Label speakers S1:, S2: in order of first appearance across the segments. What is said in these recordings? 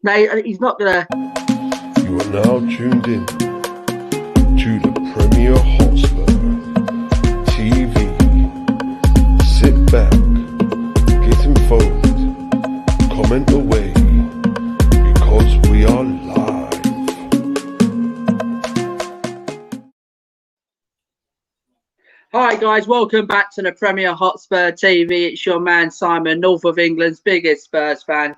S1: No, he's not gonna.
S2: You are now tuned in to the Premier Hotspur TV. Sit back, get involved, comment away, because we are live.
S1: Hi guys, welcome back to the Premier Hotspur TV. It's your man Simon, North of England's biggest Spurs fan.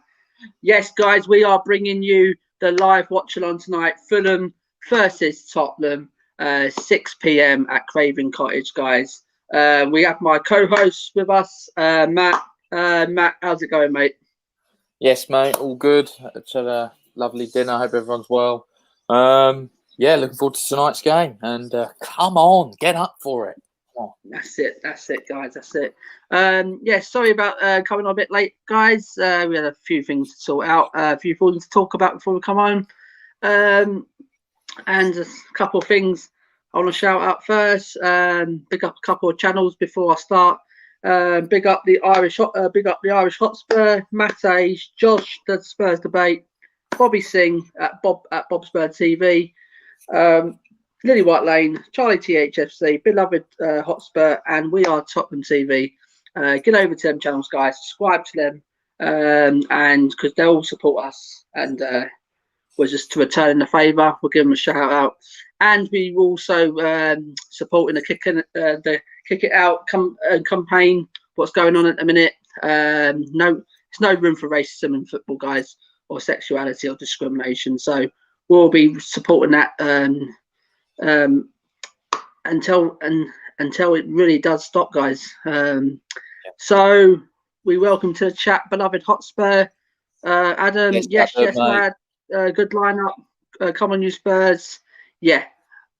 S1: Yes, guys, we are bringing you the live watch-along tonight. Fulham versus Tottenham, 6 p.m. at Craven Cottage, guys. We have my co-host with us, Matt. Matt, how's it going, mate?
S3: Yes, mate, all good. It's had a lovely dinner. I hope everyone's well. Yeah, looking forward to tonight's game. And come on, get up for it.
S1: That's it, guys. That's it. Yeah, sorry about coming on a bit late, guys. We had a few things to sort out, a few things to talk about before we come on, and a couple of things I want to shout out first. Big up a couple of channels before I start. Big up the Irish Hotspur, Mate, Josh, the Spurs Debate, Bobby Singh at Bob Spur TV. Lily White Lane, Charlie THFC, Beloved Hotspur, and We Are Tottenham TV. Get over to them channels, guys. Subscribe to them, and because they'll support us. And we're just to return the favour. We'll give them a shout out, and we will also supporting the Kick It Out campaign. What's going on at the minute? No, there's no room for racism in football, guys, or sexuality or discrimination. So we'll be supporting that. Until it really does stop, guys. So we welcome to the chat, Beloved Hotspur. Adam, yes, lad. Good lineup. Come on, you Spurs. Yeah,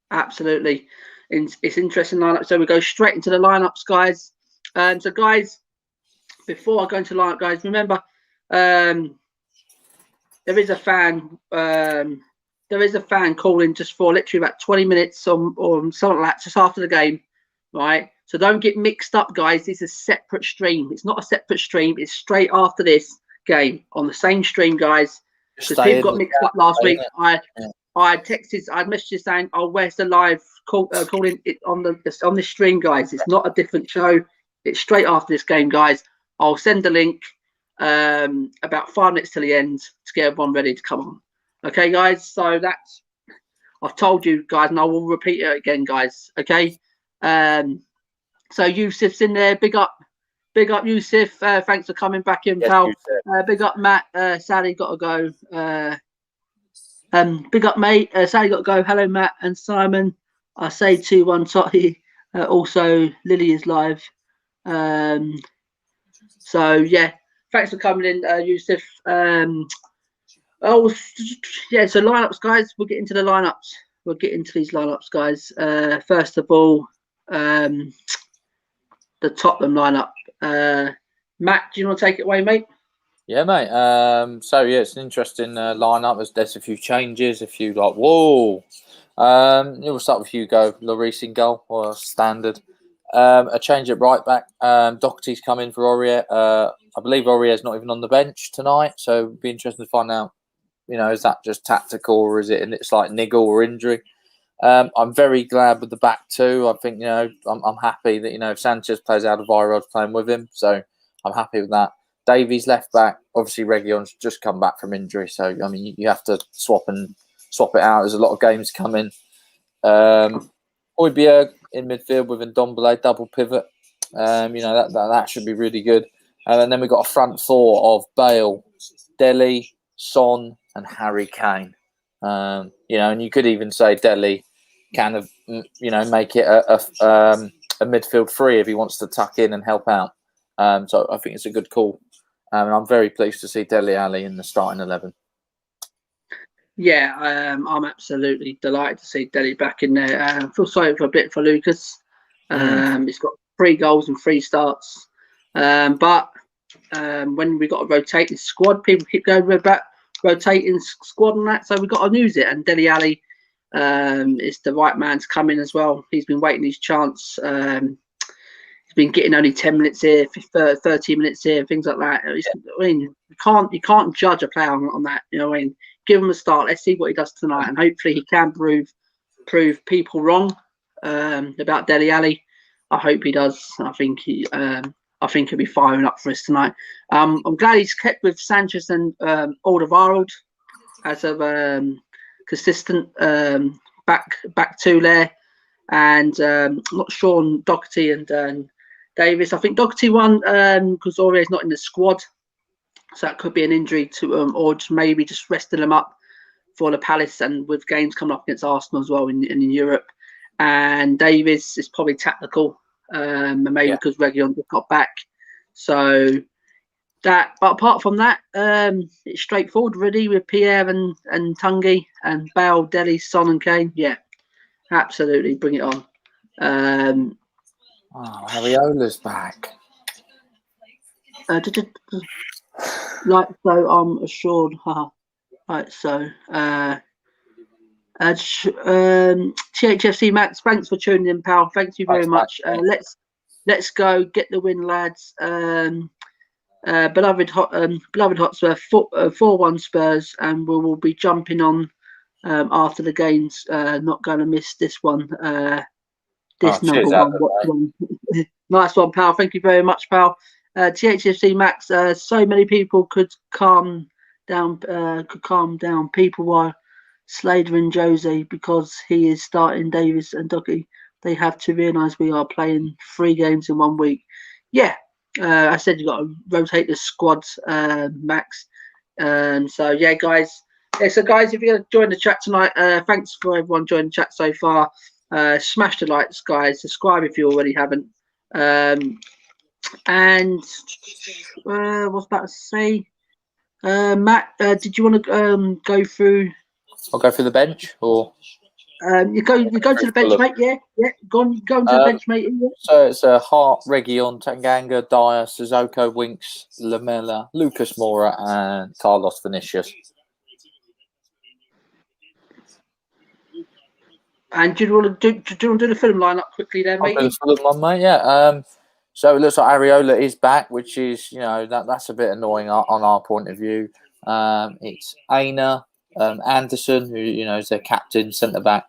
S1: absolutely. It's interesting lineup. So we go straight into the lineups, guys. So guys, before I go into the lineup, guys, remember there is a fan. There is a fan calling just for literally about 20 minutes or something like that, just after the game, right? So don't get mixed up, guys. This is a separate stream. It's not a separate stream. It's straight after this game on the same stream, guys. Because people got mixed up last week. I messaged saying, "Oh, where's the live calling it on this stream, guys? It's not a different show. It's straight after this game, guys. I'll send the link about 5 minutes to the end to get everyone ready to come on." Okay, guys, so that's, I've told you guys, and I will repeat it again, guys. Okay, so Yusuf's in there. Big up Yusuf. Thanks for coming back in, pal. Big up Matt. Sally got to go. Big up mate. Sally got to go. Hello Matt and Simon. I say 2-1 Totty. Also Lily is live. So yeah, thanks for coming in, Yusuf. Oh yeah, so lineups, guys. We'll get into the lineups. We'll get into these lineups, guys. First of all, the Tottenham lineup. Matt, do you want to take it away, mate?
S3: Yeah, mate. So yeah, it's an interesting lineup. There's a few changes, a few like whoa. We'll start with Hugo Lloris in goal, or standard. A change at right back. Doherty's come in for Aurier. I believe Aurier's not even on the bench tonight, so it'd be interesting to find out. Is that just tactical, or is it? And it's like niggle or injury. I'm very glad with the back two. I think I'm happy that if Sanchez plays out of Alderweireld's playing with him, so I'm happy with that. Davies left back. Obviously, Reguilon's just come back from injury, so I mean you have to swap it out. There's a lot of games coming. Højbjerg in midfield with Ndombele double pivot. That should be really good. And then we've got a front four of Bale, Dele, Son, and Harry Kane. And you could even say Dele kind of, make it a midfield three if he wants to tuck in and help out. So I think it's a good call. And I'm very pleased to see Dele Alli in the starting 11.
S1: Yeah, I'm absolutely delighted to see Dele back in there. I feel sorry for a bit for Lucas. He's got 3 goals and 3 starts. But when we got to rotate the squad, people keep going about rotating squad and that, so we've got to use it. And Dele Alli is the right man to come in as well. He's been waiting his chance. He's been getting only 10 minutes here, 13 minutes here, things like that. I mean, you can't judge a player on that. You know, I mean, give him a start. Let's see what he does tonight, and hopefully he can prove people wrong about Dele Alli. I hope he does. I think he'll be firing up for us tonight. I'm glad he's kept with Sanchez and Alderweireld as a consistent back two there, and I'm not sure on Doherty and Davis. I think Doherty won because Aurier's not in the squad, so that could be an injury to or just maybe just resting them up for the Palace, and with games coming up against Arsenal as well in Europe. And Davis is probably tactical, and maybe because Reguilon just got back. So that, but apart from that, it's straightforward really with Pierre and Tungi and Bale, Dele, Son and Kane. Yeah, absolutely, bring it on.
S3: Ariola's back.
S1: Like so, I'm assured. Right, so THFC Max, thanks for tuning in, pal. Thank you very much. Let's go get the win, lads. Beloved Hotspur 4-1 Spurs, and we will be jumping on after the games. Not going to miss this one. Number one. Nice one, pal. Thank you very much, pal. THFC Max. So many people could calm down. People while sladering Jose because he is starting Davis and Ducky. They have to realise we are playing 3 games in 1 week. Yeah, I said you got to rotate the squads, Max. So yeah, guys. Yeah, so guys, if you're going to join the chat tonight, thanks for everyone joining the chat so far. Smash the likes, guys. Subscribe if you already haven't. And what's about to say? Matt, did you want to go through?
S3: I'll go through the bench, or
S1: you go to the bench, mate. Yeah. Go on to the bench, mate. Yeah.
S3: So it's Hart, Reguilon, Tanganga, Dyer, Sissoko, Winks, Lamela, Lucas Moura, and Carlos Vinicius.
S1: And do you want to do the film lineup quickly there, mate?
S3: Mate, yeah. So it looks like Areola is back, which is, that's a bit annoying on our point of view. It's Aina, Anderson, who is their captain, centre back.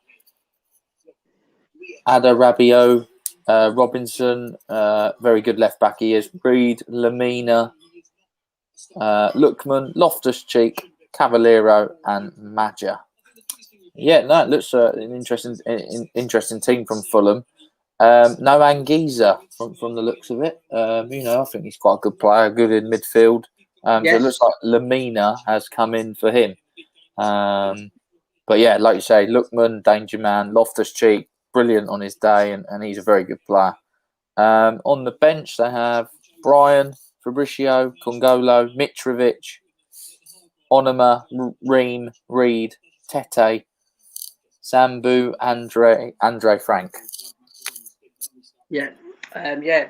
S3: Ada Rabiot, Robinson, very good left back he is. Reed, Lamina, Lookman, Loftus-Cheek, Cavallero, and Maja. Yeah, no, it looks an interesting team from Fulham. No Anguissa from the looks of it. I think he's quite a good player, good in midfield. So it looks like Lamina has come in for him. But yeah, like you say, Lookman, danger man, Loftus-Cheek, brilliant on his day, and he's a very good player. On the bench, they have Brian, Fabricio, Congolo, Mitrovic, Onuma, Ream, Reed, Tete, Sambu, Andre Frank.
S1: Yeah,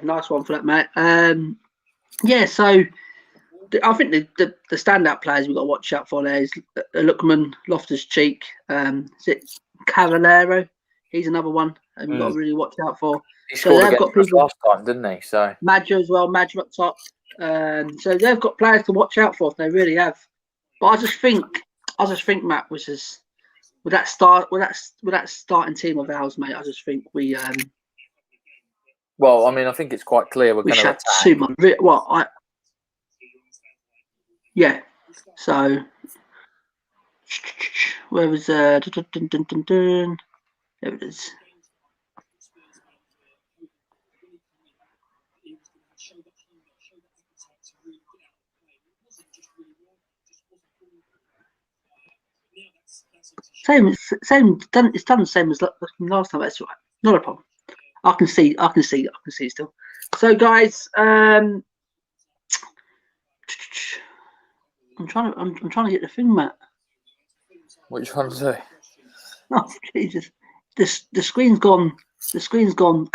S1: nice one for that, mate. So I think the standout players we've got to watch out for there is Lookman, Loftus-Cheek. Is it Cavallero? He's another one, and we've got to really watch out for.
S3: He scored against us last time, didn't he? So
S1: Maja as well, Maja up top. So they've got players to watch out for. They really have. But I just think Matt was just with that starting team of ours, mate. I just think we.
S3: Well, I mean, I think it's quite clear we're going to attack.
S1: Too much. Yeah. So where was there it is. Same. It's done the same as last time. That's right. Not a problem. I can see still. So, guys, I'm trying to get the thing, Matt.
S3: What are you trying to say?
S1: Oh, Jesus! The screen's gone. The screen's gone.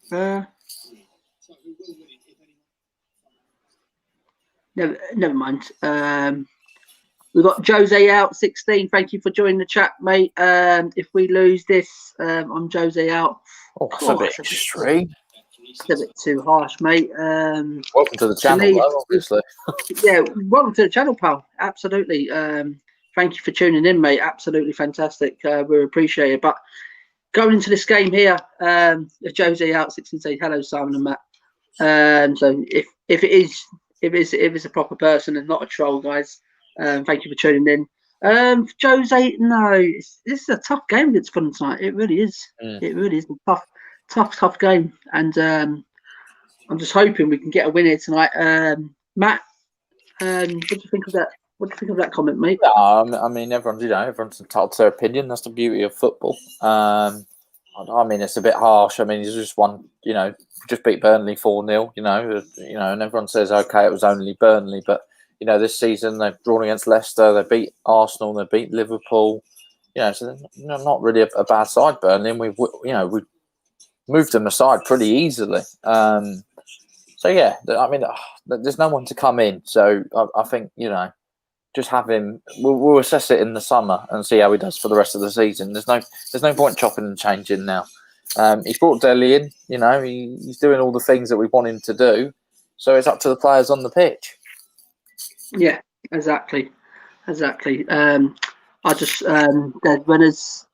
S1: Never mind. We've got Jose out 16. Thank you for joining the chat, mate. If we lose this, I'm Jose out.
S3: Oh, that's a bit extreme.
S1: It's a bit too harsh, mate.
S3: Welcome to the channel, though, obviously.
S1: Yeah, welcome to the channel, pal. Absolutely. Thank you for tuning in, mate. Absolutely fantastic. We appreciate it. But going into this game here, Jose out 16 say hello, Simon and Matt. So if it's a proper person and not a troll, guys, thank you for tuning in. Jose, no, this is a tough game against Fulham tonight. It really is. It really is a tough game, and I'm just hoping we can get a win here tonight. Matt, what do you think of that? What do you think of that comment, mate?
S3: Yeah, I mean, everyone's entitled to their opinion. That's the beauty of football. I mean, it's a bit harsh. I mean, he's just won, just beat Burnley 4-0, and everyone says, okay, it was only Burnley, but this season they've drawn against Leicester, they beat Arsenal, they beat Liverpool. So they're not really a bad side, Burnley, and we've moved them aside pretty easily. So yeah, I mean, there's no one to come in. So I think just have him. We'll assess it in the summer and see how he does for the rest of the season. There's no point chopping and changing now. He's brought Dele in. He's doing all the things that we want him to do. So it's up to the players on the pitch.
S1: Yeah, exactly. I just Redders.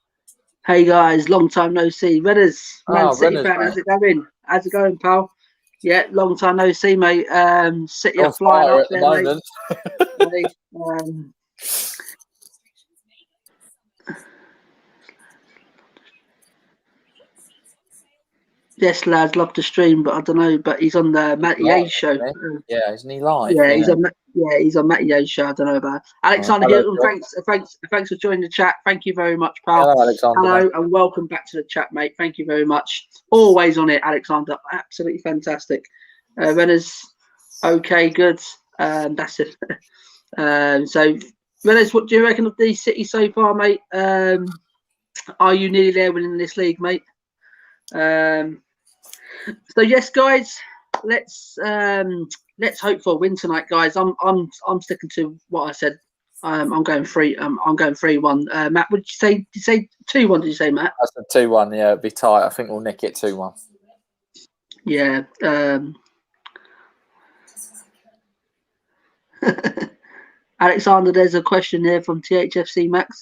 S1: Hey guys, long time no see. Redders, Man City fan. How's it going? How's it going, pal? Yeah, long time no see, mate. City are flying up there, mate. Yes, lads, love to stream, but I don't know. But he's on the Matty A show.
S3: Yeah, isn't he live?
S1: Yeah, he's on Matty A's show. I don't know about it. Alexander Hilton. Thanks for joining the chat. Thank you very much, pal.
S3: Hello, Alexander.
S1: Hello, and welcome back to the chat, mate. Thank you very much. Always on it, Alexander. Absolutely fantastic. Reyners, okay, good. That's it. So, Reyners, what do you reckon of the City so far, mate? Are you nearly there winning this league, mate? So yes, guys, let's hope for a win tonight, guys. I'm sticking to what I said. I'm going 3-1. Matt, would you say? Did you say 2-1? Did you say, Matt?
S3: I said 2-1. Yeah, it'd be tight. I think we'll nick it 2-1.
S1: Yeah. Alexander, there's a question here from THFC Max.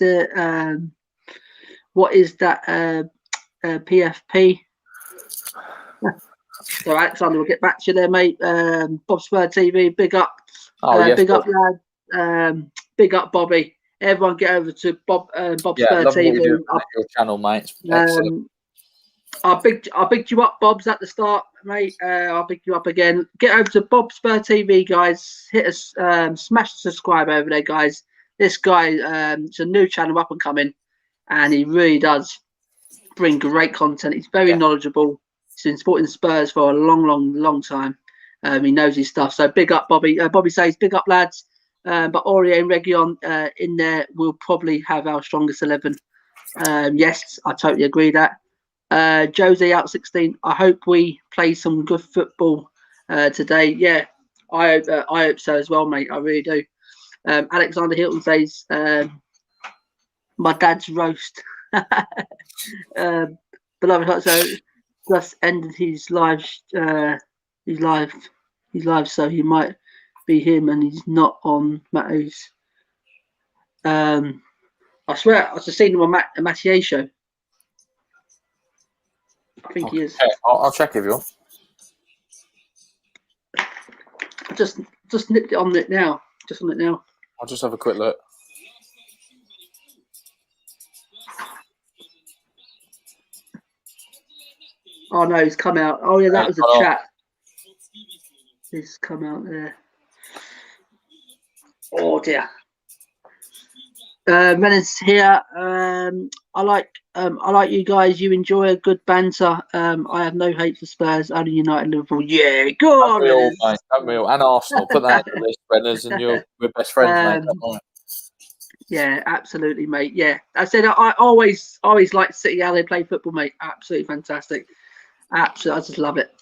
S1: What is that PFP? So Alexander, we'll get back to you there, mate. Bob Spur TV, big up.
S3: Yes,
S1: big up, lad. Big up, Bobby. Everyone get over to Bob Spur TV.
S3: Your channel, mate. Excellent.
S1: I bigged you up, Bob's, at the start, mate. I'll big you up again. Get over to Bob Spur TV, guys. Hit us, smash the subscribe over there, guys. This guy, it's a new channel, up and coming, and he really does bring great content. He's very knowledgeable. He's been supporting Spurs for a long time. He knows his stuff. So big up, Bobby. Bobby says, big up, lads. But Aurier and Reguilon in there will probably have our strongest 11. Yes, I totally agree that. Jose out 16. I hope we play some good football today. Yeah, I hope so as well, mate. I really do. Alexander Hilton says, my dad's roast. Beloved, so just ended his live, so he might be him, and he's not on Matthew's. I swear, I've just seen him on Mathieu show. I think he is.
S3: I'll check if you want.
S1: Just nipped it on it now.
S3: I'll just have a quick look.
S1: Oh no, he's come out. Oh yeah, that was a chat. He's come out there. Oh dear. Renan's here. I like you guys. You enjoy a good banter. I have no hate for Spurs, only United, Liverpool. Yeah, go on.
S3: Don't we all? And Arsenal. Put that in the list, Brenners, and we're best friends, mate.
S1: Yeah, absolutely, mate. Yeah, I said I always like to see how they play football, mate. Absolutely fantastic. Absolutely, I just love it.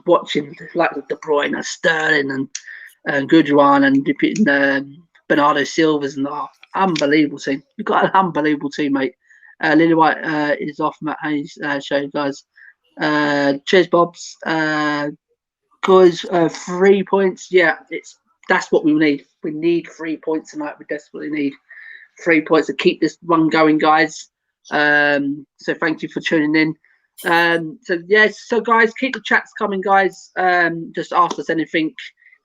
S1: Watching like De Bruyne, Sterling, and Goodwin, and Bernardo Silva's and unbelievable team. You've got an unbelievable team, mate. Lily White is off. Matt Hayes show you guys. Cheers, Bobs. Guys, 3 points. Yeah, that's what we need. We need 3 points tonight. We desperately need 3 points to keep this run going, guys. So thank you for tuning in. So guys, keep the chats coming, guys. Just ask us anything.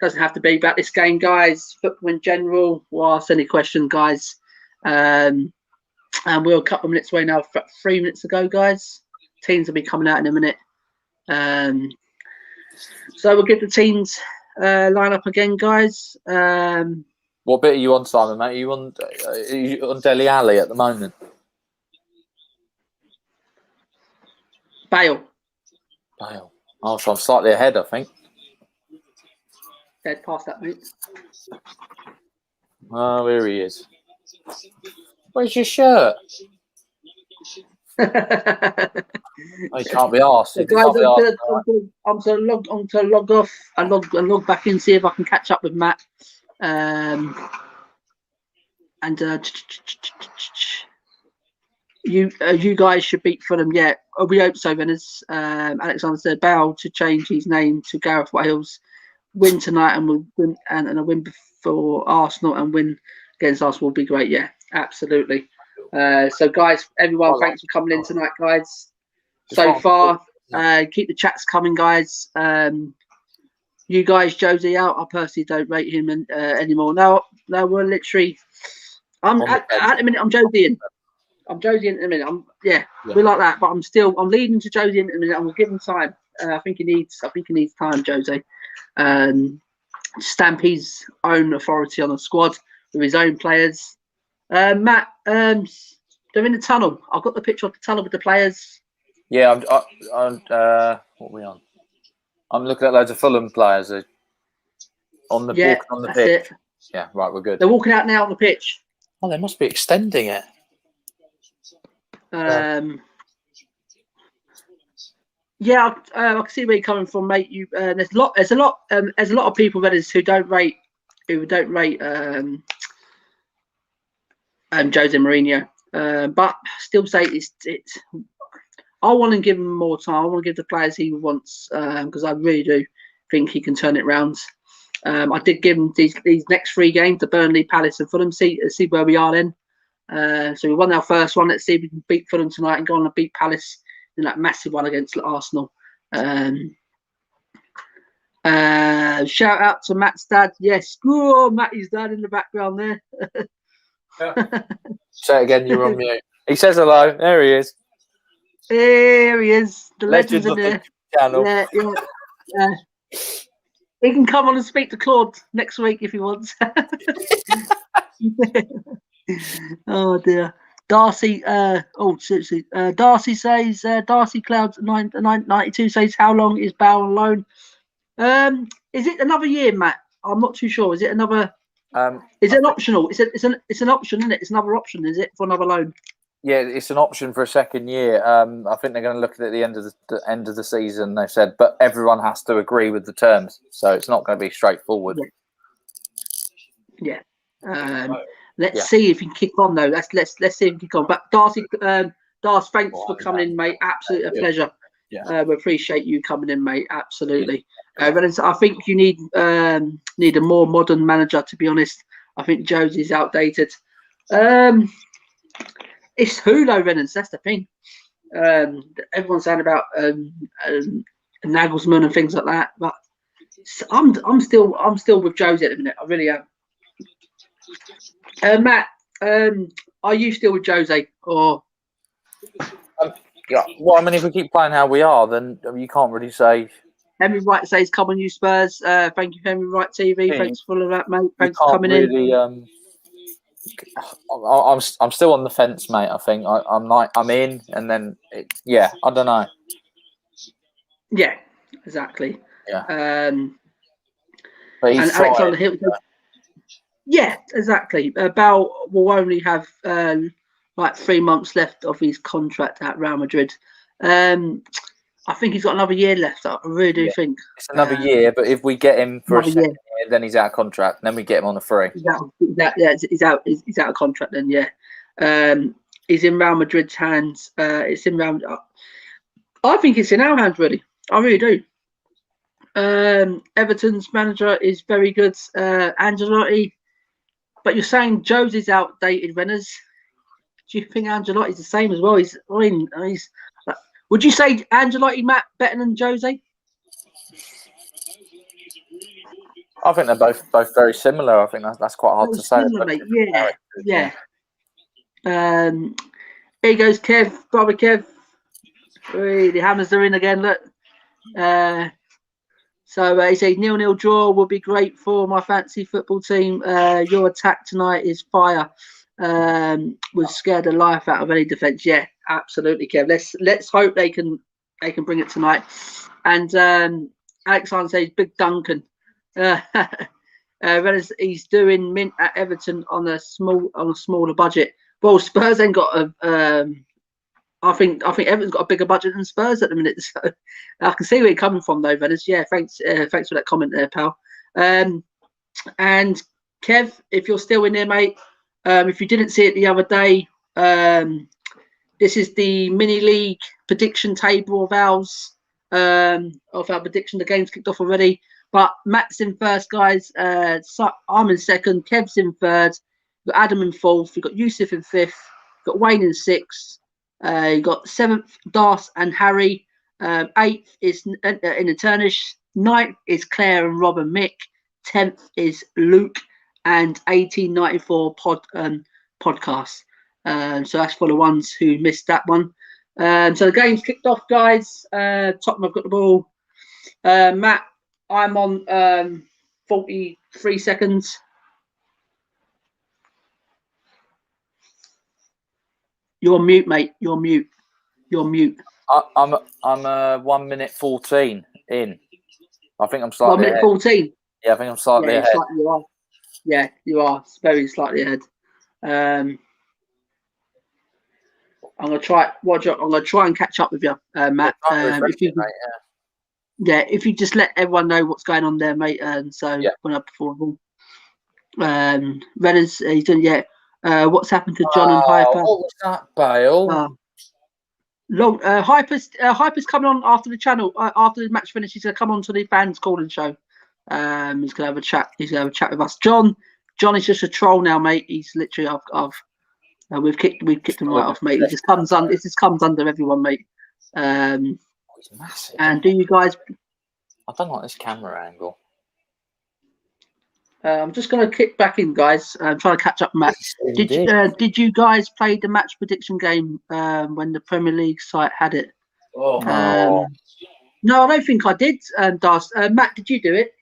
S1: Doesn't have to be about this game, guys. Football in general. We'll ask any questions, guys. And we're a couple of minutes away now. 3 minutes to go, guys. Teams will be coming out in a minute. So we'll get the teams line up again, guys.
S3: What bit are you on, Simon, mate? Are you on Dele Alli at the moment?
S1: Bale.
S3: Oh, so I'm slightly ahead, I think.
S1: Dead past that, mate.
S3: Oh, here he is. Where's your shirt? Oh, you can't be asked.
S1: So guys, I'm to log off and log back in, see if I can catch up with Matt. You guys should beat Fulham. Yeah, we hope so. Then, as Alexander said, Bale to change his name to Gareth Wales. Win tonight and we'll win, and a win for Arsenal and win against Arsenal will be great. Yeah, absolutely. So guys, everyone, thanks for coming in tonight, guys. So far, keep the chats coming, guys. You guys, Josie out. I personally don't rate him anymore. No, we're literally. At the minute, I'm Josie in. I'm Josie in a minute. We're like that, but I'm leading to Josie in a minute. I'm gonna give him time. I think he needs time, Josie. Stamp his own authority on the squad with his own players. Matt, they're in the tunnel. I've got the picture of the tunnel with the players.
S3: Yeah, what are we on? I'm looking at loads of Fulham players on the walking on the pitch. It. Yeah, right, we're good.
S1: They're walking out now on the pitch.
S3: Oh, they must be extending it.
S1: Yeah, I can see where you're coming from, mate. There's a lot of people who don't rate Jose Mourinho. But still say it's. I want to give him more time. I want to give the players he wants because I really do think he can turn it round. I did give him these next 3 games: the Burnley, Palace, and Fulham. See where we are then. So we won our first one. Let's see if we can beat Fulham tonight and go on and beat Palace in that massive one against Arsenal. Shout out to Matt's dad. Yes, Matty's dad in the background there.
S3: Say it again. You're on mute. He says hello. There he is.
S1: Here he is. The legend's in there.
S3: Channel.
S1: Yeah. He can come on and speak to Claude next week if he wants. Oh dear. Darcy. Seriously. Darcy says. Darcy Clouds 92 says, "How long is Bale on loan? Is it another year, Matt? I'm not too sure. Is it another? Is it an optional? It's an option, isn't it? It's another option, is it, for another loan?
S3: Yeah, it's an option for a second year. I think they're going to look at it at the end of the season. They said, but everyone has to agree with the terms, so it's not going to be straightforward.
S1: Yeah. Let's see if he can kick on though. Let's see if he can kick on. But Darcy, thanks for coming in, mate. Absolute pleasure. Yeah. We appreciate you coming in, mate. Absolutely. I think you need a more modern manager, to be honest. I think Josie's outdated. It's who though, Reynolds. That's the thing. Everyone's saying about Nagelsmann and things like that, but I'm still with Josie at the minute. I really am. Matt, are you still with Jose or?
S3: Yeah. Well, I mean, if we keep playing how we are, then you can't really say.
S1: Henry Wright says, "Come on, you Spurs." Thank you, Henry Wright TV. Yeah, thanks for all of that, mate. Thanks for coming in.
S3: I'm still on the fence, mate. I think I'm in, and then I don't know.
S1: Yeah, exactly.
S3: Yeah.
S1: But and Alexander Hill. Yeah, exactly. Bale will only have 3 months left of his contract at Real Madrid. I think he's got another year left. I really do think
S3: it's another year. But if we get him for a second year, then he's out of contract. And then we get him on a free.
S1: He's out. He's out of contract. Then he's in Real Madrid's hands. It's in Real. I think it's in our hands, really. I really do. Everton's manager is very good, Ancelotti. But you're saying Jose's outdated, Renners. Do you think Ancelotti's the same as well? Would you say Ancelotti, Matt, better than Jose?
S3: I think they're both very similar. I think that's quite hard to say.
S1: Similar, mate. Yeah. Here goes Kev, brother Kev. The Hammers are in again. Look. So he said 0-0 draw would be great for my fantasy football team. Your attack tonight is fire. Would scare the life out of any defence. Yeah, absolutely, Kev. Let's hope they can bring it tonight. And Alexander says Big Duncan. He's doing mint at Everton on a smaller budget. Well, Spurs ain't got a. I think Everton's got a bigger budget than Spurs at the minute, so I can see where you're coming from, though, Venice. Yeah, thanks for that comment there, pal. And Kev, if you're still in there, mate, if you didn't see it the other day, this is the mini league prediction table of ours. Of our prediction, the game's kicked off already, but Matt's in first, guys. So I'm in second. Kev's in third. We've got Adam in fourth. We've got Yusuf in fifth. We've got Wayne in sixth. You got seventh, Das and Harry. Eighth is in Eternish. Ninth is Claire and Rob and Mick. 10th is Luke and 1894 podcast. So that's for the ones who missed that one. So the game's kicked off, guys. Tottenham have got the ball. Matt, I'm on 43 seconds. You're on mute, mate. You're mute.
S3: I'm 1 minute 14 in. I think I'm slightly
S1: 1 minute 14.
S3: Yeah, I think I'm slightly ahead.
S1: You are. Yeah, you are. It's very slightly ahead. I'm gonna try. I'm gonna try and catch up with you, Matt. If you just let everyone know what's going on there, mate. When I perform, Renners, he's done. Yeah. What's happened to John and Hyper?
S3: What was that, Bale?
S1: Hyper's coming on after the channel. After the match finishes, he's gonna come on to the fans calling show. He's gonna have a chat. He's gonna have a chat with us. John is just a troll now, mate. He's literally we've kicked him right off, mate. It just comes under everyone, mate.
S3: He's massive.
S1: And do you guys?
S3: I don't like this camera angle.
S1: I'm just going to kick back in, guys. I'm trying to catch up, Matt. Did you guys play the match prediction game when the Premier League site had it?
S3: No,
S1: I don't think I did. Das. Matt, did you do it?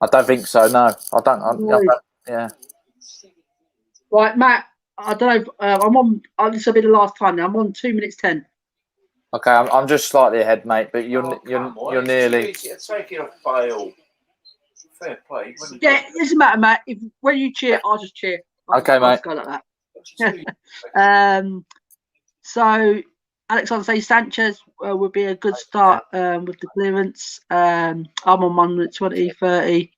S3: I don't think so. No, I don't. Yeah.
S1: Right, Matt. I don't know. I'm on. This will be the last time now. I'm on 2 minutes 10.
S3: Okay, I'm just slightly ahead, mate. But you're nearly.
S2: Taking a fail. Fair play.
S1: Yeah, it doesn't matter, Matt. When you cheer, I'll just cheer.
S3: Okay, mate.
S1: I'll just go like that. So Alexander says Sanchez would be a good start with the clearance. I'm on 1 minute 20, 30.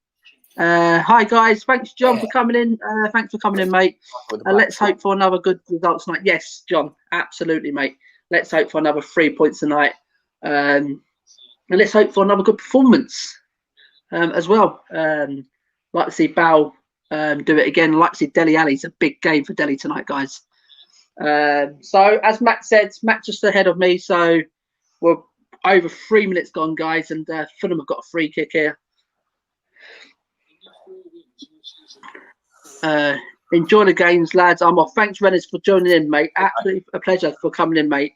S1: Hi guys, thanks John for coming in. Thanks for coming in, mate. Let's hope for another good result tonight. Yes, John, absolutely, mate. Let's hope for another 3 points tonight, and let's hope for another good performance as well. Like to see Bal do it again. Like to see Dele Alli. It's a big game for Dele tonight, guys. So as Matt said, Matt just ahead of me. So we're over 3 minutes gone, guys, and Fulham have got a free kick here. Enjoy the games, lads. I'm off. Thanks, Renners, for joining in, mate. Absolutely a pleasure for coming in, mate.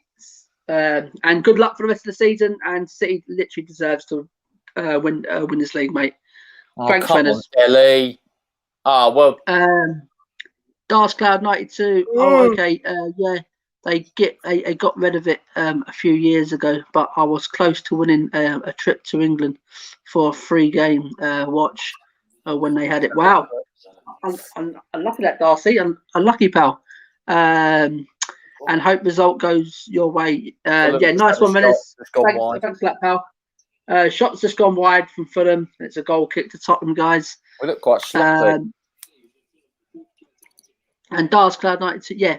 S1: And good luck for the rest of the season. And City literally deserves to win this league, mate. Thanks, Renners.
S3: Ellie. Well.
S1: Dark Cloud 92. Oh, okay. Yeah, they got rid of it a few years ago, but I was close to winning a trip to England for a free game watch when they had it. Wow. I'm lucky that Darcy. I'm lucky, pal. and hope result goes your way.
S3: Fulham
S1: Yeah, nice one, Menace.
S3: It's gone wide.
S1: Thanks for that, pal. Shots just gone wide from Fulham. It's a goal kick to Tottenham, guys.
S3: We look quite sloppy.
S1: And Dars Cloud 92. Yeah.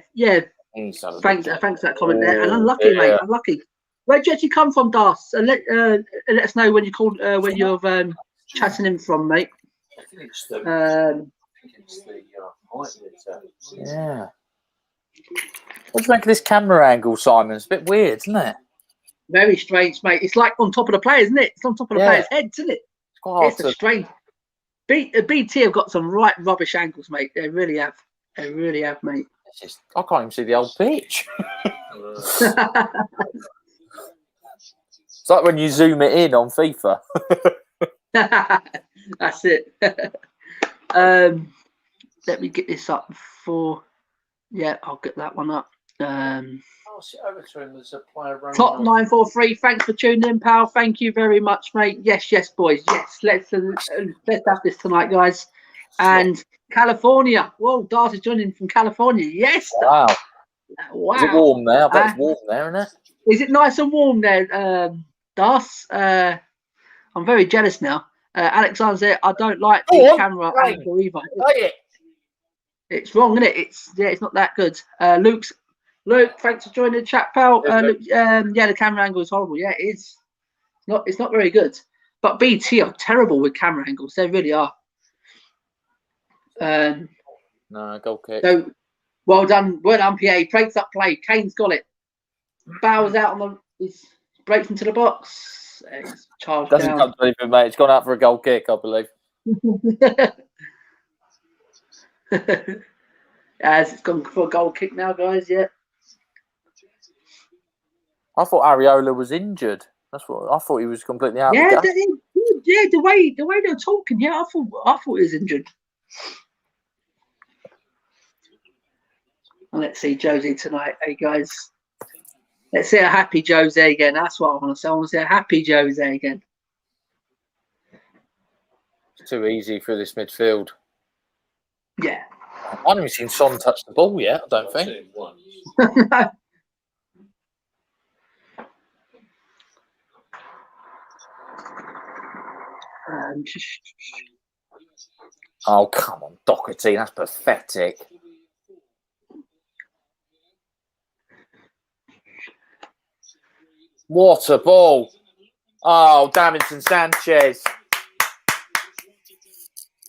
S1: Thanks for that comment there. And unlucky, mate. Unlucky. Where did you actually come from, Dars? Let us know when you called when you're chatting in from, mate.
S2: I think it's the
S3: Yeah. What do you make of this camera angle, Simon? It's a bit weird, isn't it?
S1: Very strange, mate. It's like on top of the players, isn't it? It's on top of the players' heads, isn't it? It's a strange. BT have got some right rubbish angles, mate. They really have. They really have, mate.
S3: I can't even see the old pitch. It's like when you zoom it in on FIFA.
S1: That's it. Let me get this up before. Yeah, I'll get that one up.
S2: over to him. There's a player running.
S1: Top 943. Thanks for tuning in, pal. Thank you very much, mate. Yes, boys. Yes, let's have this tonight, guys. And California. Whoa, Dart is joining from California. Yes.
S3: Wow.
S1: Wow.
S3: Is it warm there? I bet it's warm there, isn't it?
S1: Is it nice and warm there, Dars? I'm very jealous now. Alexander said, I don't like the camera angle either. It's wrong, isn't it? It's not that good. Luke, thanks for joining the chat, pal. Luke, the camera angle is horrible. Yeah, it is. It's not very good. But BT are terrible with camera angles. They really are.
S3: No, goal kick.
S1: So well done, PA. Breaks up play. Kane's got it. Bows out on the. Breaks into the box. Charged
S3: Doesn't
S1: down.
S3: come to anything, mate. It's gone out for a goal kick, I believe.
S1: As it's gone for a goal kick now, guys. Yeah.
S3: I thought Areola was injured. That's what I thought. He was completely out.
S1: Yeah, the way they're talking. Yeah, I thought he was injured. And let's see Josie tonight, hey guys. Let's see a happy Jose again. That's what I want to say. I want to see a happy Jose again.
S3: It's too easy for this midfield.
S1: Yeah.
S3: I haven't even seen Son touch the ball yet, I don't think.
S1: No.
S3: Oh, come on, Doherty. That's pathetic. What a ball. Oh, Davinson Sanchez.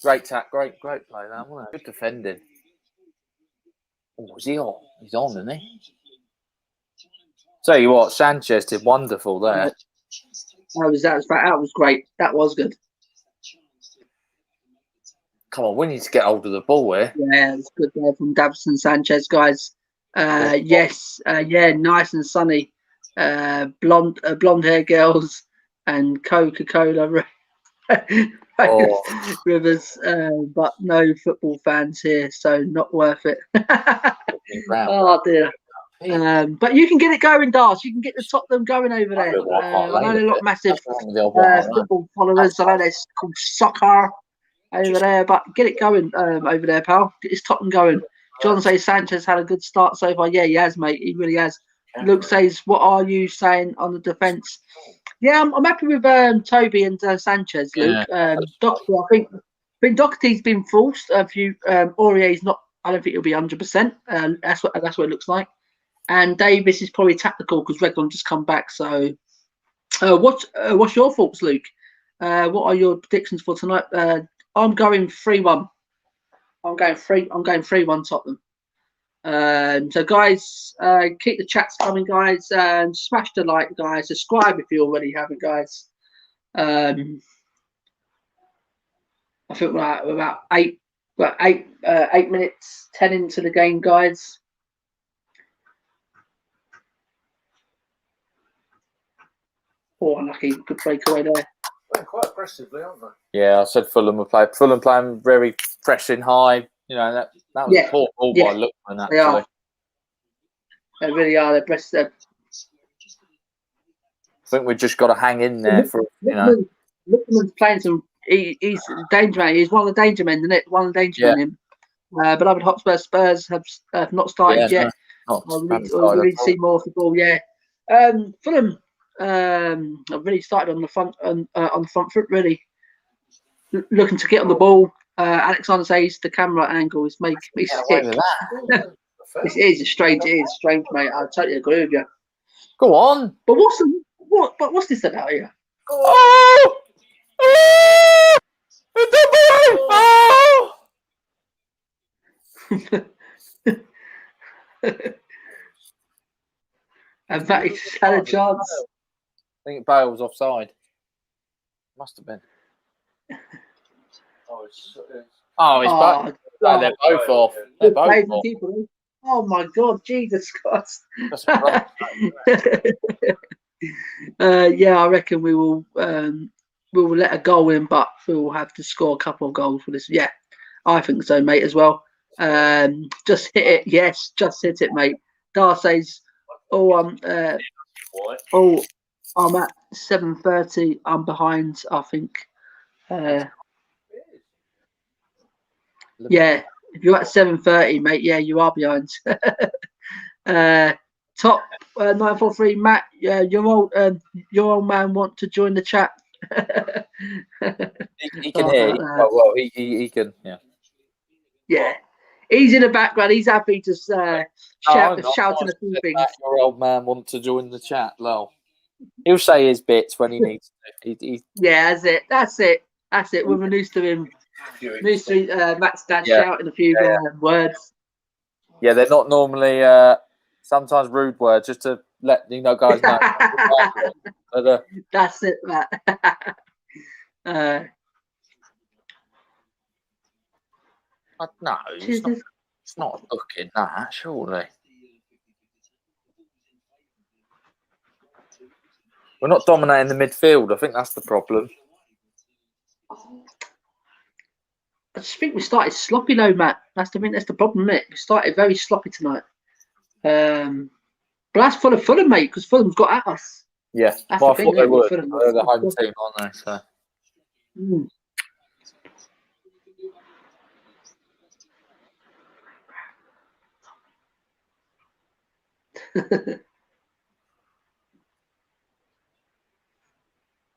S3: Great tap. Great play, that wasn't it? Good defending. Oh, is he on? He's on, isn't he? Tell you what, Sanchez did wonderful there.
S1: That was great. That was good.
S3: Come on, we need to get hold of the ball here.
S1: Yeah, it's good there from Davinson Sanchez, guys. Yes, nice and sunny. Blonde hair girls and Coca-Cola rivers, but no football fans here, so not worth it. Oh dear. But you can get it going, Dars. You can get the Tottenham going over there. I know they're not massive football followers. I know they're called soccer over there, but get it going over there, pal. Get this Tottenham going. John says Sanchez had a good start so far. Yeah, he has, mate. He really has. Luke says, what are you saying on the defence? Yeah, I'm happy with Toby and Sanchez, Luke. Doherty, I think Doherty's been forced a few. Aurier's not. I don't think he'll be 100%. That's what it looks like. And Davis is probably tactical because Regon just come back. So, what's your thoughts, Luke? What are your predictions for tonight? I'm going 3-1. I'm going 3-1 Tottenham. So guys, keep the chats coming, guys, and smash the like, guys. Subscribe if you already haven't, guys. I think we're about 8 minutes 10 into the game, guys. Oh, unlucky, good breakaway there.
S2: They're quite aggressively, aren't they?
S3: Yeah, I said Fulham would play. Fulham playing very pressing high. You know, that was a poor ball by Lookman, actually.
S1: They are. They really are. They're pressed.
S3: I think we've just got to hang in there for, you know.
S1: Lookman's playing some. He's a danger man. He's one of the danger men, isn't it? One of the danger men. Beloved Hotspur Spurs have not started yet.
S3: Not
S1: I really see more football. Yeah, Fulham. I've really started on the front foot. Really looking to get on the ball. Alexander says the camera angle is making me sick. It is strange, mate. I totally agree with you.
S3: Go on.
S1: But what's this about here?
S3: Oh! Oh!
S1: And that he's had a chance.
S3: I think Bale was offside. Must have been. Oh, he's back. No, they're both off. They're both off.
S1: Oh my God, Jesus Christ! Yeah, I reckon we will let a goal in, but we will have to score a couple of goals for this. Yeah, I think so, mate, as well. Just hit it. Yes, just hit it, mate. Darcy's. I'm at 7:30. I'm behind, I think. Yeah, if you're at 7:30, mate, yeah, you are behind. Top 943, Matt. Your old man want to join the chat.
S3: he can hear. Well, he can. Yeah.
S1: Yeah, he's in the background. He's happy to shouting a few things.
S3: Your old man want to join the chat, Lol. He'll say his bits when he needs to.
S1: Yeah, that's it. We're used to him. Used to Matt's dad shouting a few words.
S3: Yeah, they're not normally sometimes rude words, just to let guys know. But,
S1: that's it, Matt.
S3: No, it's not looking that, surely. We're not dominating the midfield. I think that's the problem.
S1: I just think we started sloppy, though, Matt. That's the problem, mate. We started very sloppy tonight. But that's full of Fulham, mate, because Fulham's got at us.
S3: Yeah,
S1: that's
S3: well,
S1: the
S3: I thought
S1: thing,
S3: they would.
S1: Fulham.
S3: They're the home team, aren't they? So.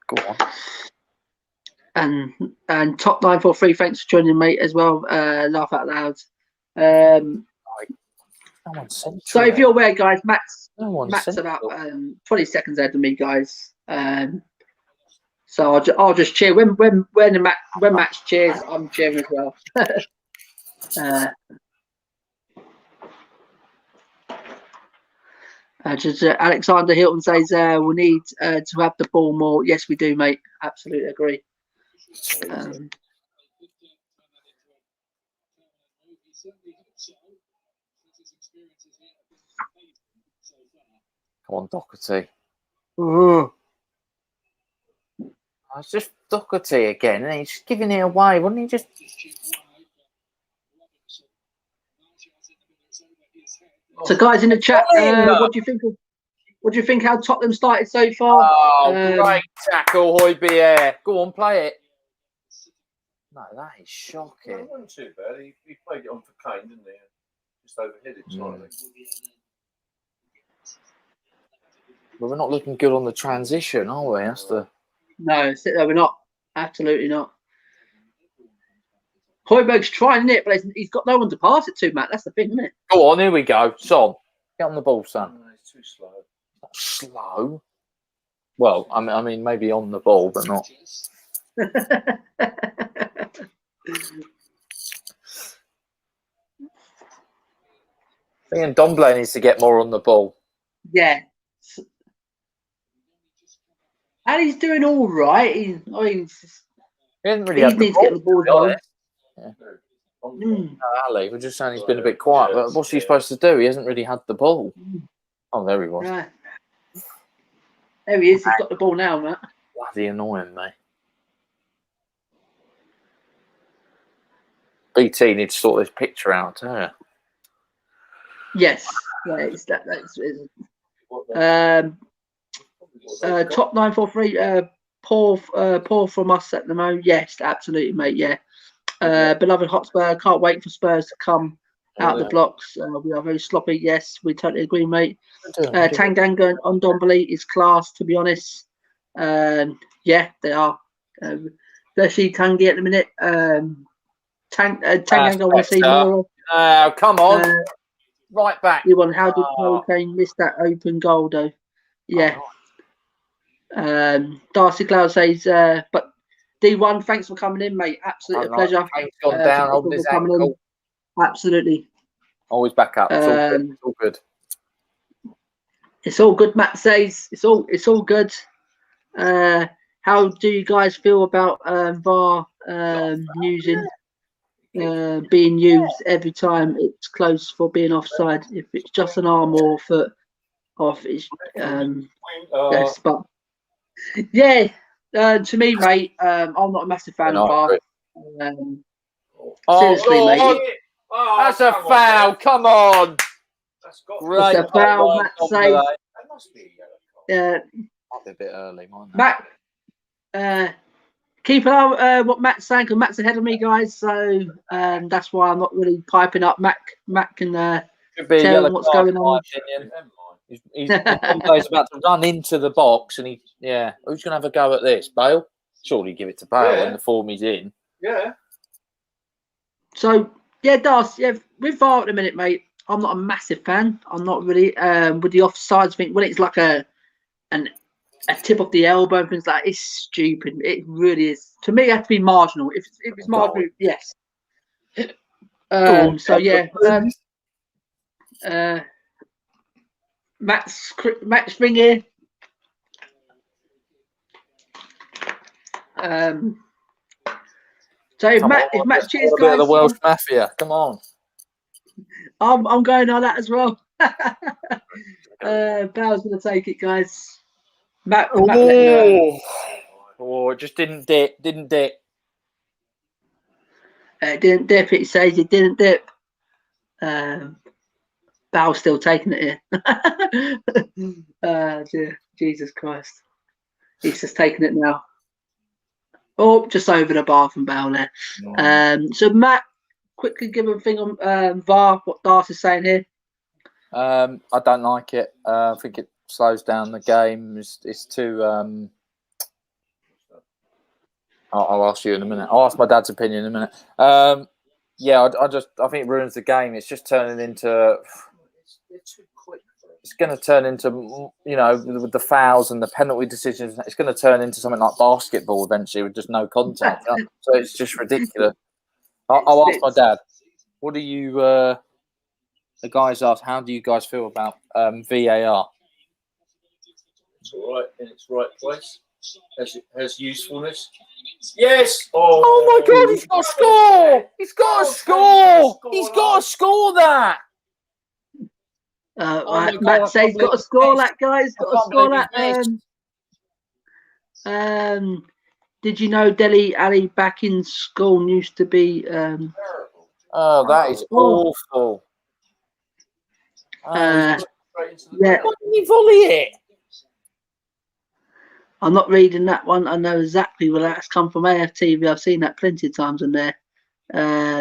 S3: Go on.
S1: And top 943, thanks for joining, mate, as well. Laugh out loud. So if you're aware, guys, Matt's about 20 seconds ahead of me, guys. So I'll just cheer when Matt cheers. I'm cheering as well. Alexander Hilton says we need to have the ball more. Yes, we do, mate. Absolutely agree.
S3: Come on, Doherty. It's just Doherty again, and he's just giving it away. Wouldn't he just?
S1: So, guys in the chat, what do you think? What do you think? How Tottenham started so far?
S3: Oh, great tackle, Højbjerg. Go on, play it. No, that is shocking.
S2: It wasn't too bad. He played it on for Kane, didn't he? Just overhit it slightly.
S3: But we're not looking good on the transition, are we? That's the.
S1: No, we're not. Absolutely not. Højbjerg's trying it, but he's got no one to pass it to, Matt. That's the thing, isn't it?
S3: Go on, here we go. Son, get on the ball, son.
S2: No, it's too slow.
S3: Not slow. Well, I mean, maybe on the ball, but not.
S1: I
S3: think Ndombele needs to get more on the ball.
S1: Yeah. And he's doing all right. He
S3: hasn't really had
S1: needs to get the ball.
S3: Yeah. No, Ali, we're just saying he's been a bit quiet. But what's he supposed to do? He hasn't really had the ball. Oh, there he was.
S1: Yeah. There he is. He's got the ball now, Matt.
S3: Bloody annoying, mate. BT needs to sort this picture out, don't you?
S1: Yes. Yeah, it's that. Top 943. Paul from us at the moment. Yes, absolutely, mate. Yeah. Beloved Hotspur, can't wait for Spurs to come out the blocks. We are very sloppy. Yes, we totally agree, mate. Tanganga and Ndombele is class, to be honest. Yeah, they are. Especially Tanguy at the minute. Tanganga, I want to see more.
S3: Oh, come on. Right back.
S1: How did Harry Kane miss that open goal, though? Yeah. Darcy Cloud says, but D1, thanks for coming in, mate. Absolutely a pleasure.
S3: Kane's gone down, holding his ankle.
S1: Absolutely.
S3: Always back up. It's all good.
S1: It's all good, Matt says. It's all good. How do you guys feel about VAR being used every time it's close for being offside? If it's just an arm or foot off, it's yes, but yeah. To me, mate, I'm not a massive fan of VAR. Seriously, mate.
S3: That's a foul. Come on.
S1: It's a foul, Matt says.
S2: That must be a yellow card.
S3: Might be a bit early, mightn't it?
S1: Matt, keep an eye on what Matt's saying, because Matt's ahead of me, guys. So that's why I'm not really piping up. Matt can tell him what's going on.
S3: He's about to run into the box, and who's going to have a go at this? Bale? Surely give it to Bale in the form he's in.
S2: Yeah.
S1: So Darcy, with VAR at the minute, mate, I'm not a massive fan. I'm not really with the offsides thing. When it's like a tip of the elbow and things like that, it's stupid. It really is. To me, it has to be marginal. If it's marginal, yes. Matt's ring here. So if Matt cheers, guys.
S3: The Welsh Mafia, come on.
S1: I'm going on that as well. Bale's going to take it, guys. Matt
S3: it just didn't dip.
S1: Didn't dip. It says it didn't dip. Bale's still taking it here. Jesus Christ. He's just taking it now. Oh, just over the bar from Bale there. So Matt, quickly give a thing on VAR, what Darcy's saying here.
S3: I don't like it. I think it slows down the game. It's too. I'll ask you in a minute. I'll ask my dad's opinion in a minute. I think it ruins the game. It's just turning into. It's going to turn into, with the fouls and the penalty decisions. It's going to turn into something like basketball eventually with just no contact. So it's just ridiculous. I'll ask my dad. What do you? The guys asked, how do you guys feel about VAR?
S2: It's all right in its right place. Has usefulness. Yes.
S3: Oh my God! He's got to score! He's got to score! He's got to score that!
S1: Matt says he's got to score that, guys. Got to score that. Did you know Dele Ali back in school used to be?
S3: That is awful.
S1: Yeah.
S3: Why didn't he volley it?
S1: I'm not reading that one. I know exactly where that's come from. AFTV. I've seen that plenty of times in there.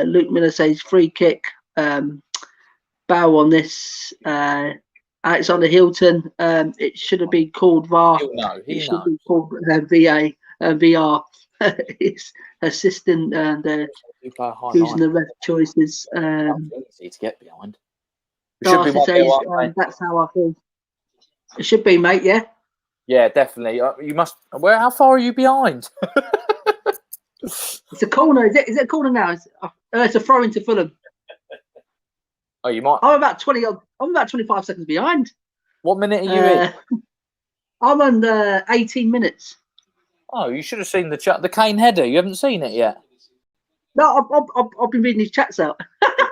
S1: Luke Miller says free kick. Bow on this. Alexander Hilton. It should have been called VAR. It should be called VR. His assistant using the ref choices.
S3: Easy to get behind.
S1: Darcy says that's how I feel. It should be, mate. Yeah.
S3: Yeah, definitely. You must. How far are you behind?
S1: It's a corner. Is it a corner now? It's a throw into Fulham.
S3: Oh, you might.
S1: I'm about 25 seconds behind.
S3: What minute are you in?
S1: I'm on 18 minutes.
S3: Oh, you should have seen the Kane header. You haven't seen it yet.
S1: No, I've been reading his chats out.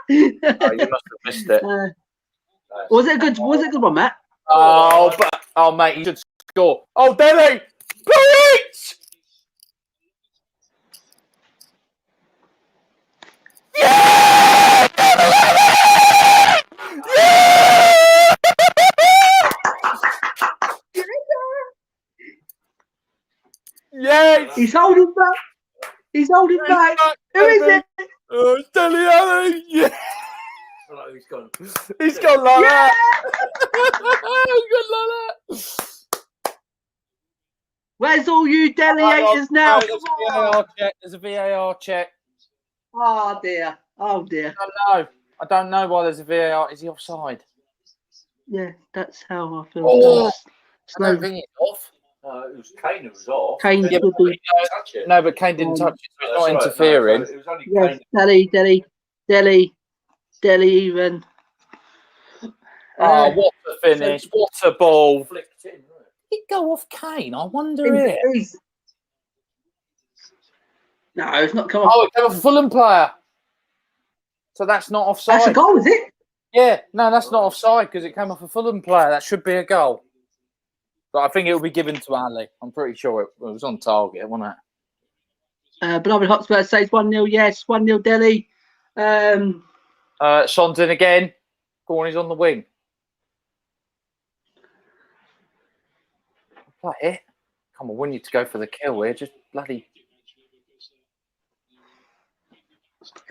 S3: You must have missed it.
S1: Was it a good one, Matt?
S3: Oh, mate, you should score. Oh, Dele, please! Yeah! Yeah! Yes!
S1: He's holding back. Who is it?
S3: Oh, it's Dele Ali. Yeah.
S2: Oh, he's gone.
S3: He's gone like that. He's gone like that.
S1: Where's all you Delhi haters now?
S3: There's a VAR check. There's a VAR check.
S1: Oh dear. Oh dear.
S3: I don't know why there's a VAR. Is he offside?
S1: Yeah, that's how I feel.
S3: Oh, I don't think he's off.
S2: No, it was Kane who was off.
S1: Kane
S2: Then
S1: would be.
S2: touch it.
S3: No, but Kane didn't touch it, so it's not interfering.
S2: No, so it was only
S1: Yes,
S2: Kane.
S1: Delhi even.
S3: Oh, what a finish. What a ball.
S2: Flicked in, right?
S3: Did it go off Kane? I wonder it.
S1: No, it's not come off.
S3: Oh, it came off a Fulham player. So that's not offside.
S1: That's a goal, is it?
S3: Yeah, no, that's not offside because it came off a Fulham player. That should be a goal. But I think it will be given to Ali. I'm pretty sure it was on target, wasn't it?
S1: Beloved Hotspur says 1-0, yes, 1-0 Delhi.
S3: Son's in again. Go on, he's on the wing. Play it. Come on, we need to go for the kill here. Just bloody.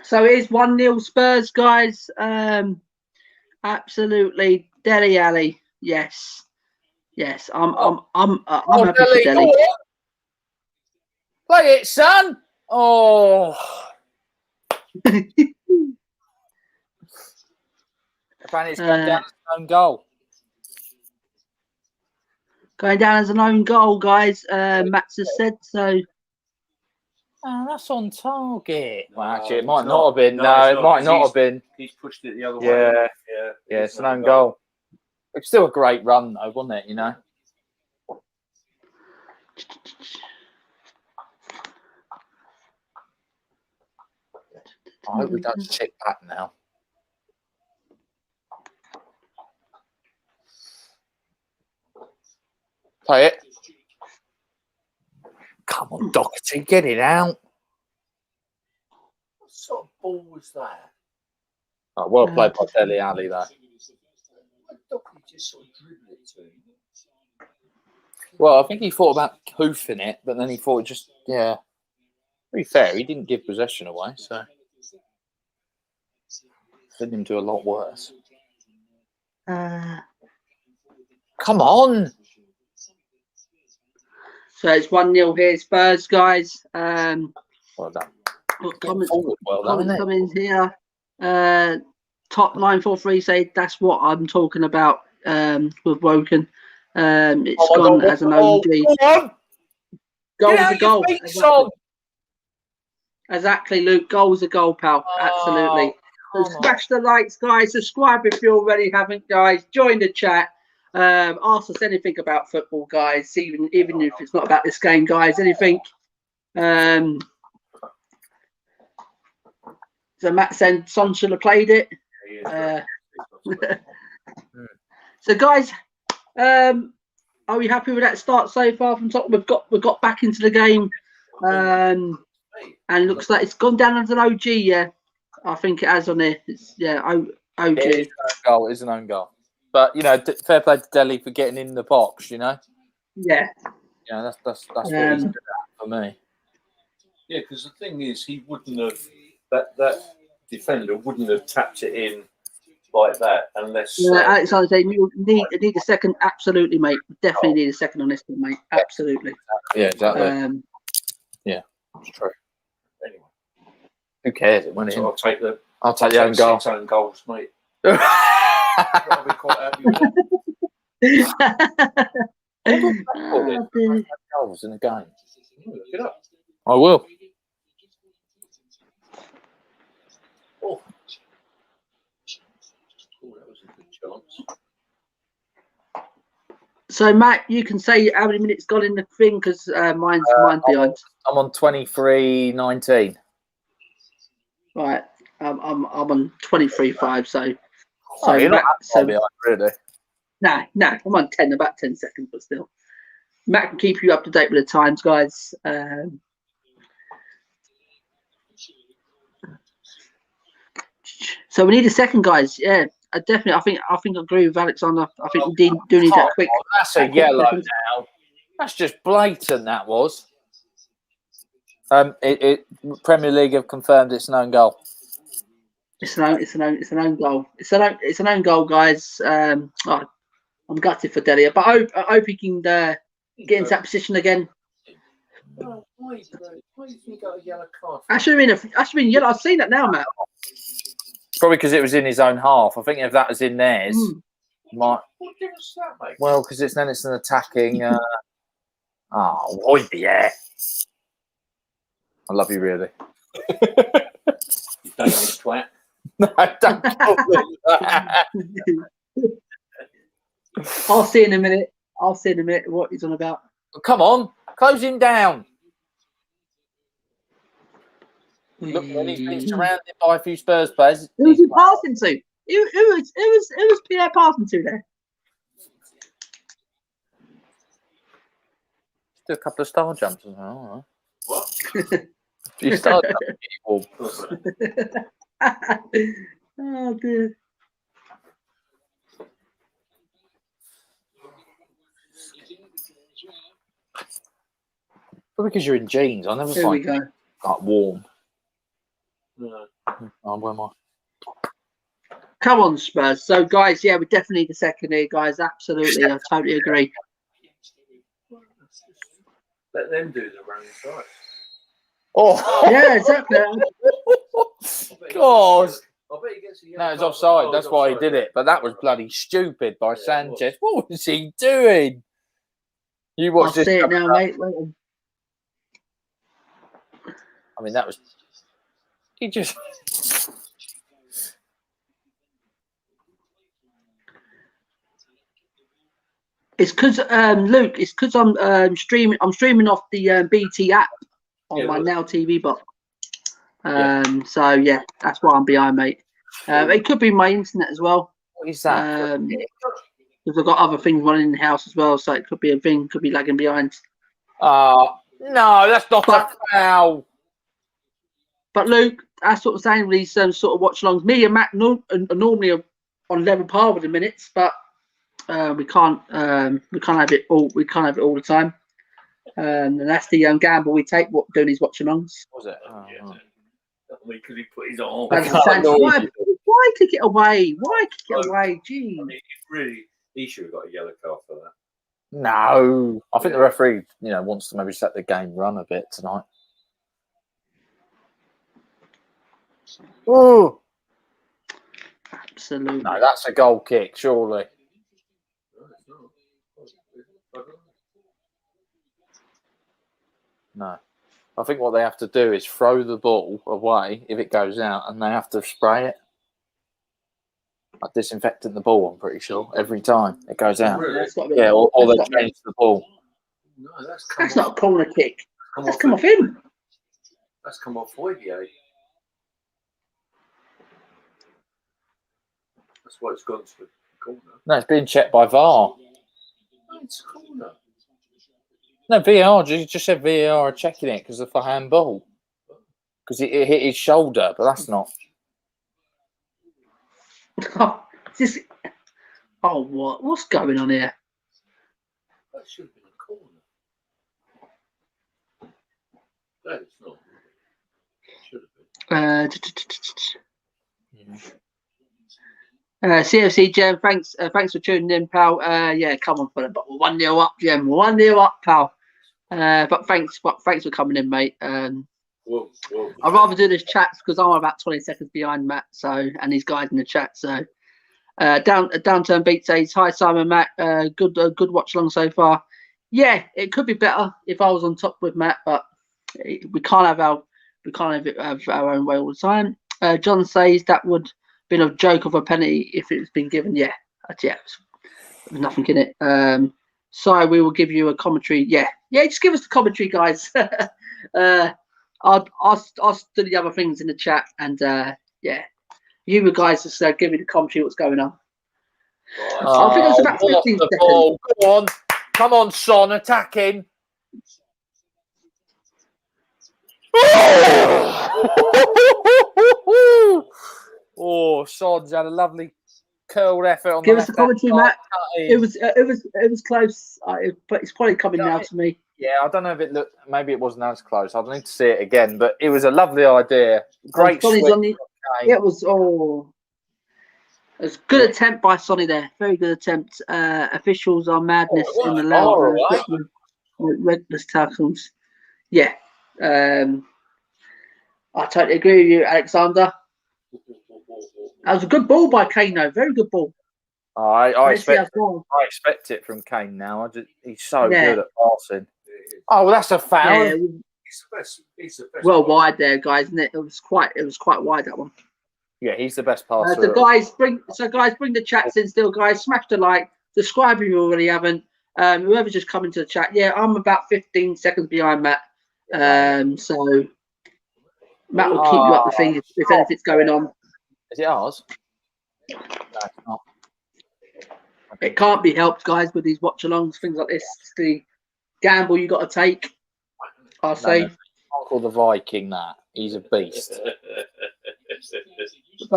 S1: So it is 1-0 Spurs, guys. Absolutely, Delhi Ali. Yes, yes. I'm happy
S3: Delhi,
S1: for Delhi.
S3: Play it, son. Oh. Apparently, it's gone down as an own goal.
S1: Going down as an own goal, guys. Max has said so.
S3: Oh, that's on target. Well, actually, it might not have been. No, it might not have been.
S2: He's pushed it the other way.
S3: Yeah, it's an own goal. It's still a great run, though, wasn't it? You know. I hope we don't chip back now. Play it. Come on, Doherty, get it out.
S2: What sort of ball was that?
S3: Oh, well played by Dele Alli, though.
S2: Doherty just sort of dribbled it to him.
S3: Well, I think he thought about hoofing it, but then he thought just, yeah. To be fair, he didn't give possession away, so. Did him do a lot worse. Come on!
S1: So it's 1-0 here, Spurs, guys.
S3: Well done.
S1: Comments
S3: Well
S1: coming here. Top 943 say that's what I'm talking about with Woken. It's gone as an OG. Goal's a goal. Exactly, Luke. Goal's a goal, pal. Absolutely. So smash the likes, guys. Subscribe if you already haven't, guys. Join the chat. Ask us anything about football, guys. Even if it's not about this game, guys. Anything. So Matt said Son should have played it. So guys, are we happy with that start so far from top? We've got back into the game, and looks like it's gone down as an OG. Yeah, I think it has on there. It's OG.
S3: It is an own goal. But you know, fair play to Delhi for getting in the box. You know.
S1: Yeah.
S3: Yeah, that's what he's good at for me.
S2: Yeah, because the thing is, he wouldn't have that defender wouldn't have tapped it in like that unless.
S1: Yeah, Alexander saying you need a second. Absolutely, mate. Definitely need a second on this one, mate. Absolutely.
S3: Yeah, exactly. Yeah, it's true.
S2: Anyway,
S3: who cares? It went in.
S2: So
S3: I'll take the own goal.
S2: 6 own goals, mate. I'll be quite happy with that.
S3: Goals in a game.
S2: Look it up.
S3: I will.
S2: Oh, that was a good chance.
S1: So Matt, you can say how many minutes got in the thing because mine's behind.
S3: I'm on 23:19.
S1: Right, I'm on 23:05. So
S3: you're
S1: Matt,
S3: not behind, really.
S1: Nah, I'm on 10, about 10 seconds, but still. Matt can keep you up to date with the times, guys. So we need a second, guys. Yeah, I definitely. I think I agree with Alexander. I think we do need that quick.
S3: That's a yellow now. That's just blatant. That was. Premier League have confirmed it's an own goal.
S1: It's an own goal. It's an own goal, guys. I'm gutted for Delia, but I hope he can get into that position again.
S2: Why he got a yellow card?
S1: I should have been yellow. I've seen that now, Matt.
S3: Probably because it was in his own half. I think if that was in theirs, might.
S2: What difference does that make?
S3: Well, because it's an attacking. Yeah. I love you, really.
S2: You Danish twat.
S3: No, don't call me that.
S1: I'll see in a minute. What he's on about.
S3: Come on, close him down. Look, when he's been surrounded by a few Spurs players.
S1: Who was he passing to? Who was Pierre passing to there?
S3: Do a couple of star jumps as well.
S2: What?
S3: You star jumps.
S1: Oh dear.
S3: Probably because you're in jeans. I never
S1: Here we
S3: find
S1: go.
S3: like warm.
S2: No.
S3: Where am I?
S1: Come on, Spurs. So, guys, yeah, we definitely need the second here, guys. Absolutely, I totally agree.
S2: Let them do the running side.
S3: Oh,
S1: Yeah, exactly.
S3: God.
S2: I bet he gets a yellow
S3: No, it's
S2: card.
S3: offside.
S2: Oh,
S3: That's
S2: it's
S3: why he
S2: offside.
S3: did it. But that was bloody stupid by Sanchez. What was he doing? You
S1: I'll
S3: watch this.
S1: see it now, mate. Wait.
S3: I mean, that was. He just.
S1: It's because Luke. It's because I'm streaming. I'm streaming off the BT app on my Now TV box. So yeah, that's why I'm behind, mate. It could be my internet as well.
S3: What is that?
S1: Because I've got other things running in the house as well, so it could be a thing. Could be lagging behind.
S3: No, that's not a foul.
S1: But Luke, that's what I'm saying with these sort of watch-alongs. Me and Matt are normally on level par with the minutes, but we can't have it all. We can't have it all the time, and that's the gamble we take. What doing these watch-alongs?
S3: Was it?
S2: Because he put his arm.
S1: Why kick it away? Why kick it away? Gee.
S2: I mean, he should have got a yellow card for that.
S3: No, I think the referee, wants to maybe set the game run a bit tonight. Oh,
S1: absolutely.
S3: No, that's a goal kick, surely. No, I think what they have to do is throw the ball away if it goes out, and they have to spray it. Like disinfecting the ball, I'm pretty sure, every time it goes out. Yeah, or they change the ball.
S2: No,
S1: that's not a corner kick. That's come off him.
S2: That's come off Foynier. That's why it's gone to the corner.
S3: No, it's being checked by VAR.
S2: No, it's a corner.
S3: No, VAR just said VAR are checking it because of the handball. Because it hit his shoulder, but that's not.
S1: What's going on here?
S2: That should have been a corner. That is not. It should have been.
S1: CFC Gem, thanks for tuning in, pal. Yeah, come on, but we're 1-0 up, Gem. 1-0 up, pal. But thanks for coming in, mate. I'd rather do this chats because I'm about 20 seconds behind Matt, and these guys in the chat. So downturn beat says, hi Simon, Matt. Good watch along so far. Yeah, it could be better if I was on top with Matt, but we can't have our own way all the time. John says that would have been a joke of a penalty if it's been given. Yeah, there's nothing in it. So we will give you a commentary. Yeah, just give us the commentary, guys. I'll do the other things in the chat, and you guys just give me the commentary. What's going on? I think it's about 15 seconds.
S3: Ball. Go on, come on, Son, attacking. Oh, Son's had a lovely curled effort on.
S1: Give us the commentary, Matt. It was close, but it's probably coming now to me.
S3: Yeah, I don't know if it looked. Maybe it wasn't as close. I'd need to see it again, but it was a lovely idea. Great switch from
S1: It was it was a good attempt by Sonny there. Very good attempt. Officials are madness in the loud reckless tackles. Yeah. I totally agree with you, Alexander. That was a good ball by Kane, though. Very good ball.
S3: I expect it from Kane now. He's so good at passing. Oh, well, that's a foul.
S1: Yeah, he's the best well wide there, guys, isn't it? It was quite wide, that one.
S3: Yeah, he's the best passer.
S1: So guys, bring the chats in still, guys. Smash the like, subscribe if you already haven't. Whoever's just coming to the chat, yeah, I'm about 15 seconds behind Matt. So Matt will keep you up to things if anything's going on.
S3: Is it ours? No, it's not.
S1: It can't be helped, guys, with these watch-alongs, things like this. It's the gamble you got to take. I'll say.
S3: Can't call the Viking that. He's a beast.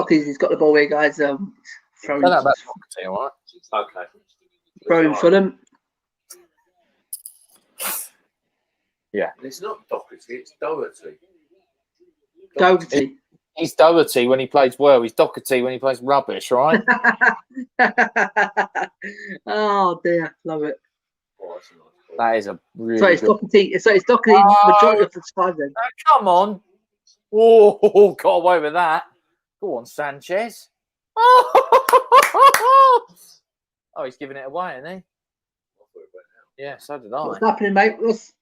S1: He's got the ball here, guys. Throwing.
S2: Okay.
S1: Throwing Fulham.
S3: Yeah.
S2: It's not Doherty, it's Doherty.
S1: Doherty.
S3: He's Doherty when he plays well. He's Doherty when he plays rubbish, right?
S1: Oh dear, love it.
S3: That is a really.
S1: So it's Doherty. So it's Doherty majority of the time then.
S3: Come on! Oh, got away with that. Go on, Sanchez. Oh, he's giving it away, isn't he? Yeah, so did I.
S1: What's happening, mate? What's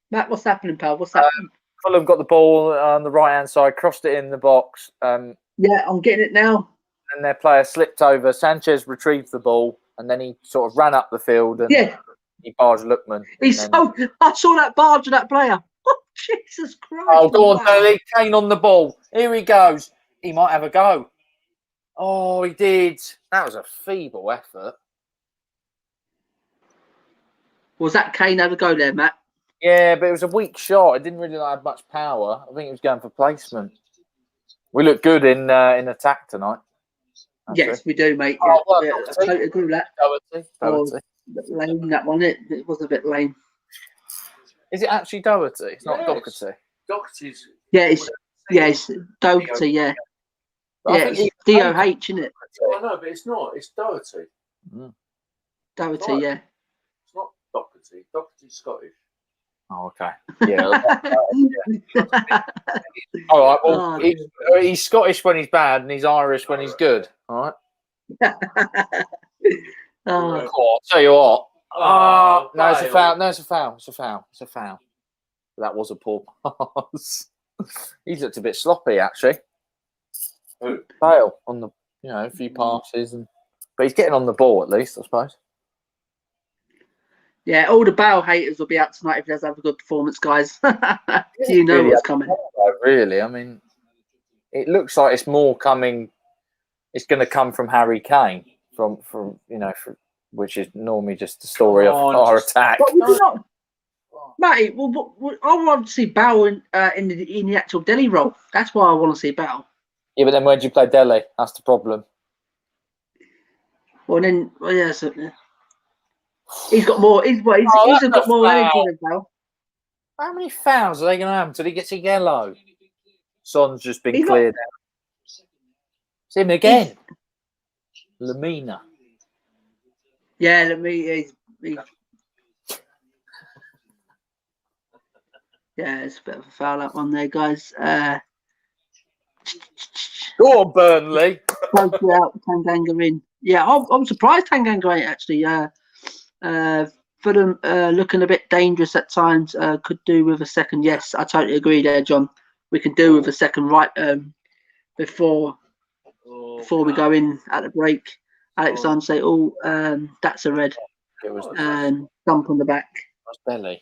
S1: happening, pal? What's happening?
S3: Fulham got the ball on the right hand side, crossed it in the box.
S1: Yeah, I'm getting it now.
S3: And their player slipped over. Sanchez retrieved the ball, and then he sort of ran up the field and he barged Lookman.
S1: I saw that barge of that player. Oh, Jesus Christ.
S3: Oh, go on, Dele. Kane on the ball. Here he goes. He might have a go. Oh, he did. That was a feeble effort.
S1: Was that Kane had a go there, Matt?
S3: Yeah, but it was a weak shot. It didn't really have much power. I think it was going for placement. We look good in attack tonight.
S1: Yes, we do, mate.
S3: Oh, well,
S1: I totally agree with that.
S3: Doherty.
S1: Lame, that one. It was a bit lame.
S3: Is it actually Doherty? It's not Doherty.
S2: Doherty's.
S1: Yeah, it's Doherty. Yeah, it's DOH, isn't it?
S2: I know, but it's not. It's Doherty.
S1: Doherty, yeah.
S2: It's not Doherty. Doherty's Scottish.
S3: Oh, okay. Yeah. All right. Well, he's Scottish when he's bad, and he's Irish when he's good. All right. I'll tell you what. No, it's a foul. No, it's a foul. It's a foul. It's a foul. That was a poor pass. He's looked a bit sloppy, actually.
S2: Who?
S3: Bale on the, a few passes, but he's getting on the ball at least, I suppose.
S1: Yeah, all the Bale haters will be out tonight if he does have a good performance, guys. You know what's coming.
S3: Really, I mean, it looks like it's more coming. It's going to come from Harry Kane, which is normally just the story of our attack.
S1: Matty, I want to see Bale in the actual Delhi role. That's why I want to see Bale.
S3: Yeah, but then where do you play Delhi? That's the problem.
S1: He's got more. He's got more energy than Bale.
S3: How many fouls are they going to have until he gets a yellow? Son's just been cleared out. It's him again. Lamina.
S1: Yeah, Lamina. Yeah, it's a bit of a foul that one there, guys.
S3: Go on, Burnley.
S1: Tanganga in. Yeah, I'm surprised Tanganga ain't actually. Fulham looking a bit dangerous at times. Could do with a second. Yes, I totally agree there, John. We can do with a second right before we go in at the break. Alexander say, that's a red. Thump on the back.
S3: That's Belly.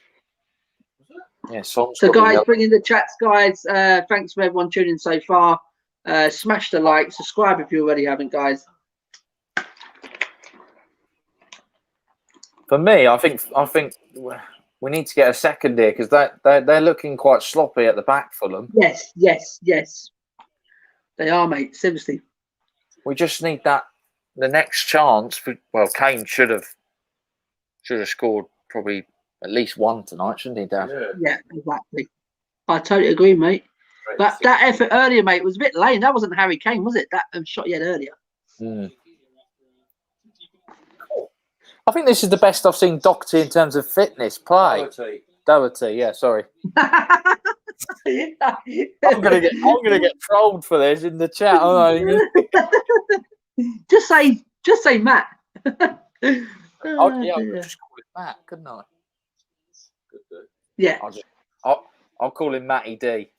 S3: Yeah,
S1: so guys, bring in the chats, guys. Thanks for everyone tuning in so far. Smash the like, subscribe if you already haven't, guys.
S3: For me, I think we need to get a second here because they're looking quite sloppy at the back for them.
S1: Yes. They are, mate. Seriously.
S3: We just need the next chance. Kane should have scored probably at least one tonight, shouldn't he, Dad?
S1: Yeah, exactly. I totally agree, mate. But that effort earlier, mate, was a bit lame. That wasn't Harry Kane, was it? That shot he had earlier.
S3: I think this is the best I've seen Doherty in terms of fitness play. Doherty, yeah, sorry. I'm gonna get trolled for this in the chat.
S1: Just say Matt.
S3: I could just call it Matt, couldn't I?
S1: Yeah.
S3: I'll call him Matty D.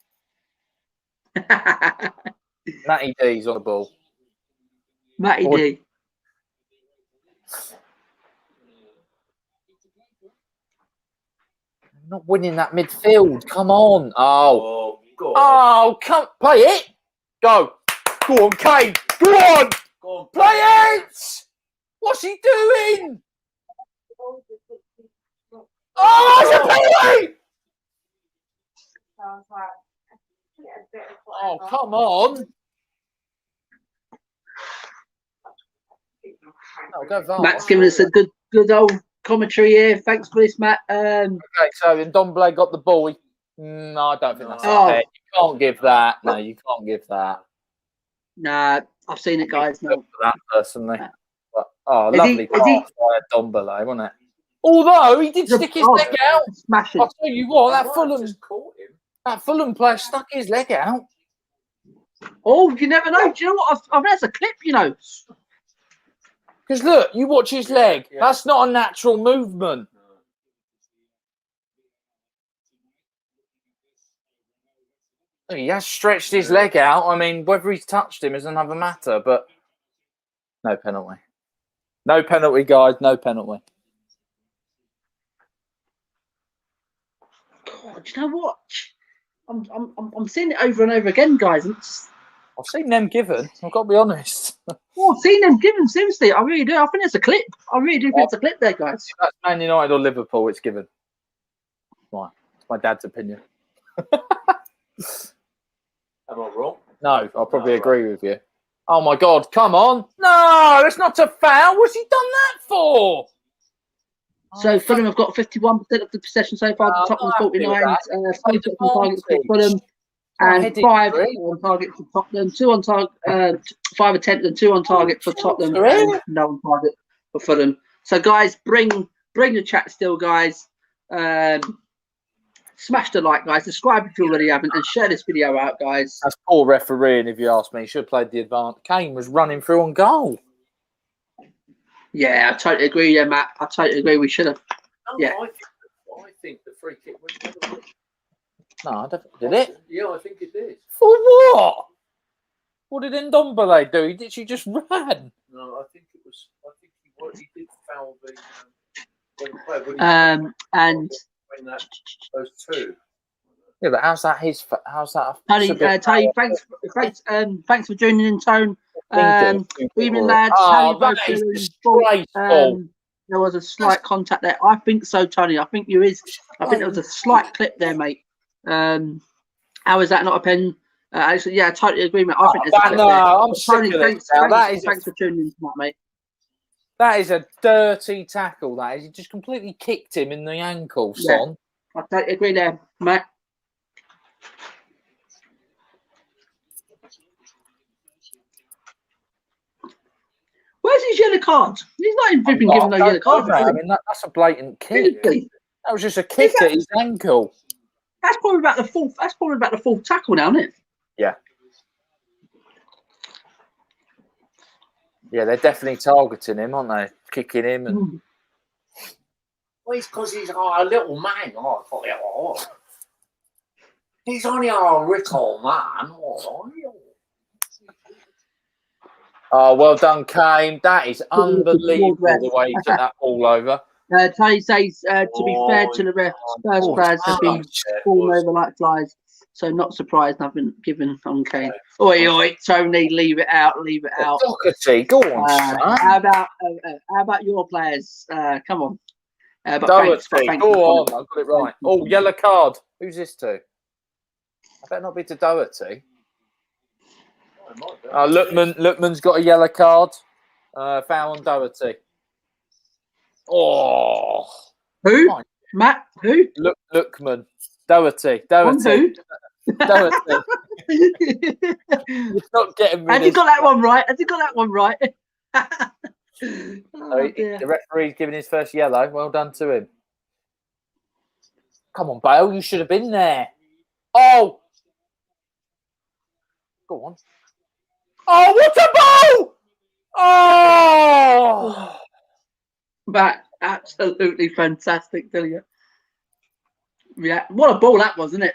S3: Matty D's on the ball.
S1: Matty D.
S3: Not winning that midfield. Come on. Come play it. Go on, Kane. Go on. Play it. What's he doing? Oh, it's a penalty. Oh, come on.
S1: Matt's giving us a good old commentary here. Thanks for this, Matt.
S3: Okay, so Ndombele got the ball. No, I don't think that's fair. You can't give that. No, you can't give that.
S1: Nah, I've seen it, guys. No.
S3: For that personally. But, lovely pass by Ndombele, wasn't it? Although he did stick his leg out.
S1: Smash it.
S3: I'll tell you what, that Fulham player stuck his leg out.
S1: Oh, you never know. Do you know what? I've there's a clip, you know.
S3: Because look, you watch his leg. Yeah. That's not a natural movement. He has stretched his leg out. I mean, whether he's touched him is another matter, but no penalty. No penalty, guys. No penalty.
S1: God, do you know what? I'm seeing it over and over again, guys.
S3: I've seen them given. I've got to be honest.
S1: Oh, I've seen them given. Seriously, I really do. I think it's a clip. I really do think it's a clip there, guys.
S3: If that's Man United or Liverpool, it's given. Why? It's my dad's opinion.
S2: Am I wrong?
S3: No, I'll probably agree with you. Oh my God! Come on! No, it's not a foul. What's he done that for?
S1: So Fulham have got 51% of the possession so far. Tottenham 49. 5 targets for Fulham, and 5 on target for Tottenham. 2 on target, 5 attempts and 2 on target for Tottenham, and no on target for Fulham. So guys, bring the chat still, guys. Smash the like, guys. Subscribe if you already haven't, and share this video out, guys.
S3: That's poor refereeing, if you ask me. He should have played the advance. Kane was running through on goal.
S1: Yeah, I totally agree. Yeah, Matt, I totally agree. We should have. Yeah.
S2: I think the free kick went.
S3: No, I don't. Did it?
S2: Yeah, I think it did.
S3: For what? What did Ndombele do? He literally just ran.
S2: No, I think it was. I think he did foul the.
S1: And
S2: when those two.
S3: Yeah, but how's that his? How's that?
S1: Tony, thanks for joining in, Tone. Evening, lads.
S3: That is disgraceful.
S1: There was a slight contact there. I think so, Tony. I think there was a slight clip there, mate. How is that not a pen? Actually, yeah, I totally agree, mate. I think there's a clip there.
S3: I'm sick of this.
S1: Thanks for tuning in tonight, mate.
S3: That is a dirty tackle. That is. He just completely kicked him in the ankle, son.
S1: I totally agree there, Matt. Where's his yellow card? He's not even been given no yellow card.
S3: I mean, that's a blatant kick. That was just a kick at his ankle.
S1: That's probably about the fourth. That's probably about the fourth tackle now, isn't it?
S3: Yeah. Yeah, they're definitely targeting him, aren't they? Kicking him and.
S2: Well, it's because he's a little man. He's only a little man.
S3: Oh, well done, Kane. That is unbelievable the way he took that ball over.
S1: Tony says, to be fair to the refs, Spurs players have been falling over like flies, so not surprised nothing given on Kane. Oi, Tony, leave it out.
S3: Doherty, go on, son.
S1: How about your players? Come on.
S3: Doherty, go on. I got it right. Oh, yellow card. Who's this to? I better not be to Doherty. Lookman's got a yellow card. Foul on Doherty. Oh.
S1: Who? Matt? Who?
S3: Lookman. Doherty.
S1: On who?
S3: Doherty. You're not getting me.
S1: Has he got that one right? Has he got that one right?
S3: The referee's giving his first yellow. Well done to him. Come on, Bale. You should have been there. Oh! Go on. Oh, what a ball! Oh!
S1: But absolutely fantastic, Dillian. Yeah, what a ball that was, isn't it?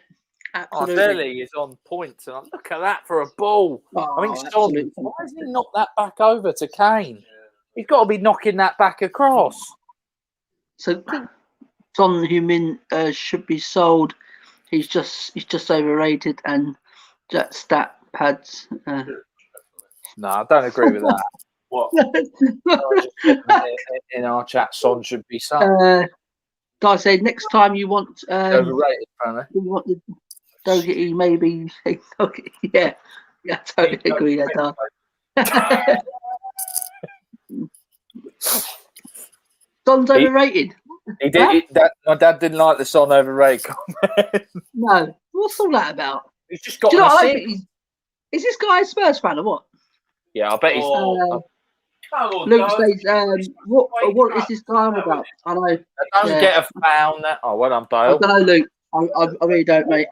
S1: Absolutely.
S3: Dilly is on point tonight. Look at that for a ball.
S1: Oh,
S3: I mean, Son, why hasn't he knocked that back over to Kane? He's got to be knocking that back across.
S1: So, Son Heung-min should be sold. He's just overrated, and that stat pads.
S3: No, I don't agree with that.
S2: What?
S3: In our chat, Son should be sold.
S1: Guy said next time you want
S3: Overrated, apparently.
S1: you want the Doherty, maybe you say Doherty. Yeah, I totally agree. Son's overrated.
S3: He did. My dad didn't like the Son overrated comment.
S1: No, what's all that about?
S3: He's just got.
S1: Do you know what I think? Is this guy a Spurs fan or what?
S3: Yeah, I bet he's.
S2: Come on,
S1: Luke says, what is this guy on about? I know.
S3: Doesn't get a foul. Oh, well done, Bale.
S1: I don't know, Luke. I really don't, mate.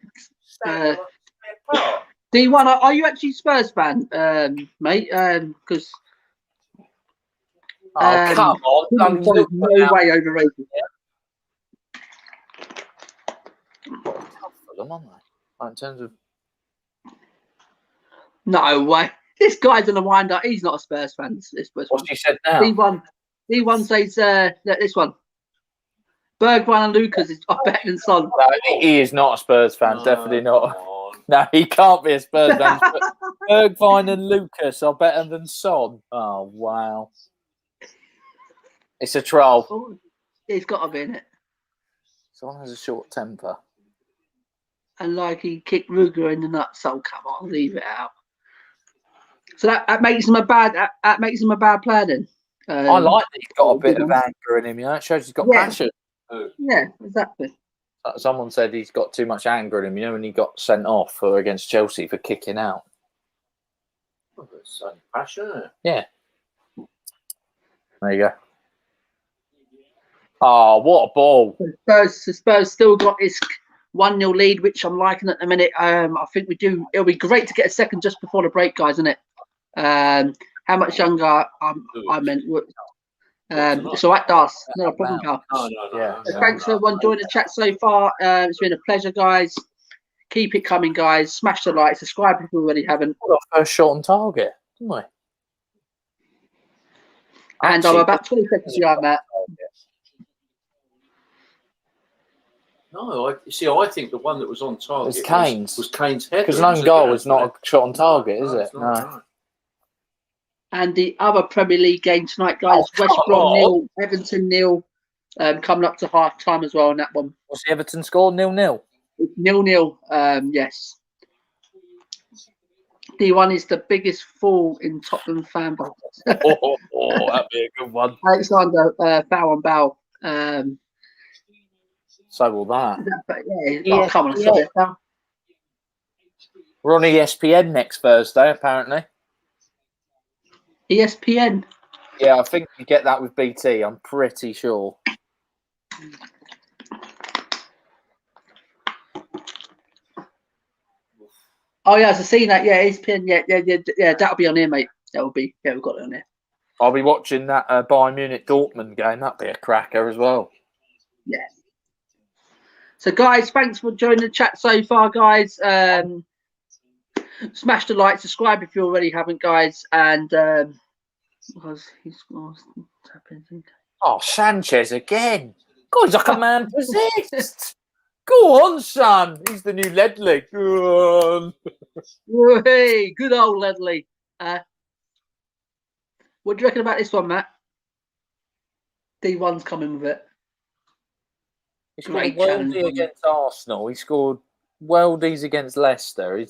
S1: D1, are you actually a Spurs fan, mate? Because
S3: come on,
S1: no way overrated.
S3: Tough for them, aren't they? In terms of
S1: no way. This guy's on the wind up. He's not a Spurs fan.
S3: What's he said now?
S1: D1 says this one. Bergwijn and Lucas are better than Son.
S3: No, he is not a Spurs fan. Definitely not. No, he can't be a Spurs fan. Bergwijn and Lucas are better than Son. Oh, wow. It's a troll.
S1: Oh, he's got to be in it.
S3: Son has a short temper.
S1: And like he kicked Ruger in the nuts. So come on, leave it out. So that makes him a bad. That makes him a bad player then.
S3: I like that he's got a bit of anger in him. You know, it shows he's got passion.
S1: Yeah, exactly.
S3: Someone said he's got too much anger in him. You know, when he got sent off against Chelsea for kicking out.
S2: It's passion, isn't it?
S3: Yeah. There you go. Oh, what a ball!
S1: Spurs still got his 1-0 lead, which I'm liking at the minute. I think we do. It'll be great to get a second just before the break, guys, isn't it? How much younger I meant. So that does not a problem, pal.
S2: No.
S1: Thanks for everyone joining the chat so far. It's been a pleasure, guys. Keep it coming, guys. Smash the like, subscribe if you already haven't.
S3: We got first shot on target, didn't we?
S1: And I'm about 20 seconds behind that.
S2: No, I think the one that was on target
S3: was Kane's.
S2: Was Kane's head.
S3: Because an own goal is not a shot on target, is it? No.
S1: And the other Premier League game tonight, guys, West Brom 0, Everton 0, coming up to half time as well on that one.
S3: What's the Everton score? 0-0?
S1: It's 0-0, yes. D1 is the biggest fall in Tottenham fan base.
S3: That'd be a good one.
S1: Alexander foul on Bale.
S3: So will that.
S1: Yeah. Come on, stop it now.
S3: We're on ESPN next Thursday, apparently.
S1: ESPN?
S3: Yeah, I think you get that with BT. I'm pretty sure.
S1: Oh, yeah, I've seen that. Yeah, ESPN. Yeah, that'll be on here, mate. That will be. Yeah, we've got it on here.
S3: I'll be watching that Bayern Munich Dortmund game. That'll be a cracker as well.
S1: Yeah. So, guys, thanks for joining the chat so far, guys. Smash the like, subscribe if you already haven't, guys. And
S3: oh, Sanchez again. God, he's like a man possessed. Go on, son. He's the new Ledley. Go on.
S1: Hey, good old Ledley. What do you reckon about this one, Matt? D1's coming with it.
S3: He scored Weldy against Arsenal. He scored Weldy's against Leicester. He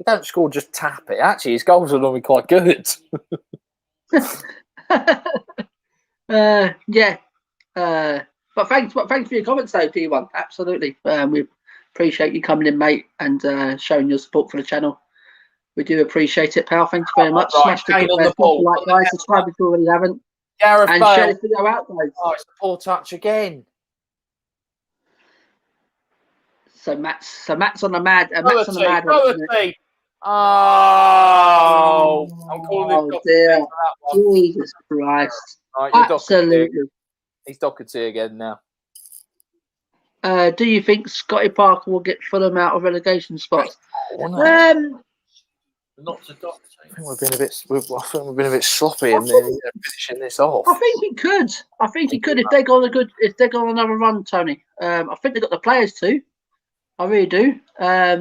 S3: don't score, just tap it. Actually, his goals are normally quite good.
S1: Yeah. But thanks for your comments, though, D1. Absolutely. We appreciate you coming in, mate, and showing your support for the channel. We do appreciate it, pal. Thank you very much.
S3: Right,
S1: Smash the like, guys. Subscribe if you already haven't.
S3: Gareth
S1: and
S3: Bale.
S1: share this video out, guys.
S3: Oh, it's a poor touch again.
S1: So Matt's on the mad. Matt's on the mad one.
S3: Oh, I'm calling him.
S1: Dear. Jesus Christ.
S3: Right,
S1: absolutely.
S3: He's Doherty again now.
S1: Do you think Scotty Parker will get Fulham out of relegation spots?
S2: Not to Doherty.
S3: I think we've been a bit sloppy in finishing this off.
S1: I think he could. I think he could if they go on another run, Tony. I think they've got the players to. I really do.
S3: I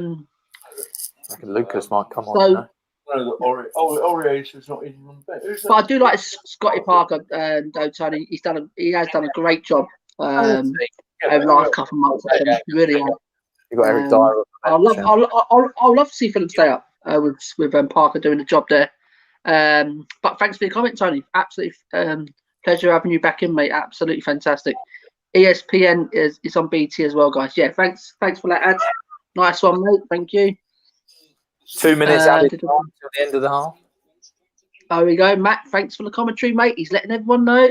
S3: reckon Lucas might come on.
S2: Aurier's not even on the bench.
S1: But I do like Scotty Parker, though, Tony. He has done a great job over the last couple of months. Really have.
S3: You got Eric Dyer.
S1: I'll love to see Fulham stay up with Parker doing the job there. But thanks for your comment, Tony. Absolutely pleasure having you back in, mate. Absolutely fantastic. ESPN is on BT as well, guys. Yeah, thanks for that ad. Nice one, mate. Thank you.
S3: 2 minutes added until the end of the half.
S1: There we go, Matt. Thanks for the commentary, mate. He's letting everyone know.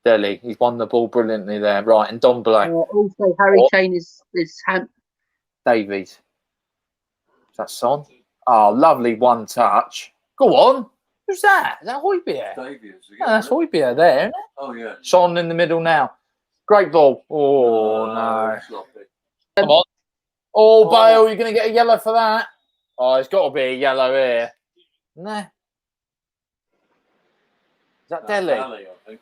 S3: Delhi, he's won the ball brilliantly there. Right, and Don Black.
S1: Also, Harry Kane is
S3: Davies. Is that Son? Oh, lovely one touch. Go on. Who's that? Is that Højbjerg?
S2: Davies.
S3: Oh, that's Højbjerg there, isn't it?
S2: Oh, yeah.
S3: Son in the middle now. Great ball. Oh, no. Come on. Oh, Bale, you're going to get a yellow for that. Oh, it's got to be a yellow here. Nah. Is that Delhi?
S2: I think.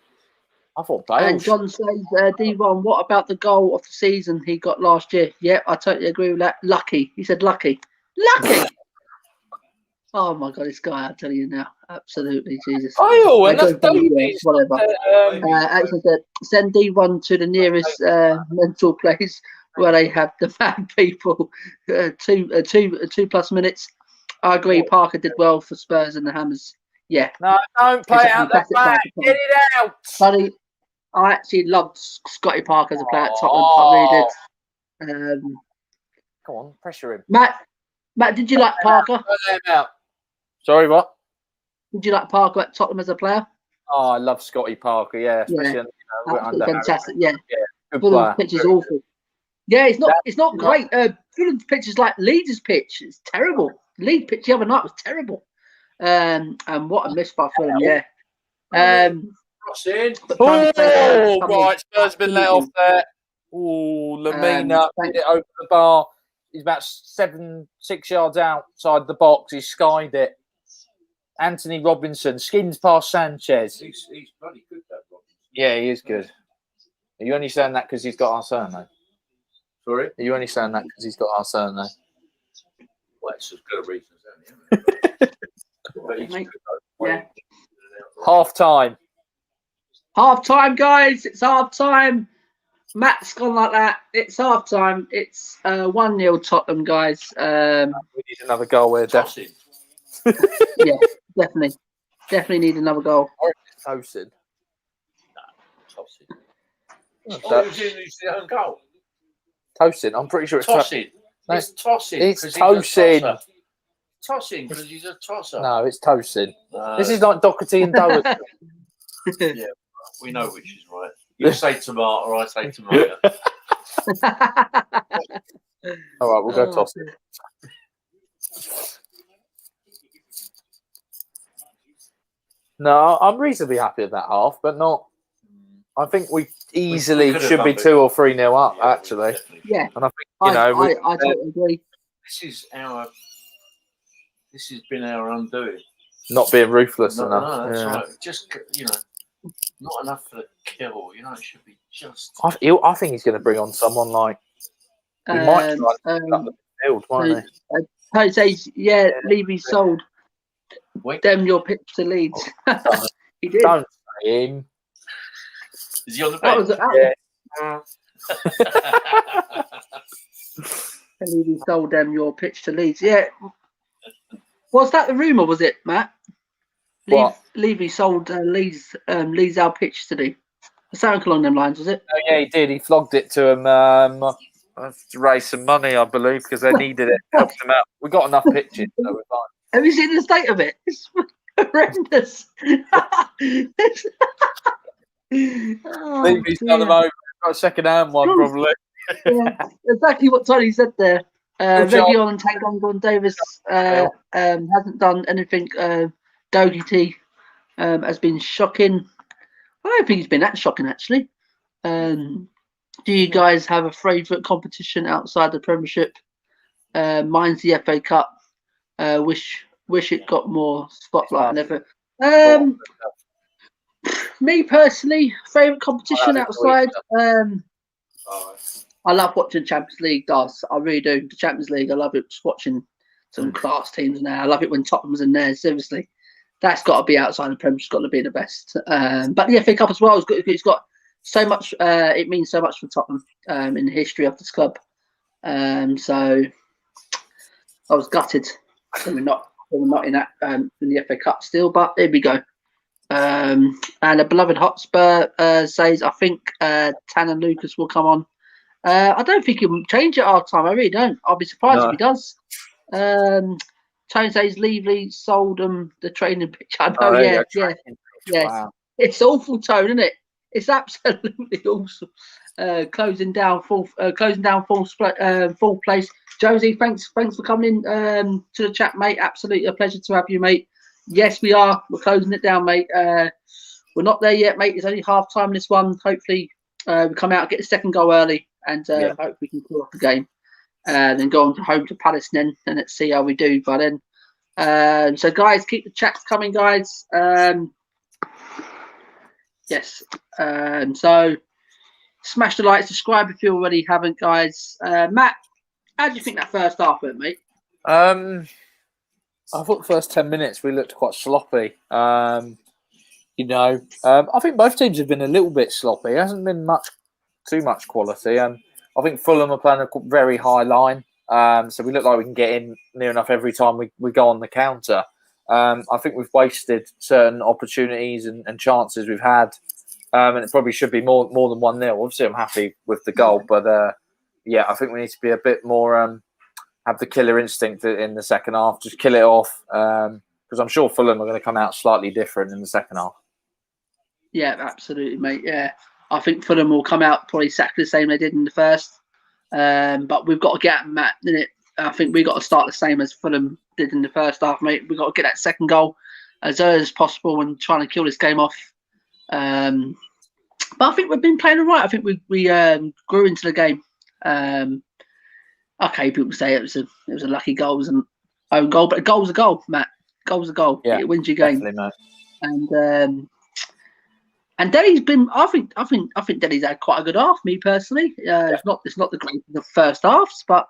S3: I thought Bale.
S1: And John says, D1, what about the goal of the season he got last year? Yep, I totally agree with that. Lucky. He said lucky. Lucky! Oh, my God, this guy, I'll tell you now. Absolutely, Jesus.
S3: Oh, and that's Davies.
S1: Whatever. Actually said, send D1 to the nearest mental place where they have the fan people. 2+ minutes. I agree, Parker did well for Spurs and the Hammers. Yeah.
S3: No, don't play it out the back. Get it out.
S1: Buddy, I actually loved Scotty Parker as a player at Tottenham. I really did.
S3: Come on, pressure him.
S1: Matt, did you like Parker?
S3: Sorry, what?
S1: Did you like Parker at Tottenham as a player?
S3: Oh, I love Scotty Parker. Yeah, especially
S1: under fantastic. Yeah,
S3: good
S1: Fulham's pitch is awful. Yeah, it's not great. Fulham's pitch is like Leeds' pitch. It's terrible. Leeds' pitch the other night was terrible. And what a miss by Fulham. Yeah.
S3: Right, Spurs been let off there. Oh, Lamina hit it over the bar. He's about 6 yards outside the box. He skied it. Anthony Robinson skins past Sanchez.
S2: He's bloody good, that Robinson.
S3: Yeah, he is good. Are you only saying that because he's got our surname?
S2: Sorry?
S3: Are you only saying that because he's got our surname?
S2: Well, it's as good a reason as any.
S1: Yeah.
S3: Half time.
S1: Half time, guys. It's half time. Matt's gone like that. It's half time. It's 1-0 Tottenham, guys.
S3: We need another goal here, definitely.
S1: Yeah, definitely need another goal.
S3: Tosin.
S2: No, Tosin. Oh, he's the own goal.
S3: Tosin. I'm pretty sure it's
S2: Tosin. It's Tosin.
S3: It's Tosin.
S2: Tosin because he's a tosser.
S3: No, it's Tosin. This is like Doherty and Doherty.
S2: Yeah, we know which is right. You say tomato, I say tomato.
S3: All right, we'll go Tosin. No, I'm reasonably happy with that half, but not. I think we easily should be 2 or 3-0 up, actually.
S2: Definitely.
S1: Yeah,
S3: and I think
S1: I totally agree.
S2: This has been our undoing.
S3: Not being ruthless enough.
S2: No, that's right. Just not enough for the kill. It should be just.
S3: I think he's going to bring on someone like. He might try to up the field, won't he?
S1: Says, yeah, Levy sold. Them your pitch to Leeds. He did.
S3: Don't say him.
S2: Is he on the bench?
S1: Yeah. Levy sold them your pitch to Leeds. Yeah. Was that the rumour, was it, Matt? Levy sold Leeds our pitch today. Something along them lines, was it?
S3: Oh, yeah, he did. He flogged it to him to raise some money, I believe, because they needed it. Helped them out. We got enough pitches, so we're fine.
S1: Have you seen the state of it? It's horrendous.
S3: Leave me some over. Got a second-hand one, probably.
S1: Yeah, exactly what Tony said there. Region and Tanganga Davis hasn't done anything. Dougherty has been shocking. I don't think he's been that shocking, actually. Do you guys have a favourite competition outside the Premiership? Mine's the FA Cup. Wish it got more spotlight than ever. Me personally, favourite competition outside. I love watching Champions League. I really do. The Champions League, I love it. Just watching some class teams now. I love it when Tottenham's in there. Seriously, that's got to be outside the Premier. It's got to be the best. But the FA Cup as well is good. It's got so much. It means so much for Tottenham in the history of this club. So I was gutted that we're not in that in the FA Cup still. But there we go. And a beloved Hotspur says, I think Tan and Lucas will come on. I don't think he will change it our time. I really don't. I'll be surprised if he does. Tony says Leavely sold them the training pitch. I know, yeah. Wow. It's awful, Tone, isn't it? It's absolutely awesome. Closing down full place. Josie, thanks for coming in to the chat, mate. Absolutely a pleasure to have you, mate. Yes, we are. We're closing it down, mate. We're not there yet, mate. It's only half time this one. Hopefully, we come out and get the second goal early, and hope we can pull off the game, and then go on to home to Palace. And let's see how we do by then. So, guys, keep the chats coming, guys. Yes. So, smash the like, subscribe if you already haven't, guys. Matt, how do you think that first half went, mate?
S3: I thought the first 10 minutes we looked quite sloppy. I think both teams have been a little bit sloppy. It hasn't been too much quality. I think Fulham are playing a very high line. So we look like we can get in near enough every time we go on the counter. I think we've wasted certain opportunities and chances we've had. And it probably should be more than 1-0. Obviously, I'm happy with the goal. But, I think we need to be a bit more... have the killer instinct in the second half. Just kill it off. Because I'm sure Fulham are going to come out slightly different in the second half.
S1: Yeah, absolutely, mate. Yeah. I think Fulham will come out probably exactly the same they did in the first. But we've got to get Matt in it. I think we've got to start the same as Fulham did in the first half, mate. We've got to get that second goal as early as possible when trying to kill this game off. But I think we've been playing all right. I think we grew into the game. Okay, people say it was a lucky goal, it was an own goal, but a goal's a goal, Matt. Goal's a goal. Yeah, it wins your game.
S3: Mate.
S1: And Delhi's been. I think Delhi's had quite a good half. Me personally, it's not the great the first halves, but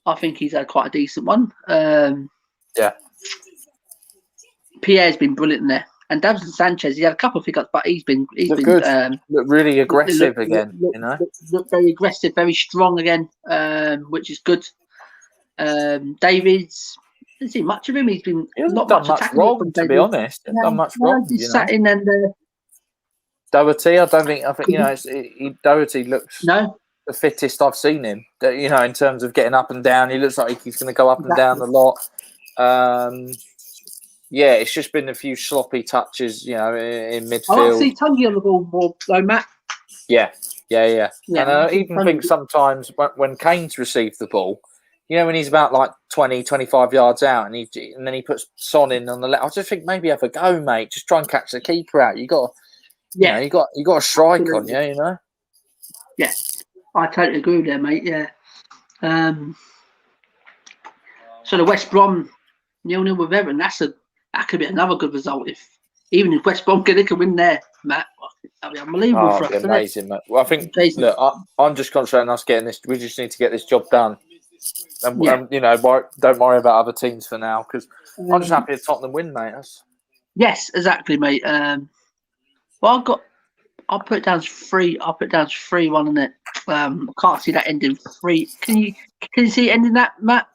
S1: I think he's had quite a decent one. Pierre's been brilliant in there, and Davison Sanchez. He had a couple of hiccups, but he's been
S3: good. Look really aggressive again.
S1: Look very aggressive, very strong again, which is good. David's. I didn't see much of him. He hasn't
S3: done much wrong, to be honest. He hasn't done much wrong.
S1: He's sat in and.
S3: Doherty, I think Doherty looks the fittest I've seen him. In terms of getting up and down, he looks like he's going to go up and down a lot. It's just been a few sloppy touches, in midfield.
S1: I like to see Tungy on the ball more, though, Matt.
S3: Yeah. And I even think sometimes when Kane's received the ball, when he's about like 20, 25 yards out, and then he puts Son in on the left, I just think maybe have a go, mate. Just try and catch the keeper out. You got. Yeah, you got a strike absolutely. On you,
S1: Yeah, I totally agree with that, mate. Yeah. So the West Brom 0-0 with Everton. That could be another good result if West Brom can win there, Matt. That'd be unbelievable for us.
S3: Amazing, mate. Well, I think I'm just concentrating on us getting this. We just need to get this job done, and don't worry about other teams for now because I'm just happy if Tottenham win, mate.
S1: Yes, exactly, mate. Well, I'll put it down as 3. I'll put it down as 3-1 on it. I can't see that ending 3. Can you see it ending that, Matt?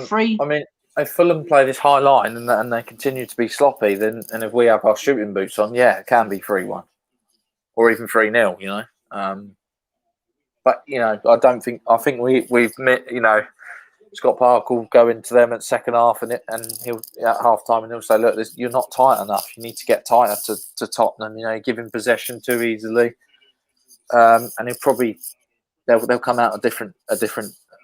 S1: 3.
S3: I mean, if Fulham play this high line and they continue to be sloppy, then if we have our shooting boots on, it can be 3-1. or even 3-0. You know, but you know, I think we've met. You know, Scott Park will go into them at second half, and he'll at half time, and he'll say, "Look, you're not tight enough. You need to get tighter to Tottenham. You know, giving possession too easily." And he'll probably they'll come out a different.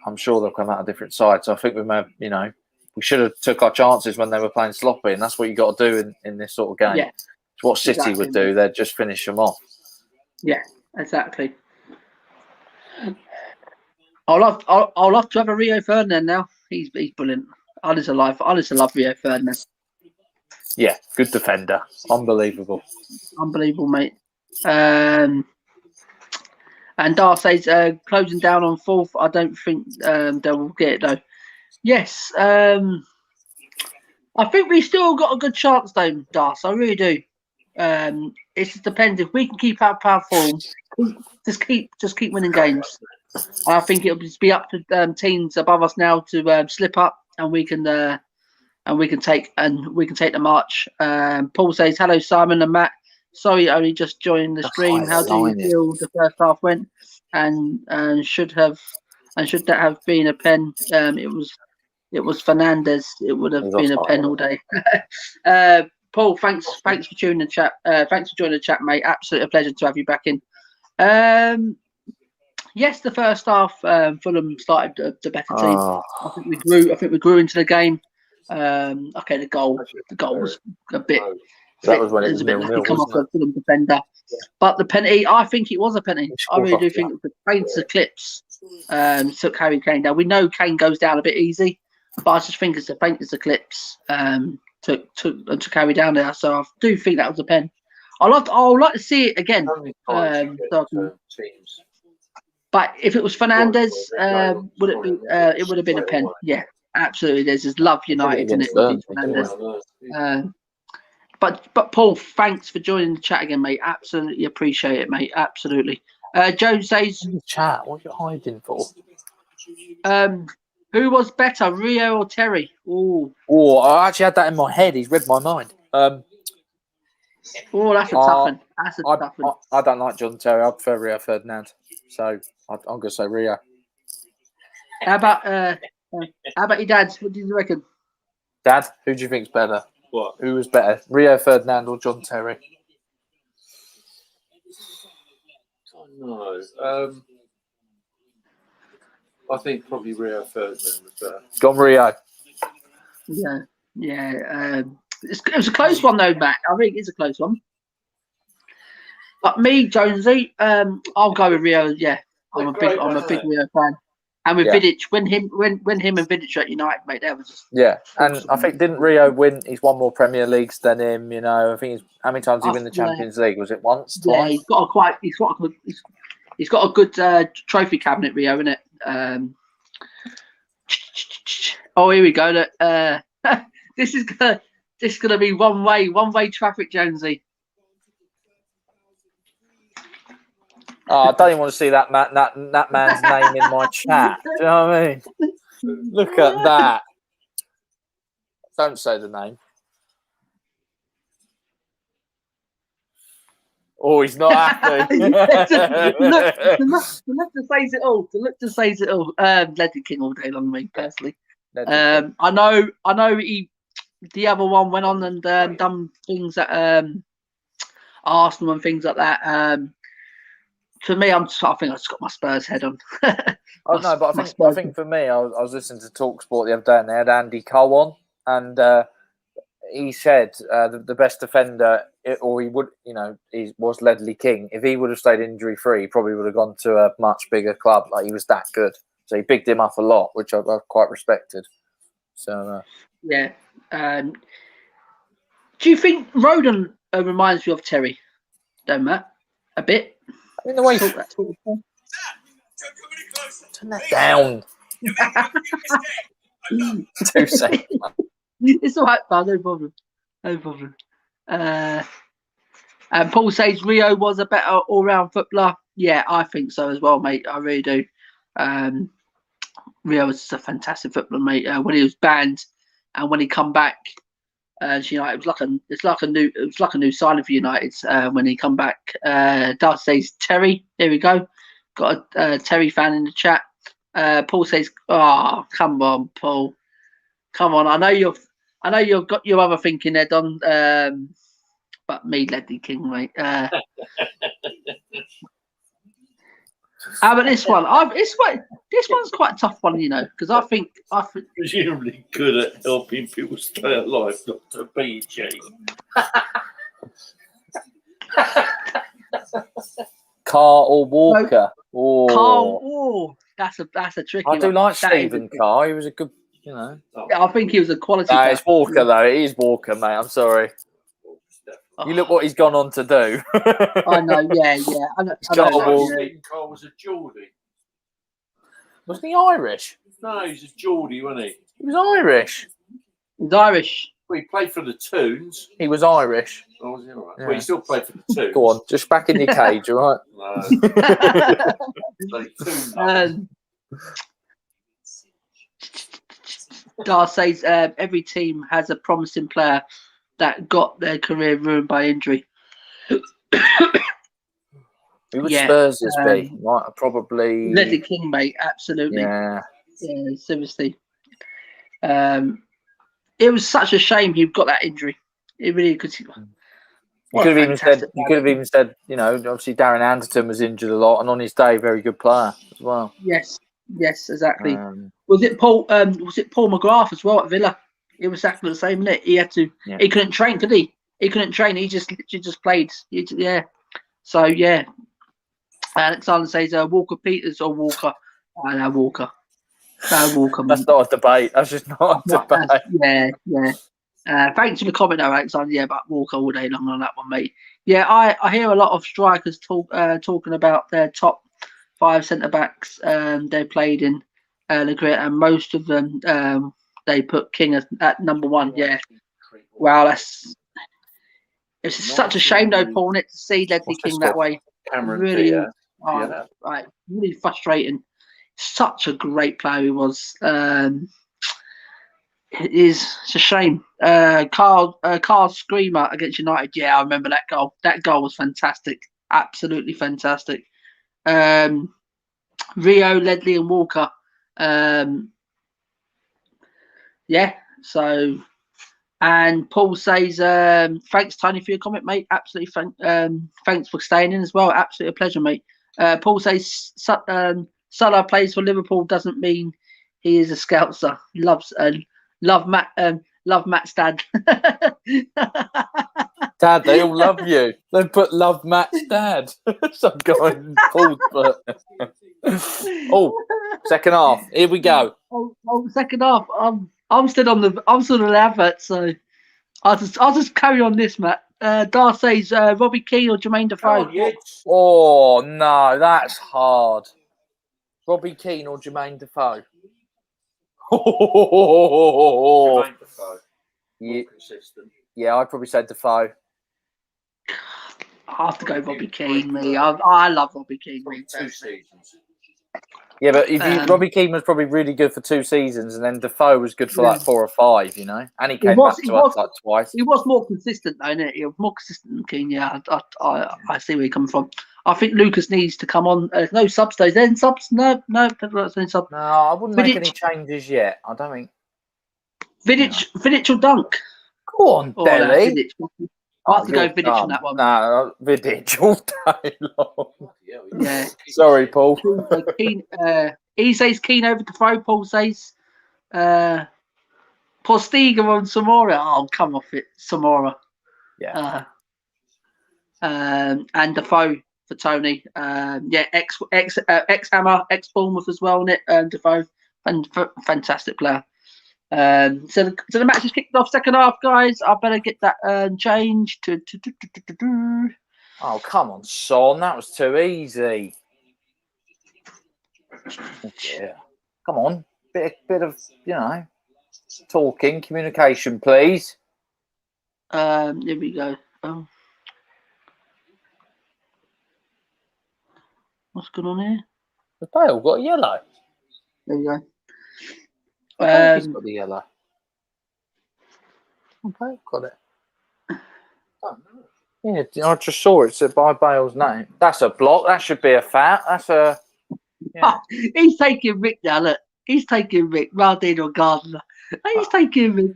S3: I'm sure they'll come out a different side. So I think we may have, you know, we should have took our chances when they were playing sloppy, and that's what you got to do in this sort of game.
S1: Yeah,
S3: it's what City would do. They'd just finish them off.
S1: Yeah, exactly. I'll love to have a Rio Ferdinand now. He's brilliant. I just love Rio Ferdinand.
S3: Yeah, good defender. Unbelievable,
S1: mate. And Darcy's closing down on 4th. I don't think they will get it though. Yes, I think we still got a good chance though, Darcy. I really do. It just depends if we can keep our power form. Just keep winning games. I think it'll just be up to teams above us now to slip up, and we can take the march. Paul says hello, Simon and Matt. Sorry, only just joined the stream. How do you feel the first half went? And should that have been a pen? It was Fernandez. It would have been a pen all day. Paul, thanks for tuning the chat. Thanks for joining the chat, mate. Absolute pleasure to have you back in. Yes, the first half, Fulham started the better team. I think we grew into the game. Okay, the goal was a bit.
S3: That was when it was
S1: a bit
S3: nil-nil,
S1: lucky come off
S3: wasn't
S1: the Fulham defender. Yeah. But the penalty, I think it was a penalty. I really do think the paints the clips took Harry Kane down. We know Kane goes down a bit easy, but I just think it's the paint as the clips took Harry down there. So I do think that was a pen. I'd like to see it again. But if it was Fernandez, it would have been a pen. Yeah, absolutely. There's just love United in it. But Paul, thanks for joining the chat again, mate. Absolutely appreciate it, mate. Absolutely. Joe says,
S3: "Chat, what are you hiding for?"
S1: Who was better, Rio or Terry?
S3: Oh, I actually had that in my head. He's read my mind.
S1: That's a tough one. That's a tough one.
S3: I don't like John Terry. I prefer Rio Ferdinand. So I'm going to say Rio.
S1: How about your dad? What do you reckon?
S3: Dad, who do you think's better?
S2: What?
S3: Who was better, Rio Ferdinand or John Terry?
S2: No. I think probably Rio Ferdinand was better.
S3: Gone Rio.
S1: Yeah. It was a close one though, Matt. I think it's a close one. But me, Jonesy, I'll go with Rio. Yeah, I'm a big Rio fan. And with Vidic, when him and Vidic at United, mate, that was just
S3: and I think didn't Rio win? He's won more Premier Leagues than him. You know, I think how many times did he win the Champions League? Was it once? Twice?
S1: Yeah, he's got a good trophy cabinet, Rio, isn't it? Oh, here we go. This is gonna be one way traffic, Jonesy.
S3: Oh, I don't even want to see that man's name in my chat. Do you know what I mean? Look at that. Don't say the name. Oh, he's not happy.
S1: The look says it all. The look just says it all. Legend King all day long, mate, personally. I know the other one went on and done things at Arsenal and things like that. For me, I think I just got my Spurs head on.
S3: I think for me, I was listening to TalkSport the other day, and they had Andy Cole on, and he said the best defender, he was Ledley King. If he would have stayed injury free, he probably would have gone to a much bigger club. Like, he was that good, so he bigged him up a lot, which I've quite respected. So
S1: yeah. Do you think Roden reminds you of Terry? Don't Matt? A bit.
S3: In the way, turn that down. 2 seconds.
S1: It's all right, pal. No problem. And Paul says Rio was a better all-round footballer. Yeah, I think so as well, mate. I really do. Rio was a fantastic footballer, mate. When he was banned and when he come back, United, it was like a new signing for United when he come back. Darcy says Terry. There we go. Got a Terry fan in the chat. Paul says, "Oh, come on, Paul. Come on. I know you've got your other thinking there, Don. But me, Ledley King, mate. How about this one? This one's quite a tough one, because I think
S2: Presumably good at helping people stay alive, Dr. BG.
S3: Carr or Walker?
S1: Carl. That's a tricky one.
S3: I do like Stephen Carr. He was a good,
S1: Yeah, I think he was a quality.
S3: No, it's Walker though. It is Walker, mate. I'm sorry. You look what he's gone on to do.
S1: I know, yeah.
S2: Carl was a Geordie.
S3: Wasn't he Irish?
S2: No, he's a Geordie, wasn't he?
S3: He was Irish.
S1: He's Irish.
S2: Well, he played for the Toons.
S3: He was Irish.
S2: Oh, was he all right? Yeah. Well, he still played for the Toons.
S3: Go on, just back in your cage, all right?
S2: No.
S1: Dar says every team has a promising player that got their career ruined by injury.
S3: Who would Spurs be? Like, probably
S1: Ledley King, mate. Absolutely.
S3: Yeah,
S1: seriously. It was such a shame he got that injury. It really could. You
S3: could have even said, obviously Darren Anderton was injured a lot, and on his day, very good player as well.
S1: Yes, exactly. Was it Paul McGrath as well at Villa? It was exactly the same, isn't it? He had to. Yeah. He couldn't train, could he? He couldn't train. He just played. So yeah. Alexander says Walker Peters or Walker. No, Walker. No, Walker.
S3: That's not a debate. That's just not a debate.
S1: Yeah. Thanks for the comment, though, Alexander. Yeah, but Walker all day long on that one, mate. Yeah, I hear a lot of strikers talking about their top 5 centre backs they played in the career, and most of them they put King at number 1. Yeah. Wow, it's such a shame though, Paul, to see Ledley King that way.
S2: Cameron
S1: really, really frustrating. Such a great player he was. It's a shame. Carl Screamer against United. Yeah, I remember that goal. That goal was fantastic. Absolutely fantastic. Rio, Ledley, and Walker. So, and Paul says, thanks, Tony, for your comment, mate. Absolutely. Thanks for staying in as well. Absolutely a pleasure, mate. Paul says, Salah plays for Liverpool doesn't mean he is a Scouser. Love Matt's dad.
S3: Dad, they all love you. They put love Matt's dad. Some guy in Paul's book. Second half. Here we go.
S1: Second half. I'm still on the advert, so I'll just carry on this, Matt. Dar says Robbie Keane or Jermaine Defoe.
S3: Oh no, that's hard. Robbie Keane or Jermaine Defoe.
S2: Jermaine Defoe. More consistent.
S3: Yeah, I'd probably say Defoe.
S1: I have to go Robbie Keane, me. I love Robbie Keane.
S2: 2 seasons.
S3: Yeah, but Robbie Keane was probably really good for 2 seasons, and then Defoe was good for like 4 or 5, and he came back to us like twice.
S1: He was more consistent, though, isn't it? He was more consistent than Keane. Yeah, I see where he comes from. I think Lucas needs to come on. No subs, though. Then subs? No, subs.
S3: No, I wouldn't make any changes yet. I don't think.
S1: Vidic or Dunk?
S3: Go on, Delhi.
S1: I have to go Vidic on that one.
S3: No, Vidic all day long.
S1: Yeah.
S3: Sorry, Paul.
S1: Keane, he says Keane over Defoe. Paul says Postiga on Samora. Oh, come off it, Samora.
S3: Yeah.
S1: And Defoe for Tony. Ex Hammer, ex Bournemouth as well, isn't it? Defoe, fantastic player. So the match is kicked off. Second half, guys. I better get that changed to.
S3: Oh, come on, Son. That was too easy. Yeah. Come on. Bit of talking, communication, please.
S1: Here we go. What's going on here?
S3: The Bale got a yellow.
S1: There you go.
S3: He's got the yellow. Okay, got it. Yeah, I just saw it. Said by Bale's name. That's a block. That should be a foul. That's a. Yeah.
S1: He's taking Rick now. Look, he's taking Rick. Maldini or Gardner. He's taking Rick.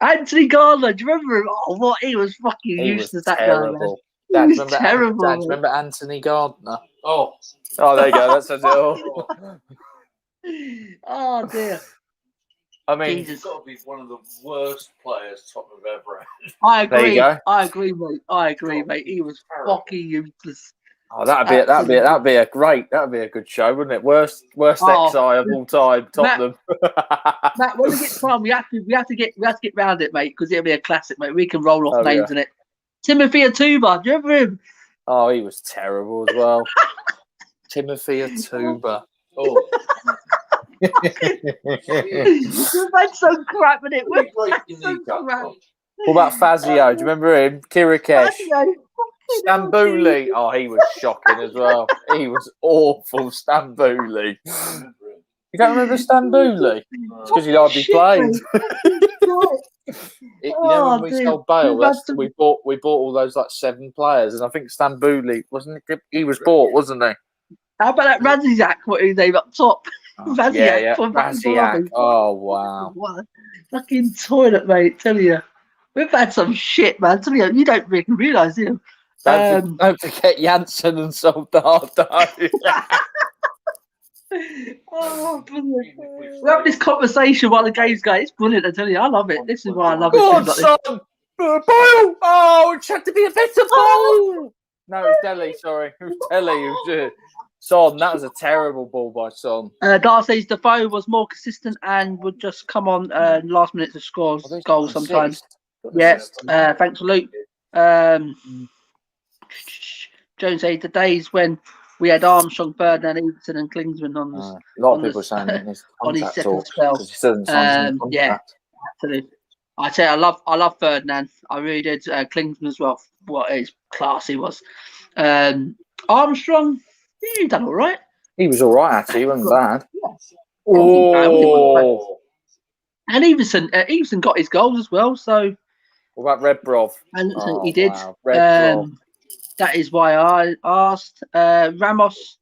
S1: Anthony Gardner, do you remember him? Oh, what he was fucking useless. That
S3: terrible.
S1: guy, man. He was terrible.
S3: Dad, remember Anthony Gardner? Oh, there you go. That's a deal.
S1: Oh dear.
S3: I mean,
S2: he's got to be one of the worst players Tottenham have ever had.
S1: I agree.
S3: There you go.
S1: I agree, mate. He was fucking useless.
S3: Oh, that'd be a good show, wouldn't it? Worst XI of all time, Tottenham.
S1: Matt, when we get time, we have to get round it, mate, because it'll be a classic, mate. We can roll off names in it. Timothy Atuba, do you remember him?
S3: Oh, he was terrible as well. Timothy Atuba. Oh.
S1: We've had some crap in it.
S3: What about Fazio? Do you remember him? Kirikesh. Stambouli. Oh, he was shocking as well. He was awful, Stambouli. You don't remember Stambouli? It's because he hardly played. When we sold Bale, we bought all those like 7 players, and I think Stambouli wasn't it? He was bought, wasn't he?
S1: How about that Raziak? What his name up top?
S3: Raziak. Raziak. Oh wow!
S1: What a fucking toilet, mate. Tell you, we've had some shit, man. Tell you, you don't really realise it.
S3: Don't forget Janssen and Soldado.
S1: Oh, brilliant. We have this conversation while the game's going. It's brilliant, I tell you. I love it. This is why I love it.
S3: Son! Bale! Oh, it had to be a better ball! No, it was Delhi, sorry. It was Delhi. Son, that was a terrible ball by Son.
S1: Darcy's Defoe was more consistent and would just come on last minute to score goals sometimes. Yeah, thanks, Luke. Jones said the days when we had Armstrong, Ferdinand, Everton, and Klinsmann on this.
S3: A lot of people saying in his
S1: on his second spell.
S3: Yeah,
S1: absolutely. I tell you, I love Ferdinand. I really did. Klinsmann as well. What his class he was. Armstrong, he done all right.
S3: He was all right actually. He wasn't bad.
S1: Yes. Oh. And Everson got his goals as well. So.
S3: What about Rebrov?
S1: And he did. Wow. That is why I asked Ramos.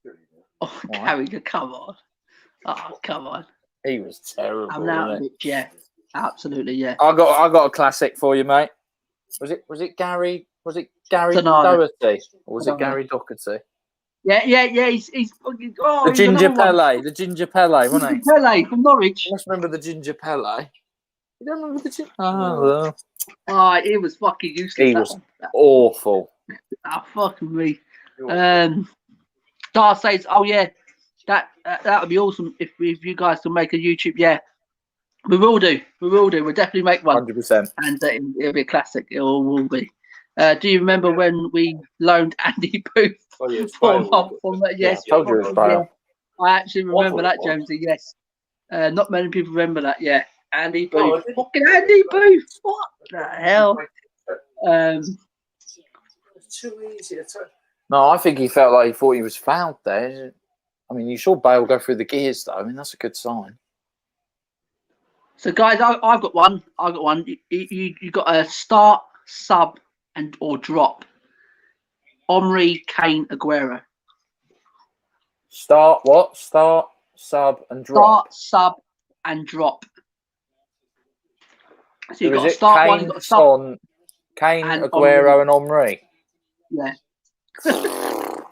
S1: Oh, Gary, come on! Oh, come on!
S3: He was terrible.
S1: I'm out of it. Yeah, absolutely. Yeah.
S3: I got a classic for you, mate. Was it Gary? Was it Gary Doherty or was it Gary Doherty?
S1: Yeah. He's
S3: the Ginger Pele, wasn't he?
S1: Pele from Norwich.
S3: I must remember the Ginger Pele. You don't remember the Ginger? Oh,
S1: it was fucking useless.
S3: He was awful.
S1: Oh, fucking me. Dar says, "Oh yeah, that would be awesome if you guys can make a YouTube." Yeah, we will do. We'll definitely make one.
S3: 100%.
S1: And it'll be a classic. It will be. Do you remember when we loaned Andy Booth for a month? Yes,
S3: I told you it was Bale.
S1: I actually remember that, Jonesy. Yes, not many people remember that. Yeah, Andy Booth. Fucking Andy Booth. What the hell?
S2: Too easy.
S3: No, I think he felt like he thought he was fouled there. I mean, you saw Bale go through the gears, though. I mean, that's a good sign.
S1: So, guys, I've got one. You got a start, sub, or drop. Omri, Kane, Aguero.
S3: Start what? Start, sub, and drop.
S1: Start, sub, and drop. So you've got to
S3: start
S1: Kane,
S3: one. You've got to Son, Kane, and Aguero, and Omri.
S1: Yeah.
S3: God,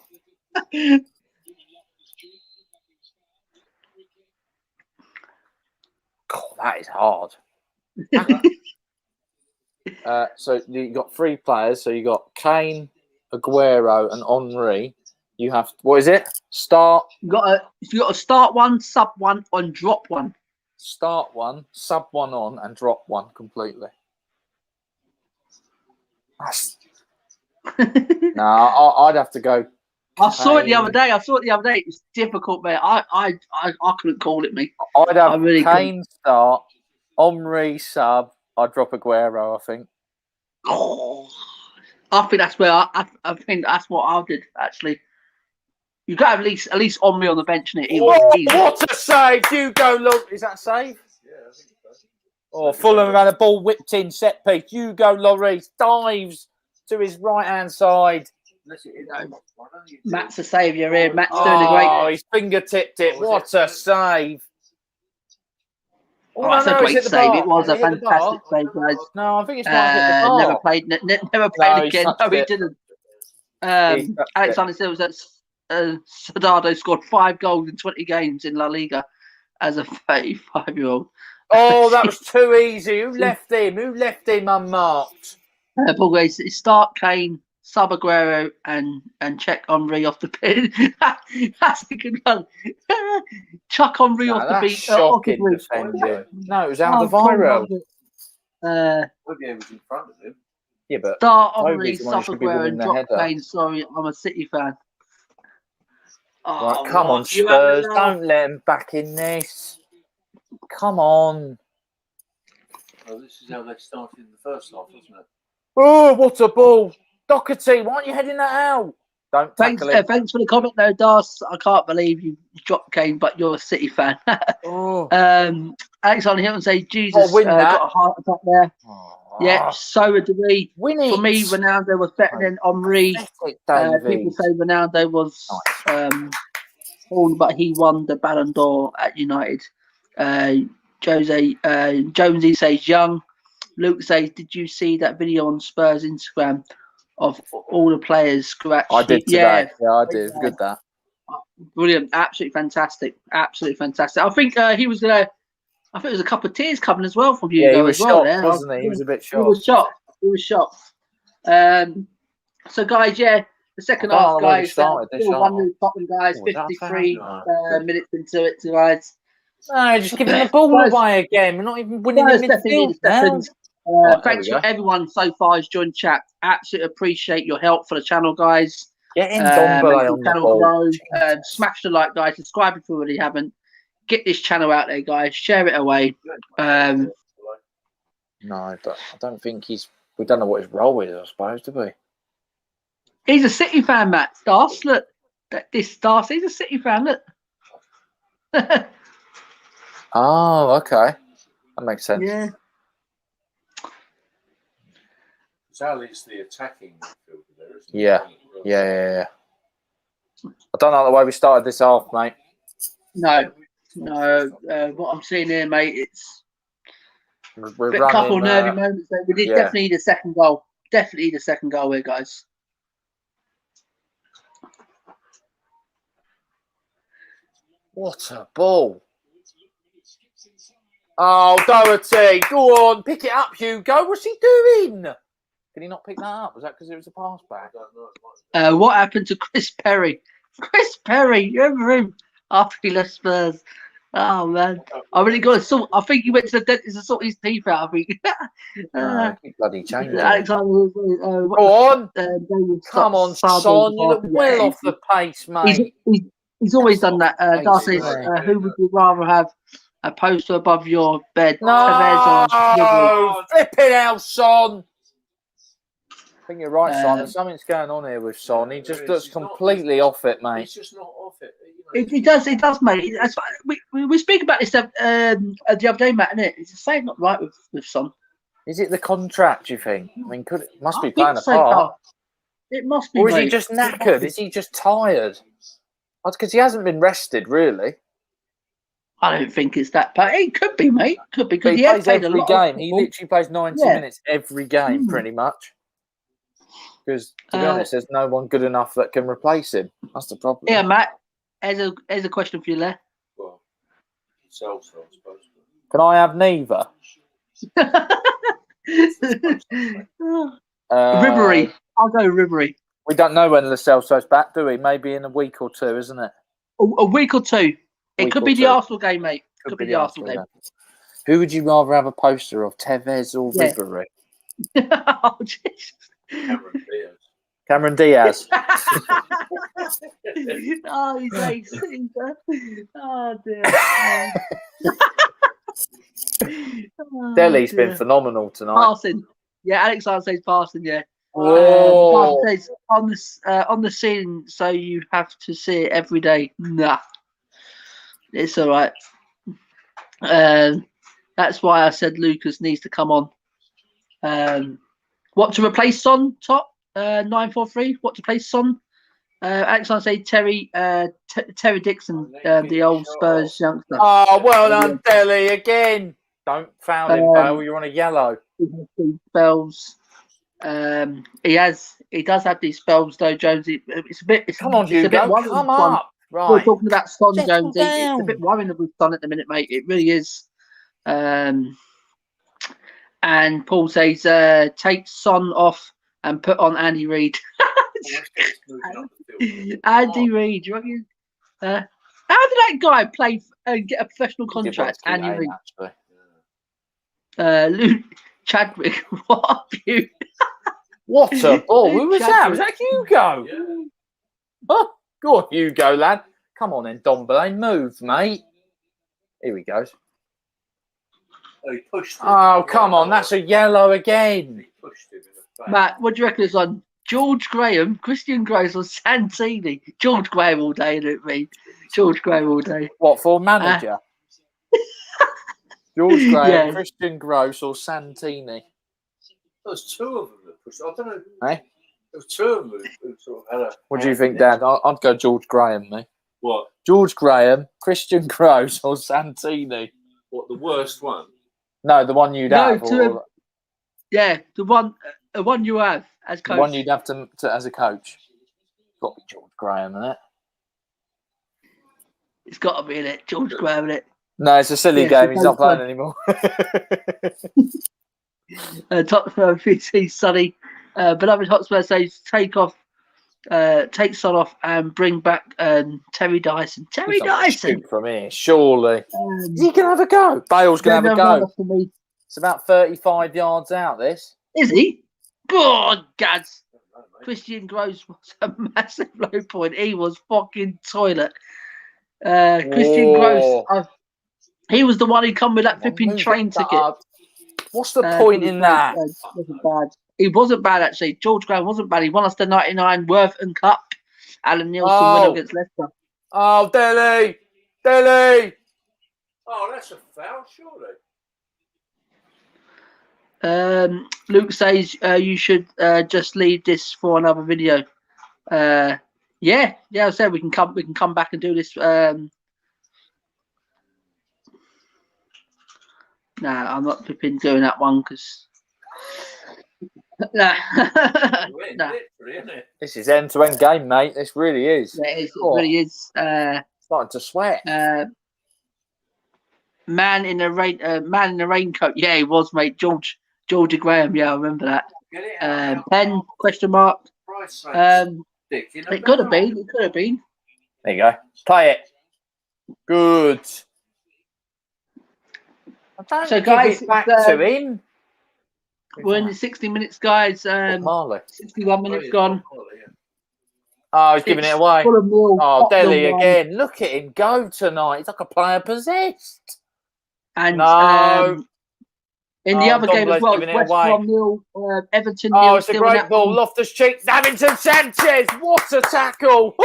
S3: that is hard. So you got 3 players. So you got Kane, Aguero, and Henry. You have what is it? Start.
S1: You got to start one, sub one, and drop one.
S3: Start one, sub one on, and drop one completely. No, I'd have to go.
S1: I saw it the other day. It was difficult, mate. I couldn't call it, mate.
S3: I'd have Kane start, Omri sub. I'd drop Aguero, I think.
S1: Oh, I think that's where I think that's what I did actually. You got at least Omri on the bench, innit?
S3: What a save! Hugo, look, is that a save?
S2: Yeah, I think so.
S3: Oh, Fulham have had a ball whipped in, set piece. Hugo Lloris dives to his right-hand side.
S1: Matt's a saviour here. Matt's doing a great.
S3: Oh, he's fingertipped it. What a save!
S1: Oh, that's a great save. It was a fantastic save, guys.
S3: No, I think it's might hit the bar.
S1: Never played again. No, he didn't. Alexander Silva said Soldado scored 5 goals in 20 games in La Liga as a 35-year-old.
S3: Oh, that was too easy. Who left him? Who left him unmarked?
S1: Start Kane, sub Aguero, and check Henry off the pitch. That's a good one. Chuck Henry off the beat.
S3: Shocking defending. No, it was Alderweireld.
S2: Maybe he was in front of him.
S3: Yeah, but
S1: start Henry, sub Aguero, and drop Kane. Sorry, I'm a City fan.
S3: Right, come on, Spurs. Don't let him back in this. Come on.
S2: Well, this is how they started in the first half, wasn't it?
S3: Oh, what a ball. Doherty, why aren't you heading that out? Thanks
S1: for the comment, though, Das. I can't believe you dropped Kane, but you're a City fan. Alexander Hilton say, Jesus, got a heart attack there. Yeah, so do we. For me, Ronaldo was better than Henry. People say Ronaldo was all, but he won the Ballon d'Or at United. Jonesy says young. Luke says, did you see that video on Spurs Instagram of all the players scratched?
S3: I did today. Yeah, I did. It's good that.
S1: Brilliant. Absolutely fantastic. Absolutely fantastic. I think he was gonna. I think there was a couple of tears coming as well from Hugo.
S3: Yeah, he was shocked,
S1: there.
S3: Wasn't he? He was a bit shocked.
S1: He was shocked. So guys, the second half, guys. 1-0 Tottenham, guys. 53 minutes into it, guys.
S3: No, just giving the ball away again. We're not even winning the midfield now.
S1: Thanks for everyone so far who's joined chat. Absolutely appreciate your help for the channel, guys.
S3: Get in Dombele on the ball.
S1: Smash the like, guys. Subscribe if you already haven't. Get this channel out there, guys. Share it away.
S3: No, I don't think we don't know what his role is, I suppose, do we?
S1: He's a City fan, Matt. Stars, look. He's a City fan, look.
S3: Oh, okay. That makes sense.
S1: Yeah.
S2: Sally's the attacking midfielder there, isn't
S3: Yeah. Yeah. I don't like the way we started this half, mate.
S1: No. What I'm seeing here, mate, it's a couple of nervy moments. We did definitely need a second goal. Definitely need a second goal here, guys.
S3: What a ball. Oh, Doherty, go on, pick it up, Hugo. What's he doing? Did he not pick that up? Was that because it was a pass back?
S1: What happened to Chris Perry? Chris Perry, you remember him after he left Spurs? Oh man, I really got to sort. I think he went to the dentist to sort his teeth out. I think.
S3: Bloody changed.
S1: Alexander,
S3: go on, come on, Son. You look well off the pace, mate.
S1: He's always done that. Darcy, who would you rather have? A poster above your bed.
S3: No, flip it out, Son. I think you're right, Son. There's something's going on here with Son. He just looks completely off it, mate.
S2: He's just not off it.
S1: He does, mate. That's we speak about this the other day, Matt, isn't it? It's the same not right with Son.
S3: Is it the contract, do you think? I mean, must be playing a part.
S1: It must be.
S3: Or is he just knackered? Is he just tired? Because he hasn't been rested, really.
S1: I don't think it's that bad. It could be, mate. Could be, because
S3: he plays every game. He literally plays 90 minutes every game, pretty much. Because, to be honest, there's no one good enough that can replace him. That's the problem.
S1: Yeah, Matt. Here's a question for you there.
S2: Well, so I suppose.
S3: Can I have neither?
S1: Ribery. I'll go Ribery.
S3: We don't know when Lo Celso's back, do we? Maybe in a week or two, isn't it?
S1: A week or two. It could be the Arsenal game, mate. Could be the Arsenal game.
S3: Who would you rather have a poster of, Tevez or Ribery?
S1: Oh, Jesus.
S3: Cameron Diaz.
S1: Oh, he's ace. Oh, dear.
S3: Delhi's been phenomenal tonight.
S1: Passing. Yeah, Alexander says passing, yeah.
S3: Whoa.
S1: Says on the scene, so you have to see it every day. Nah, it's all right. That's why I said Lucas needs to come on. What to replace Son? Top 943. What to replace Son? Alexander say Terry Terry Dixon, the old Spurs youngster.
S3: Oh, well done, Delhi again. Don't foul him, Bale. You're on a yellow.
S1: Spells. He does have these spells though, Jones. It's a bit.
S3: Come on, Hugo. Come up. Right.
S1: We're talking about Son,
S3: Settle
S1: Jonesy. It's a bit worrying with Son at the minute, mate. It really is. And Paul says, take Son off and put on Andy Reid. Andy Reid, you reckon? How did that guy play and get a professional contract? Andy Reid. Luke Chadwick, what you?
S3: What a ball! Who was that? Was that Hugo?
S2: Yeah.
S3: Oh, go on, Hugo, lad. Come on then, Dombele. Move, mate. Here he goes.
S2: Oh, he pushed him.
S3: Oh, come on. That's a yellow again.
S2: He pushed him in the back.
S1: Matt, what do you reckon it's on? George Graham, Christian Gross, or Santini? George Graham all day, isn't it, me? George Graham all day.
S3: What, for manager? George Graham,
S1: Yeah.
S3: Christian Gross, or Santini?
S2: There's two of them that pushed. I don't know.
S3: Hey?
S2: There was two of them who sort of had a.
S3: What do you think, Dad? I'd go George Graham, mate.
S2: What?
S3: George Graham, Christian Gross, or Santini?
S2: What, the worst one?
S3: No, the one you'd have. Or
S1: Yeah, the one you have as coach.
S3: the one you'd have to as a coach. Got to be George Graham, isn't it?
S1: It's got to be in it. George Graham in it.
S3: No, it's a silly game. He's not playing anymore.
S1: Tottenham VC Sonny. Beloved Hotspur says take Son off and bring back Terry Dyson. Terry Dyson
S3: Shoot from here, surely. Is he gonna have a go? Bale's gonna have a go. It's about 35 yards out. This
S1: is he? God, Gads. Christian Gross was a massive low point. He was fucking toilet. Christian Gross. He was the one who come with that flipping train ticket.
S3: What's the point in that?
S1: Wasn't bad. He wasn't bad actually. George Graham wasn't bad. He won us the '99 Worthington Cup. Alan Nielsen win against Leicester.
S3: Oh, Delhi!
S2: Oh, that's a foul, surely.
S1: Luke says you should just leave this for another video. Yeah. I said we can come back and do this. Nah, I'm not flipping doing that one because. Nah.
S3: This is end-to-end game, mate. This really is.
S1: Yeah, it really is.
S3: Starting to sweat.
S1: Man in the raincoat. Yeah, he was, mate. Georgia Graham. Yeah, I remember that. Pen ? It could have been.
S3: There you go. Play it. Good.
S1: So, guys,
S3: back to him.
S1: We're in the 60 minutes, guys. 61 minutes gone.
S3: Oh, he's giving it away. Oh, Delhi again. Look at him go tonight. He's like a player possessed.
S1: And in the other game as well, West Brom 0, Everton 0.
S3: Oh, it's a great ball. Loftus-Cheek, Davinson Sanchez. What a tackle.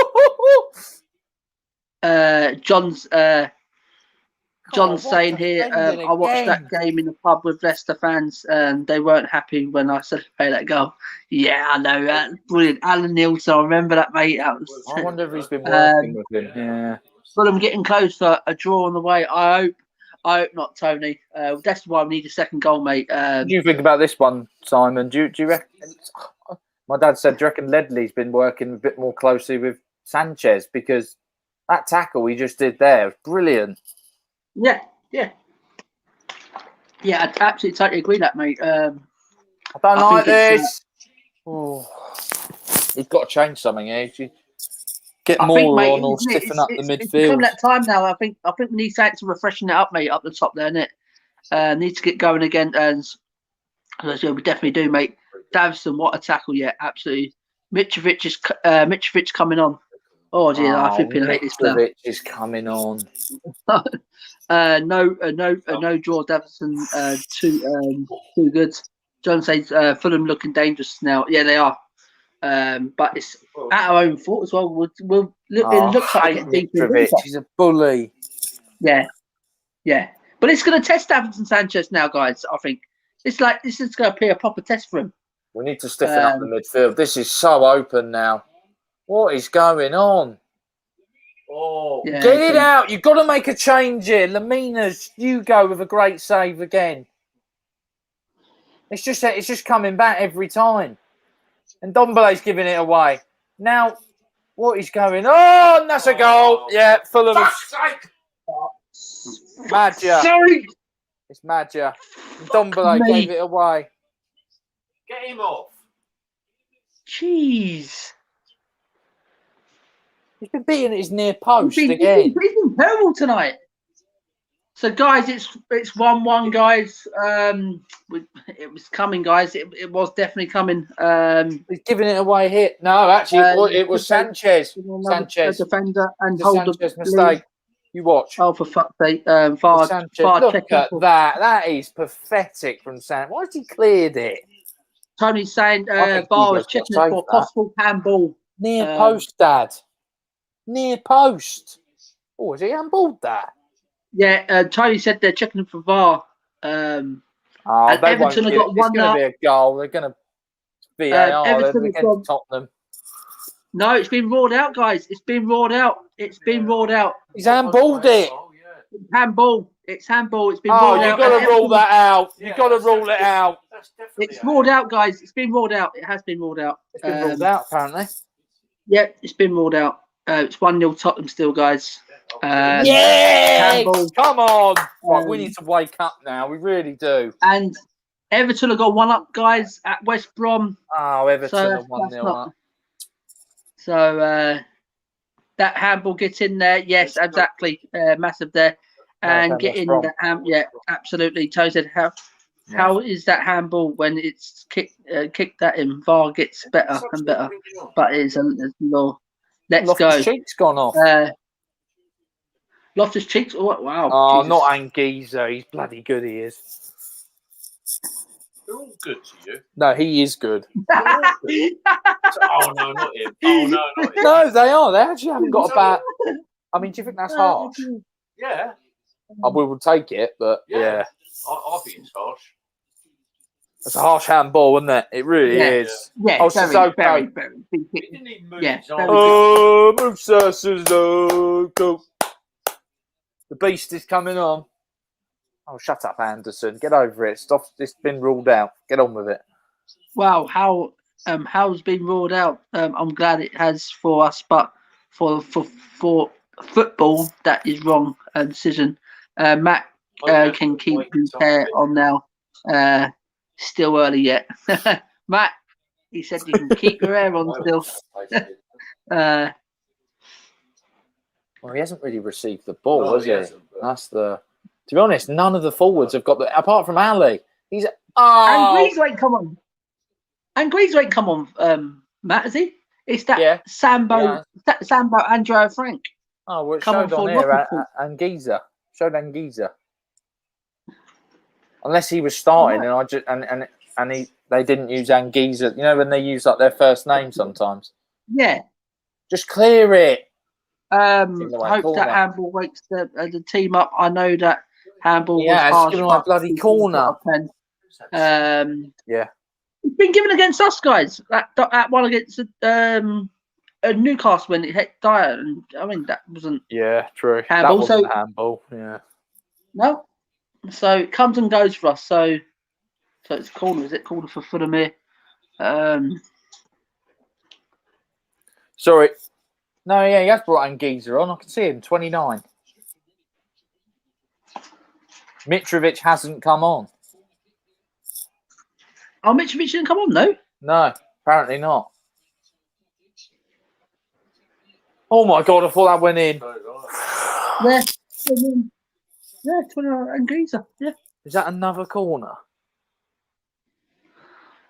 S1: John's saying here, I watched that game in the pub with Leicester fans and they weren't happy when I said play that goal. Yeah, I know that. Brilliant. Alan Nielsen, I remember that, mate. I
S3: wonder if he's been working with him. Yeah.
S1: Fulham getting close to a draw on the way. I hope not, Tony. That's why we need a second goal, mate.
S3: What do you think about this one, Simon? Do you reckon? My dad said, do you reckon Ledley's been working a bit more closely with Sanchez because that tackle he just did there was brilliant.
S1: Yeah, I absolutely totally agree with that, mate.
S3: I don't like this. He's got to change something here. Get more on or stiffen up the midfield. It's become
S1: that time now. I think we need to refreshing it up, mate, up the top there, innit? Need to get going again, and we definitely do, mate. Davison, what a tackle! Yeah, absolutely. Mitrovic coming on. Oh dear, I flipping hate this player.
S3: Mitrovic is coming on.
S1: No draw, Davison. Too good. John says Fulham looking dangerous now. Yeah, they are. But it's at our own fault as well. It looks like we're getting
S3: Mitrovic. He's a bully.
S1: Yeah. But it's going to test Davinson Sanchez now, guys. I think this is going to be a proper test for him.
S3: We need to stiffen up the midfield. This is so open now. What is going on?
S2: Oh,
S1: yeah,
S3: get it out! You've got to make a change here. Lamina's Hugo with a great save again. It's just coming back every time. And Dombele's giving it away. Now, what is going on? That's a goal. Yeah, Fulham. Madja.
S1: Sorry.
S3: It's Madja. Dombele gave it away.
S2: Get him off.
S1: Jeez.
S3: He's been beaten at his near post again.
S1: He's been terrible tonight. So, guys, it's 1-1, guys. It was coming, guys. It was definitely coming.
S3: He's giving it away here. No, actually, it was Sanchez. Sanchez.
S1: Defender and
S3: the Sanchez mistake. You watch.
S1: Oh, for fuck's sake. Far
S3: Look at that. That is pathetic from Sanchez. Why has he cleared it?
S1: Tony's saying VAR was checking it for possible handball.
S3: Near post, Dad. Near post. Oh, has he handballed that?
S1: Yeah, Tony said they're checking for VAR.
S3: And
S1: Everton have got one
S3: now. It's going to be a goal. They're going to VAR.
S1: Everton
S3: against Tottenham.
S1: No, it's been ruled out, guys. It's been ruled out. He's
S3: handballed it.
S1: It's handball. It's handball. It's been ruled out.
S3: You've got to rule that out. You've got to rule it out.
S1: It's ruled out, guys. It's been ruled out. It has been ruled out.
S3: It's been ruled out, apparently.
S1: Yeah, it's been ruled out. It's 1-0 Tottenham still, guys.
S3: Yeah! Come on! Right, we need to wake up now. We really do.
S1: And Everton have got 1 up, guys, at West Brom.
S3: Oh, Everton are 1-0 up.
S1: So that handball gets in there. Yes, exactly. Massive there. And get in that yeah, absolutely. Toe said, how is that handball when it's kicked at him? VAR gets better and better. But it is a law. Let's go.
S3: Loftus Cheek's gone off.
S1: Loftus Cheeks. Oh, wow.
S3: Oh,
S1: Jesus.
S3: not Anguissa. He's bloody good. He is.
S2: They're all good to you.
S3: No, he is good.
S2: Oh no, not him. Oh no, not him.
S3: No, they are. They actually haven't got a bad. I mean, do you think that's harsh?
S2: Yeah.
S3: We will take it, but yeah.
S2: I think it's harsh.
S3: It's a harsh handball, isn't it? It really is.
S1: Yeah,
S3: oh,
S1: very.
S3: Musa Sissoko. The beast is coming on. Oh, shut up, Anderson. Get over it. Stop. It's been ruled out. Get on with it.
S1: Wow, how's been ruled out? I'm glad it has for us, but for football, that is wrong decision. Matt can keep his hair on now. Still early yet. Matt, he said you can keep your hair on still.
S3: Well, he hasn't really received the ball, has he? That's the. To be honest, none of the forwards have got the. Apart from Ali, he's.
S1: And Greaves ain't come on. Matt, is he? It's that Sambo, Andrea Frank.
S3: Oh, well, it showed on here. Anguissa showed Anguissa. Unless he was starting, and I just they didn't use Anguissa. You know when they use like their first name sometimes.
S1: Yeah.
S3: Just clear it.
S1: Hope that handball wakes the team up. I know that handball was harsh.
S3: Yeah, it's bloody corner.
S1: Yeah. It's been given against us, guys. That one against Newcastle when it hit Dyer, and I mean that wasn't.
S3: Yeah, true.
S1: Handball.
S3: That wasn't handball. Yeah.
S1: No. So it comes and goes for us. So it's corner. Is it corner for Fulham here?
S3: Sorry. No, yeah, he has brought Anguissa on. I can see him, 29. Mitrovic hasn't come on.
S1: Oh, Mitrovic didn't come on, though?
S3: No, apparently not. Oh, my God, I thought that went in.
S1: Yeah, 29 Anguissa. Yeah.
S3: Is that another corner?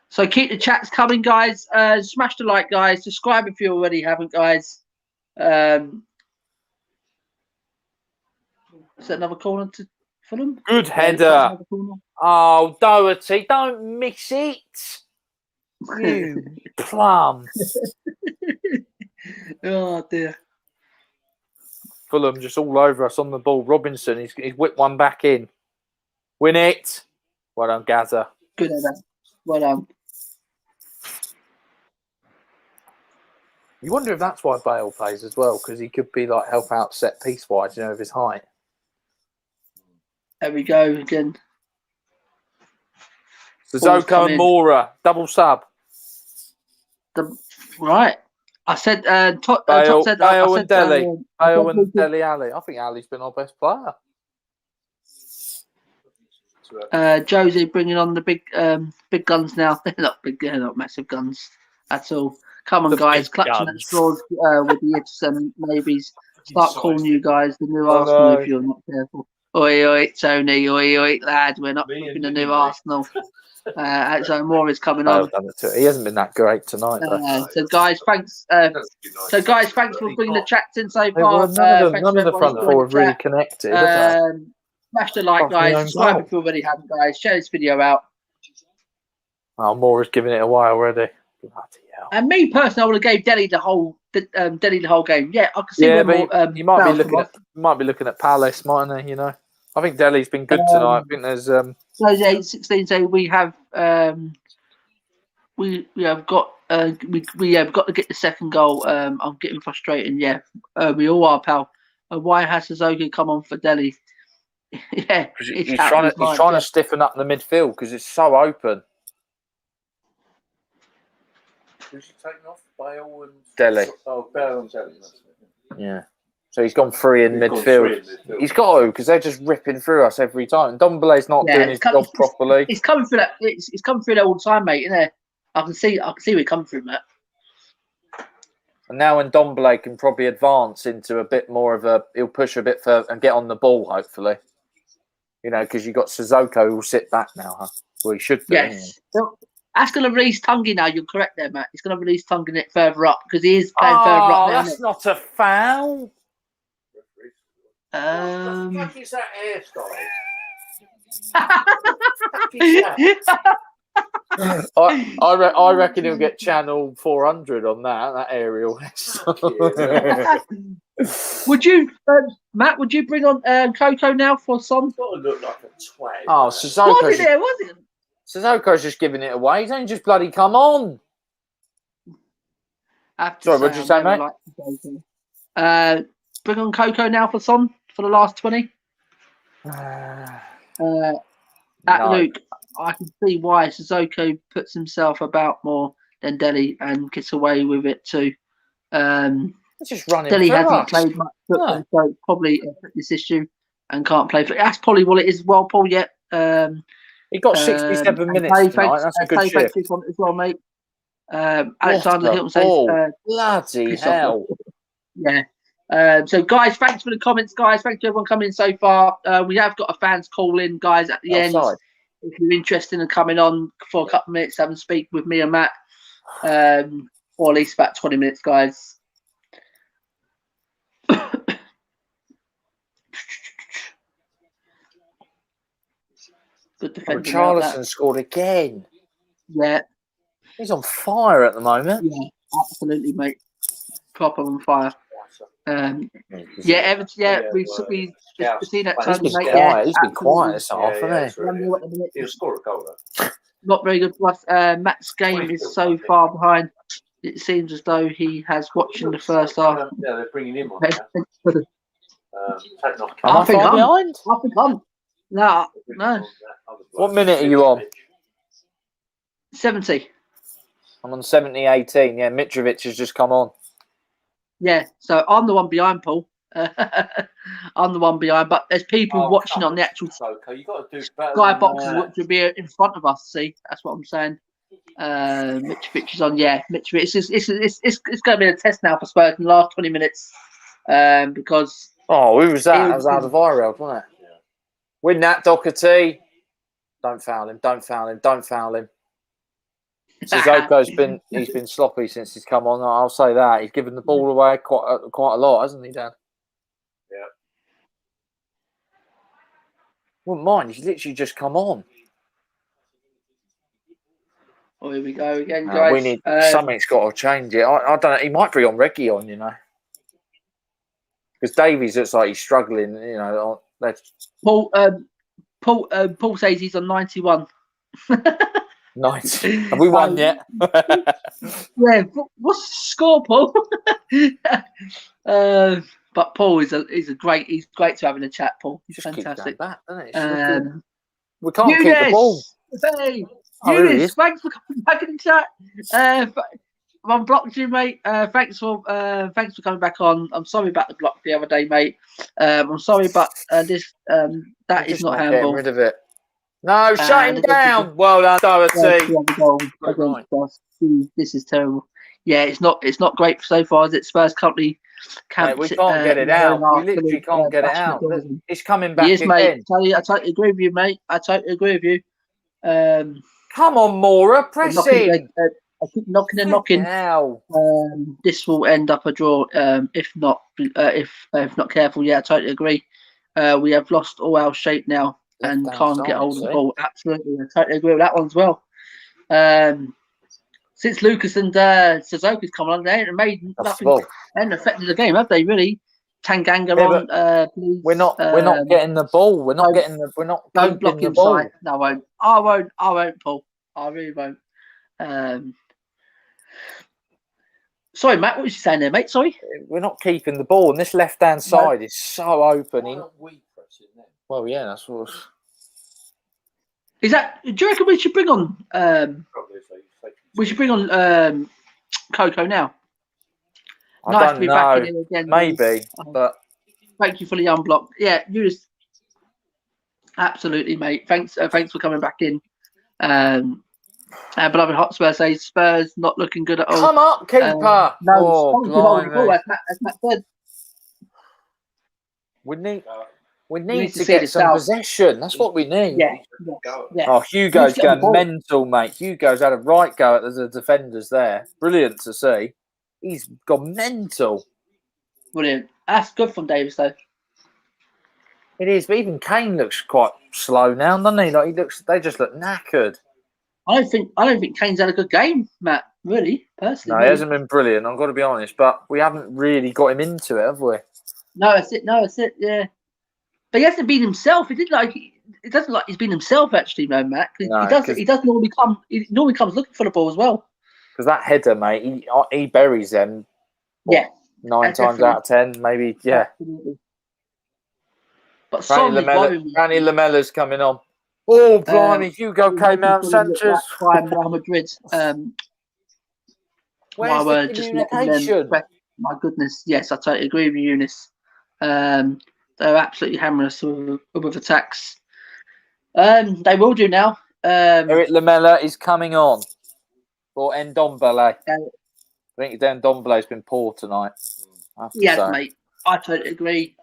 S1: So keep the chats coming, guys. Smash the like, guys. Subscribe if you already haven't, guys. Is that another corner Fulham.
S3: Good header. Oh, Doherty, don't miss it. You plum.
S1: Oh dear.
S3: Fulham just all over us on the ball. Robinson, he's whipped one back in. Win it. Well done, Gaza.
S1: Good header. Well done.
S3: You wonder if that's why Bale plays as well, because he could be like help out set piece wise, with his height.
S1: There we go again.
S3: Sissoko and Mora, double sub.
S1: Right. I said
S3: Bale,
S1: said,
S3: Bale
S1: I
S3: and Dele. Bale and Dele Ali. I think Ali's been our best player.
S1: Josie bringing on the big guns now. They're not massive guns at all. Come on, guys, clutching at straws with the ifs and maybes. Start calling you guys the new Arsenal if you're not careful. Oi, oi, Tony, oi, oi, lad, we're not flipping the new Arsenal. So more is coming on.
S3: He hasn't been that great tonight, though.
S1: So guys, thanks. Thanks for bringing the chats in so far.
S3: None of the front four have really connected.
S1: Smash the like, guys. Subscribe if you already haven't, guys. Share this video out.
S3: Oh, Moore is giving it away already. Bloody hell.
S1: And me personally, I would have gave Delhi the whole game. Yeah, I can see.
S3: Yeah, but you might be looking at Palace, mightn't he? I think Delhi's been good tonight. I think there's
S1: So 8-16. So we have got to get the second goal. I'm getting frustrated. Yeah, we all are, pal. Why has Sissoko come on for Delhi? Yeah,
S3: he's trying to stiffen up the midfield because it's so open.
S2: Who's he taking off? Bale and
S3: Delhi.
S2: Oh, Bale and Delhi.
S3: Yeah. So he's gone free in midfield. He's got to, because they're just ripping through us every time. Dombele's not doing his job properly.
S1: It's coming through that. It's coming through that all the time, mate. Isn't it? I can see where it comes through, Matt.
S3: And now when Dombele can probably advance into a bit more of he'll push a bit further and get on the ball, hopefully. Because you've got Sissoko who will sit back now, huh? Well, he should do.
S1: Yes. That's going to release Tungy now. You're correct there, Matt. He's going to release Tungy it further up because he is playing further up now.
S3: That's not a foul.
S2: What the fuck is that hairstyle?
S3: I reckon he'll get channel 400 on that aerial.
S1: Would you, Matt? Would you bring on Coco now for Son?
S2: Got to look like a twat.
S3: Oh, Sissoko.
S1: Was it?
S3: Sissoko's just giving it away. He's only just bloody come on. Sorry, what did you say, mate?
S1: Bring on Coco now for Son for the last 20.
S3: No.
S1: Luke, I can see why Sissoko puts himself about more than Delhi and gets away with it too.
S3: Just running.
S1: Delhi hasn't played much football, so probably this issue and can't play for. That's probably what it is. Well, Paul, yet.
S3: He got 67 minutes tonight. That's a good shift.
S1: As well, mate. Alexander Hilton says,
S3: bloody hell.
S1: Yeah. So, guys, thanks for the comments, guys. Thanks to everyone coming so far. We have got a fans call in, guys, at the end. If you're interested in coming on for a couple of minutes, having a speak with me and Matt, or at least about 20 minutes, guys. Good defender.
S3: Richarlison scored again.
S1: Yeah.
S3: He's on fire at the moment.
S1: Yeah, absolutely, mate. Proper on fire. Everton. Yeah, we've seen that.
S3: He's been quiet this half, hasn't he?
S2: He'll score a goal, though.
S1: Not very good. Plus, Matt's game is so far behind. It seems as though he has watching the first half.
S2: Yeah, they're bringing him on.
S1: I think I'm. No.
S3: What minute are you on?
S1: 70.
S3: I'm on 70-18. Yeah, Mitrovic has just come on.
S1: Yeah, so I'm the one behind, Paul. I'm the one behind, but there's people watching on the actual Sky boxes, which will be in front of us. See, that's what I'm saying. Mitrovic is on. Yeah, Mitrovic. It's going to be a test now for Spurs in the last 20 minutes because.
S3: Oh, who was that? That was Alderweireld, wasn't it? Yeah. Win that, Doherty. Don't foul him. Don't foul him. Don't foul him. Sissoko's been sloppy since he's come on. I'll say that he's given the ball away quite a lot, hasn't he, Dan?
S2: Yeah.
S3: Wouldn't mind. He's literally just come on.
S1: Oh, here we go again, guys.
S3: We need something's got to change it. I don't know. He might bring on Reggie on, you know, because Davies looks like he's struggling. You know,
S1: Paul says he's on 91.
S3: 90. Have we won yet?
S1: Yeah. What's the score, Paul? But Paul is great. He's great to have in the chat, Paul. He's
S3: just
S1: fantastic.
S3: Back, doesn't it? We can't
S1: Eunice,
S3: keep the ball.
S1: Hey,
S3: Eunice,
S1: thanks for coming back in the chat. I've unblocked you, mate. Thanks for coming back on. I'm sorry about the block the other day, mate. I'm sorry, but that is not handball.
S3: Getting rid of it. No, shut him down. Well done, Doherty.
S1: Right. This is terrible. Yeah, it's not great so far. Is it? Spurs currently
S3: can't. We can't get it out. We literally can't get it out. It's coming back again.
S1: Mate. I totally agree with you, mate. I totally agree with you.
S3: Come on, Mora, press in.
S1: I keep knocking. This will end up a draw. If not careful. Yeah, I totally agree. We have lost all our shape now and can't get hold of the ball. Absolutely, I totally agree with that one as well. Since Lucas and Suzuki's come along, they haven't made nothing. They haven't affected the game, have they? Really? Tanganga on. Please.
S3: We're not getting the ball. We're not getting the. We're not.
S1: Don't block inside. No, I won't. I won't, Paul. I really won't. Sorry, Matt. What was you saying there, mate? Sorry.
S3: We're not keeping the ball, and this left-hand side is so open. Well, yeah, that's what.
S1: Is that? Do you reckon we should bring on? We should bring on Coco now.
S3: I don't know. Back in here again, maybe, but
S1: thank you for the unblock. Yeah, you just absolutely, mate. Thanks for coming back in. Beloved Hotspur says Spurs not looking good at all.
S3: Come up, keeper.
S1: As Matt said.
S3: We need to get some possession. That's what we need.
S1: Yeah.
S3: Oh, Hugo's going mental, mate. Hugo's had a right go at the defenders there. Brilliant to see. He's gone mental.
S1: Brilliant. That's good from Davis, though.
S3: It is, but even Kane looks quite slow now, doesn't he? Like they just look knackered.
S1: I don't think Kane's had a good game, Matt. Really, personally.
S3: No, he hasn't been brilliant. I've got to be honest, but we haven't really got him into it, have we?
S1: No, that's it. Yeah, but he hasn't been himself. It doesn't like he's been himself actually, no, Matt.
S3: No,
S1: he does normally come. He normally comes looking for the ball as well.
S3: Because that header, mate, he buries them.
S1: Yeah,
S3: 9 times out of 10, maybe. Yeah.
S1: Absolutely. But
S3: Granny Lamella's coming on. Oh, blimey, Hugo came out, Sanchez.
S1: Real Madrid.
S3: Where's the communication?
S1: My goodness, yes, I totally agree with you, Eunice. They're absolutely hammering us with attacks. They will do now.
S3: Eric Lamella is coming on for Ndombele. I think Ndombele's been poor tonight.
S1: Yes, mate. I totally agree,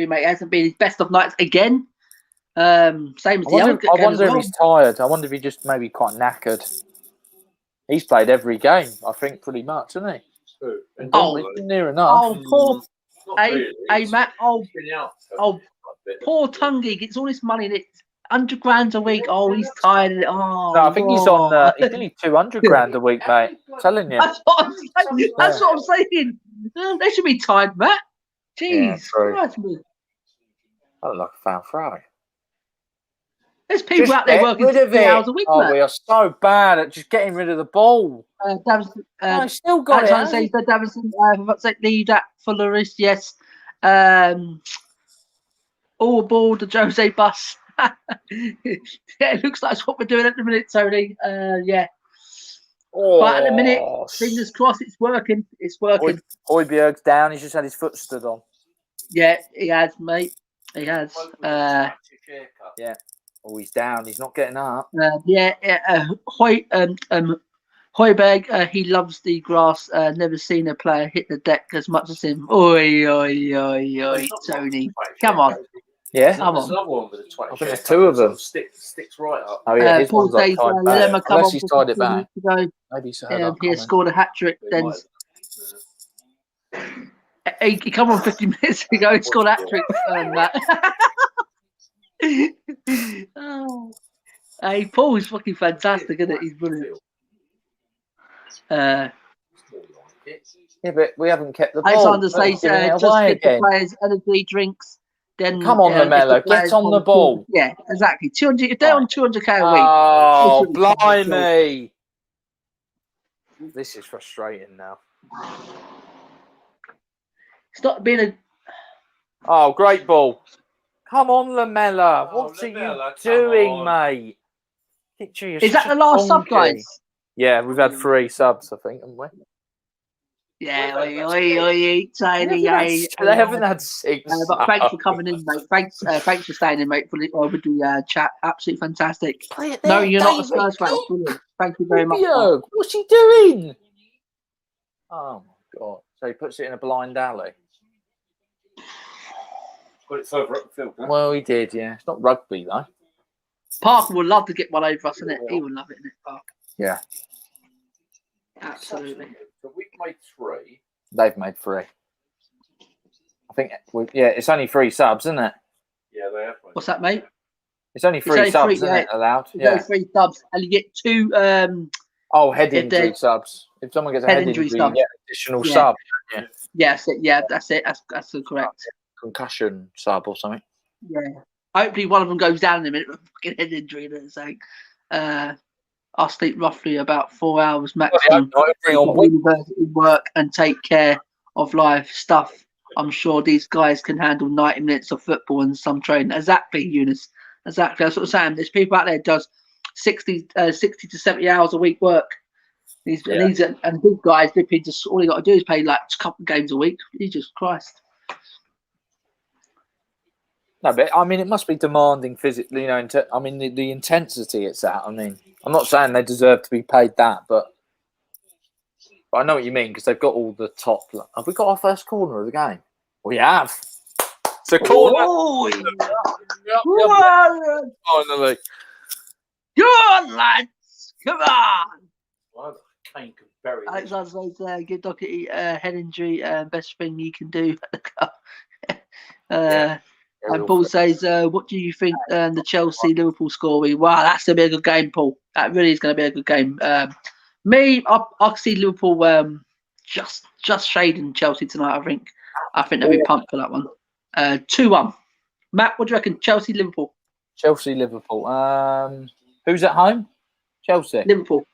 S1: mate. It hasn't been his best of nights again. Same as the other.
S3: I wonder if he's tired. I wonder if he's just maybe quite knackered. He's played every game, I think, pretty much, hasn't he? Near enough.
S1: Oh, poor. Hey, Matt. Oh, poor Tungy gets all this money and it's £100 a week. Oh, he's tired of it. Oh,
S3: no, I think he's on. He's nearly £200 a week, mate. I'm telling you.
S1: That's what I'm saying. They should be tired, Matt. Jeez, Christ, man.
S3: I look like a foul fry.
S1: There's people out there working 3 hours a week.
S3: Oh, we are so bad at just getting rid of the ball.
S1: I
S3: still got
S1: it. Davison, leave that for Lloris. Yes. All aboard the Jose bus. It looks like that's what we're doing at the minute, Tony. Yeah.
S3: Oh.
S1: But at the minute, fingers crossed, it's working. It's working.
S3: Højbjerg's down. He's just had his foot stood on.
S1: Yeah, he has, mate. He has.
S3: Yeah. Oh, he's down. He's not getting up.
S1: Højbjerg, he loves the grass. Never seen a player hit the deck as much as him. Oi, Tony. Come on.
S3: Yeah?
S1: Come on.
S2: There's another one with a 20.
S3: I think there's 2 of them.
S2: Sticks right up.
S3: Oh, yeah. His one's like tied back. Unless he's tied it back.
S1: Maybe he has scored a hat-trick. Then he come on 50 minutes ago. He scored a hat-trick. Oh. Hey, Paul's fucking fantastic, isn't it? He's brilliant.
S3: Yeah, but we haven't kept the ball.
S1: Alexander says,
S3: just
S1: get the players energy drinks. Then
S3: come on, Lamella, get on the ball.
S1: Yeah, exactly. 200. If they're on 200k a week.
S3: Oh, blimey! This is frustrating now.
S1: It's not been a.
S3: Oh, great ball! Come on, Lamella. What are you doing, mate?
S1: Is that the last sub, guys?
S3: Yeah, we've had 3 subs, I think, haven't we?
S1: Yeah, tiny.
S3: They haven't had 6.
S1: But thanks for coming in, mate. Thanks for staying in, mate, for the chat. Absolutely fantastic. No, you're not a Spurs fan. Brilliant. Thank you very much.
S3: What's he doing? Oh my god! So he puts it in a blind alley.
S2: Put it further up the field. Huh?
S3: Well, he did. Yeah, it's not rugby though.
S1: Parker would love to get one over us, isn't it? He would love it, isn't it, Parker?
S3: Yeah.
S1: Absolutely.
S2: So we've made 3.
S3: They've made 3. I think. It's only 3 subs, isn't it?
S2: Yeah, they have.
S1: What's that, mate?
S3: It's only 3 subs, isn't it? Allowed.
S1: Yeah. 3 subs, and you get 2.
S3: Head injury subs. If someone gets a head injury, you get additional sub. Yeah.
S1: Yes. Yeah. That's it. That's correct.
S3: Concussion sub or something.
S1: Yeah. Hopefully, one of them goes down in a minute with a fucking head injury. So, I'll sleep roughly about 4 hours maximum. University work and take care of life stuff. I'm sure these guys can handle 90 minutes of football and some training. Exactly, Eunice. Exactly. That's what I'm saying. There's people out there who does 60 to 70 hours a week work. And big guys, just all you got to do is play like a couple of games a week. Jesus Christ.
S3: No, but I mean, it must be demanding physically. You know, I mean, the intensity it's at. I mean, I'm not saying they deserve to be paid that, but I know what you mean because they've got all the top. Have we got our first corner of the game? We have. It's a corner.
S1: Oh,
S3: Finally.
S1: Go on, lads. Come on.
S2: Well, Kane could bury
S1: Alexander says, give Doherty head injury. Best thing you can do at the cup. And Paul says, what do you think the Chelsea-Liverpool score will be? Wow, that's going to be a good game, Paul. That really is going to be a good game. I'll see Liverpool just shading Chelsea tonight, I think. I think they'll be pumped for that one. 2-1. Matt, what do you reckon? Chelsea-Liverpool.
S3: Chelsea-Liverpool. Who's at home? Chelsea.
S1: Liverpool.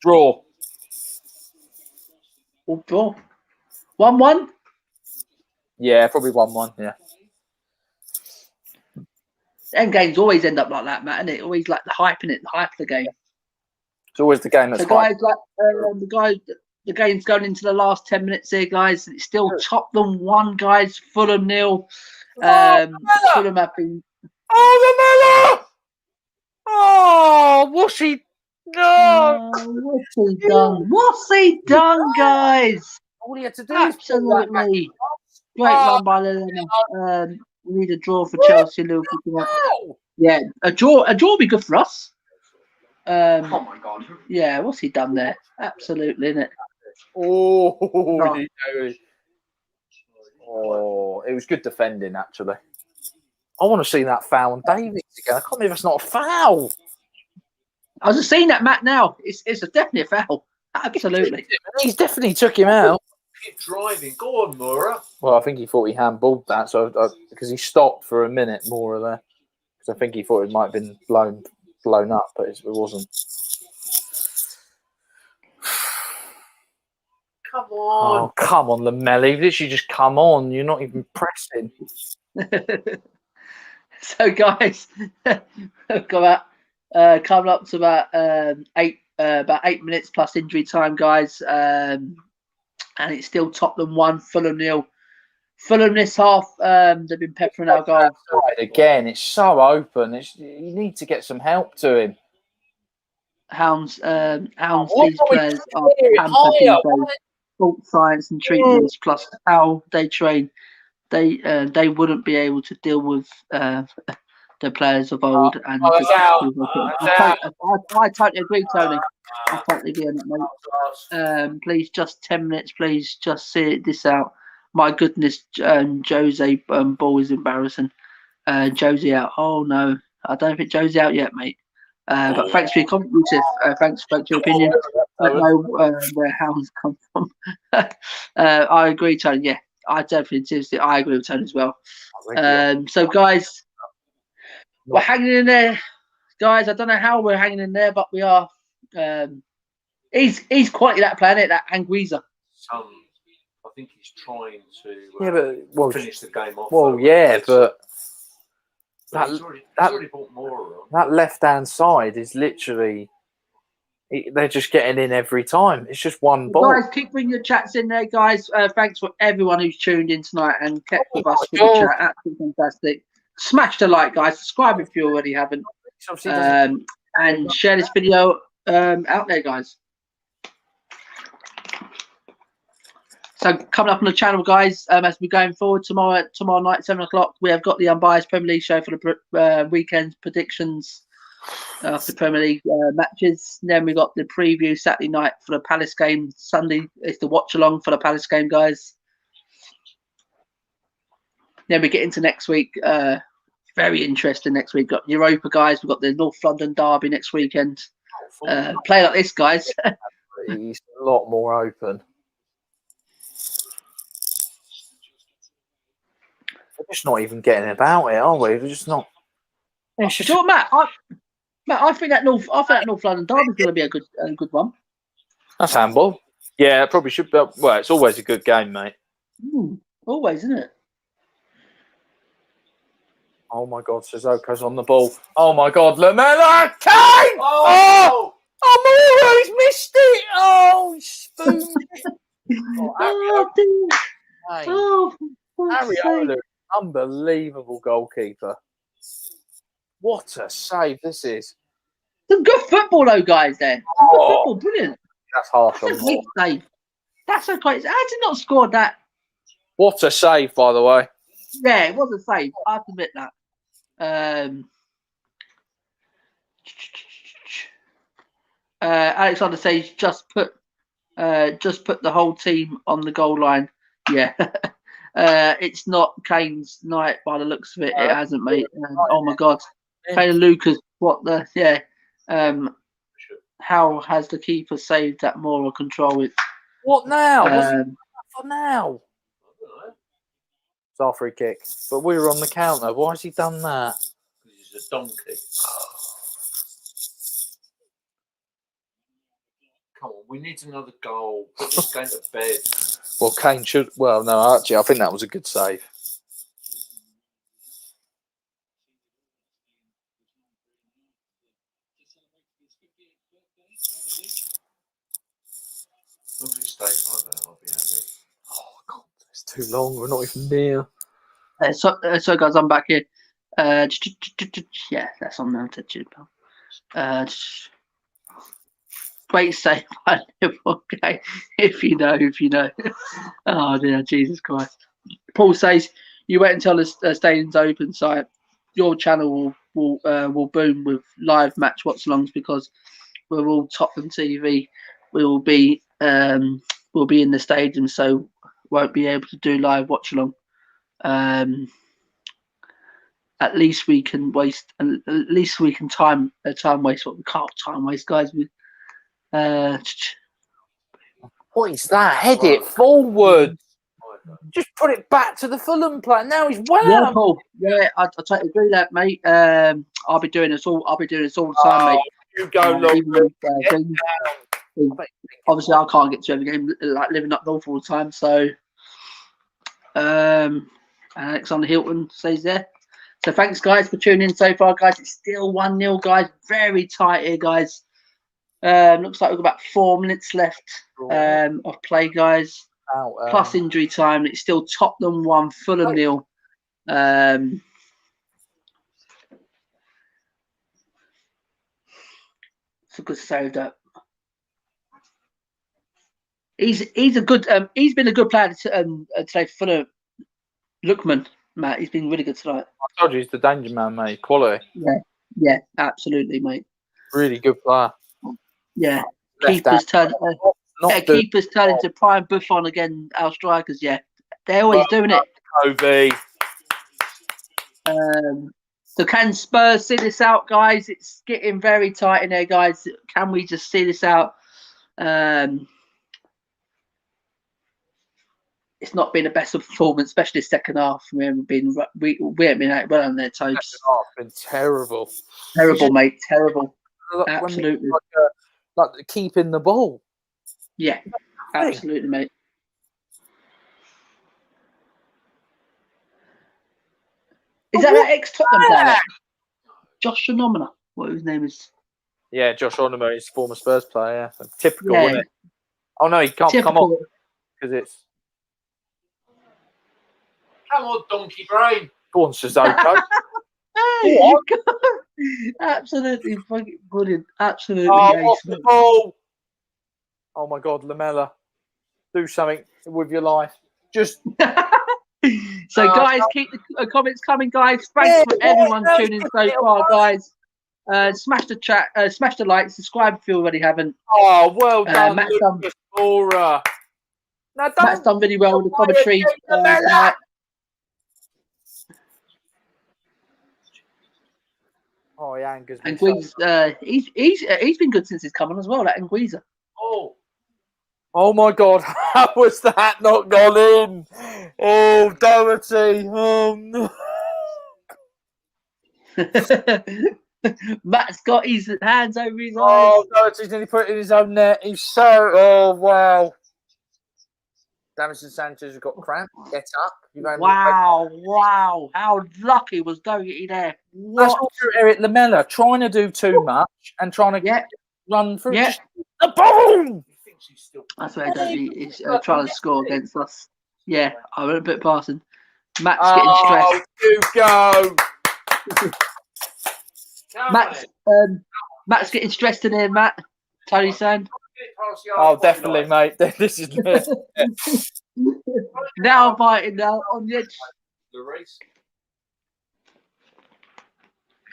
S3: Draw.
S1: Or draw. 1-1?
S3: Yeah, probably 1-1, yeah.
S1: End games always end up like that, Matt, isn't it? Always like the hype in it, the hype of the game.
S3: It's always the game that's
S1: guys like the game's going into the last 10 minutes here, guys. It's still Tottenham 1, guys. Fulham 0. Fulham have been.
S3: Oh, Lamella! Oh, what's he? No!
S1: What's he done? What's he done, guys?
S3: All he had to do
S1: absolutely great run by Lamella. We need a draw for Chelsea, Liverpool. Yeah, a draw would be good for us. Oh my god! Yeah, what's he done there? Absolutely, isn't it?
S3: It was good defending actually. I want to see that foul on Davies again. I can't believe it's not a foul.
S1: I was just seeing that, Matt. Now it's definitely a foul. Absolutely,
S3: he's definitely took him out.
S2: Keep driving. Go on, Mura.
S3: Well, I think he thought he handballed that, so because he stopped for a minute more or less. Because I think he thought it might have been blown up, but it wasn't.
S2: Come on.
S3: Oh, come on, Lamella. You literally just come on. You're not even pressing.
S1: So, guys, we've got coming up to about 8 minutes plus injury time, guys. And it's still Tottenham 1, Fulham 0. Fulham this half, they've been peppering our goal.
S3: Again, it's so open. You need to get some help to him.
S1: Hounds, these players are pampered these days. Fault science and treatments, plus how they train. They wouldn't be able to deal with the players of old. I totally agree, Tony. I totally agree on that, mate. Please, just 10 minutes, please, just see this out. My goodness, Jose Ball is embarrassing. Jose out. Oh no, I don't think Jose out yet, mate. But thanks for your comment, Yusuf. Thanks for your opinion. I don't know where hounds come from. I agree, Tony. Yeah, I agree with Tony as well. So, guys, we're hanging in there, guys. I don't know how we're hanging in there, but we are. He's quite that planet, that Anguissa.
S2: I think he's trying to finish the game off.
S3: Well, yeah, but
S2: he's already bought more.
S3: That left-hand side is literally... They're just getting in every time. It's just one ball.
S1: Guys, keep bringing your chats in there, guys. Thanks for everyone who's tuned in tonight and kept with us for the chat. Absolutely fantastic. Smash the like, guys. Subscribe if you already haven't. And share this video out there, guys. So coming up on the channel, guys, as we're going forward tomorrow night, 7 o'clock, we have got the Unbiased Premier League show for the weekend predictions of the Premier League matches. Then we got the preview Saturday night for the Palace game. Sunday is the watch along for the Palace game, guys. Then we get into next week. Very interesting next week. Got Europa, guys. We've got the North London derby next weekend. Play like this, guys.
S3: He's a lot more open. We're just not even getting about it, are we? We're just not.
S1: It's just... Sure, Matt, I think that North London derby is going to be a good one.
S3: That's handball. Yeah, it probably should be. Well, it's always a good game, mate.
S1: Always, isn't it?
S3: Oh my God, Sissoko's on the ball. Oh my God, Lamella Kane! Oh, he's missed it. Oh, he spooned it. Ariola, unbelievable goalkeeper. What a save this is.
S1: Some good football, though, guys. There, good football, brilliant.
S3: That's harsh on
S1: the save. That's so crazy. How did he not score that?
S3: What a save, by the way.
S1: Yeah, it was a save. I have to admit that. Alexander says just put the whole team on the goal line. Yeah. It's not Kane's night by the looks of it. It hasn't, mate. Oh my God. Taylor Lucas, what the how has the keeper saved that moral control?
S3: What now? For now? It's our free kick. But we were on the counter. Why has he done that?
S2: He's a donkey. Come on, we need another goal. Put this game to bed.
S3: Well, Kane should... Well, no, actually, I think that was a good save.
S2: As long as it stays like that, I'll be happy.
S3: Oh, God, it's too long. We're not even near.
S1: So guys, I'm back here. Yeah, that's on now. Great save by Liverpool. Okay, if you know. Oh dear, Jesus Christ. Paul says you wait until the stadium's open, so your channel will boom with live match watch-alongs because we're all Tottenham TV. We'll be in the stadium, so won't be able to do live watch-along. At least we can waste. At least we can time waste. What we can't time waste, guys.
S3: What is that? Head it forward. Just put it back to the Fulham player. Now he's well.
S1: Yeah, Paul. Yeah, I totally agree with that, mate. I'll be doing this all the time, mate.
S3: You go, look.
S1: Obviously, I can't get to every game, like living up north all the time. So, Alexander Hilton says there. So thanks, guys, for tuning in so far, guys. It's still 1-0, guys. Very tight here, guys. Looks like we've got about 4 minutes left of play, guys. Plus injury time. It's still Tottenham 1, Fulham 0. It's a good save that. He's a good. He's been a good player today for Fulham. Lookman, Matt. He's been really good tonight.
S3: I told you he's the danger man, mate. Quality.
S1: Yeah, absolutely, mate.
S3: Really good player.
S1: Yeah, keepers turn into prime Buffon again. Our strikers, yeah, They're always doing it.
S3: Kobe.
S1: So can Spurs see this out, guys? It's getting very tight in there, guys. Can we just see this out? It's not been the best of performance, especially the second half. We haven't been out well on their toes.
S3: Second half been terrible.
S1: Terrible, mate. Terrible. Absolutely.
S3: Like keeping the ball.
S1: Yeah, absolutely, mate. Is that ex-Tottenham player? Josh Onomina, what his name is?
S3: Yeah, Josh Onomina is former Spurs player. Yeah. Typical, isn't it? Oh no, he can't come on because it's.
S2: Come on, donkey brain.
S3: Go on, Sissoko.
S1: Absolutely fucking brilliant. Absolutely.
S3: Oh my God, Lamella, do something with your life. Just.
S1: So, guys, keep the comments coming, guys. Thanks for everyone tuning in so far, guys. Smash the chat, smash the like, subscribe if you already haven't.
S3: Oh, well done, Lucas Moura.
S1: Matt's done really well with the commentary tonight.
S3: Oh, he angers me.
S1: And he's been good since he's come on as well, that Anguissa.
S3: Oh my God, how was that not gone in? Oh, Doherty. Oh no.
S1: Matt's got his hands over his eyes.
S3: Oh, Doherty's nearly put it in his own net. He's so. Oh, wow. Davinson Sanchez has got cramp. Get up.
S1: Wow. How lucky was Doherty there.
S3: That's all through Eric Lamella, trying to do too much and trying to run through.
S1: Yeah.
S3: The boom!
S1: That's where Doherty is trying to score against us. Yeah, I went a bit passing. Matt's getting stressed.
S3: You go.
S1: Matt's getting stressed in here, Matt. Tony's saying.
S3: Oh, definitely, mate. This is
S1: now I'm fighting now on the edge.
S2: The race.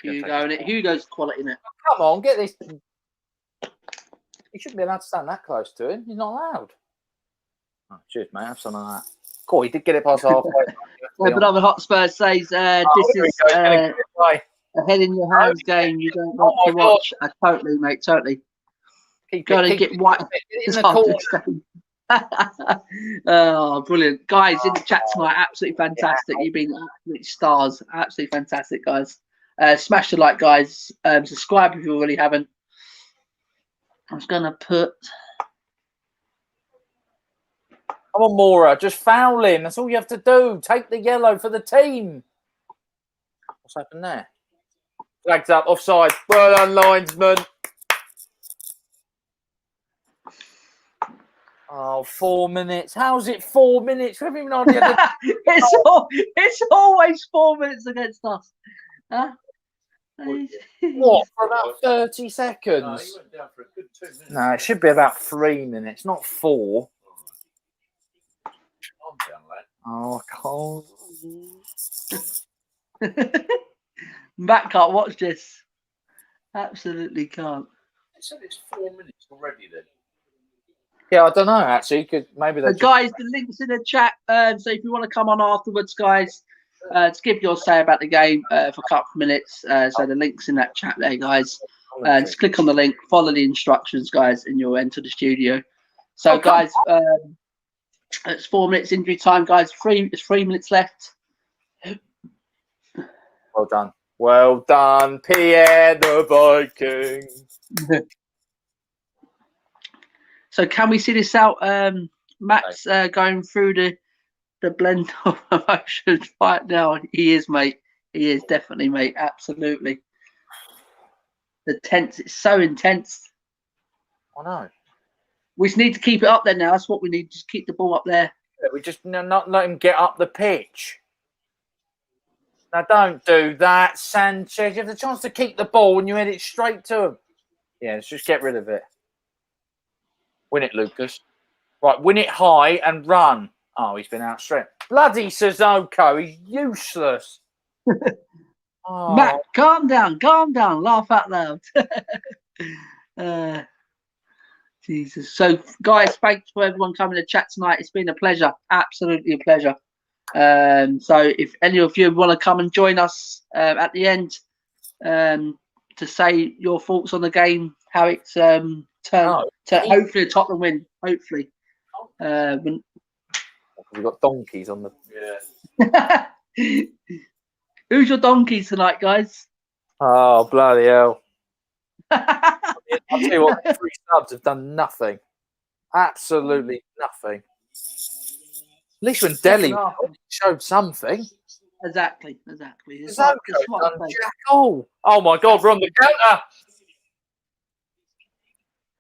S2: Hugo's quality in it.
S3: Come on, get this. You shouldn't be allowed to stand that close to him. He's not allowed. Oh, cheers, mate. Have some of that. Cool, he did get it past halfway.
S1: But other Hotspur says this is a head in your hands game. You don't want to watch. Totally, mate. Totally. Got to get white. Oh, brilliant. Guys, in the chat tonight, absolutely fantastic. You've been absolute stars. Absolutely fantastic, guys. Smash the like, guys. Subscribe if you already haven't. I was going to put...
S3: Come on, Moura. Just foul him. That's all you have to do. Take the yellow for the team. What's happened there? Flags up. Offside. Well done, linesman. Oh, 4 minutes. How's it 4 minutes? We haven't even hardly had
S1: it's always 4 minutes against us. Huh?
S3: What, for about 30 seconds?
S2: No, he went down for a good 2 minutes.
S3: No, it should be about 3 minutes, not 4.
S2: I'm down, lad.
S3: Oh, I
S1: can't. Matt can't watch this. Absolutely can't.
S2: They said it's 4 minutes already then.
S3: Yeah, I don't know, actually. Maybe
S1: guys, the link's in the chat. So if you want to come on afterwards, guys, to give your say about the game for a couple of minutes. So the link's in that chat there, guys. Just click on the link, follow the instructions, guys, and you'll enter the studio. So, guys, it's 4 minutes injury time, guys. There's 3 minutes left.
S3: Well done. Well done, Pierre the Viking.
S1: So can we see this out? Matt's going through the blend of emotions right now. He is, mate. He is definitely, mate. Absolutely. The tense. It's so intense.
S3: I know.
S1: We just need to keep it up there now. That's what we need. Just keep the ball up there.
S3: Yeah, we just not let him get up the pitch. Now, don't do that, Sanchez. You have the chance to keep the ball and you head it straight to him. Yeah, let's just get rid of it. Win it, Lucas. Right, win it high and run. Oh, he's been outstretched. Bloody Sissoko, he's useless.
S1: Oh. Matt, calm down. Laugh out loud. Jesus. So, guys, thanks for everyone coming to chat tonight. It's been a pleasure. Absolutely a pleasure. So, if any of you want to come and join us at the end to say your thoughts on the game, how it's turned to hopefully a Tottenham win. Hopefully.
S3: We've got donkeys on the.
S2: Yeah.
S1: Who's your donkeys tonight, guys?
S3: Oh, bloody hell. I'll tell you what, the 3 subs have done nothing. Absolutely nothing. At least when Delhi showed something.
S1: Exactly. It's
S3: done jack all. Oh my God, we're on the counter.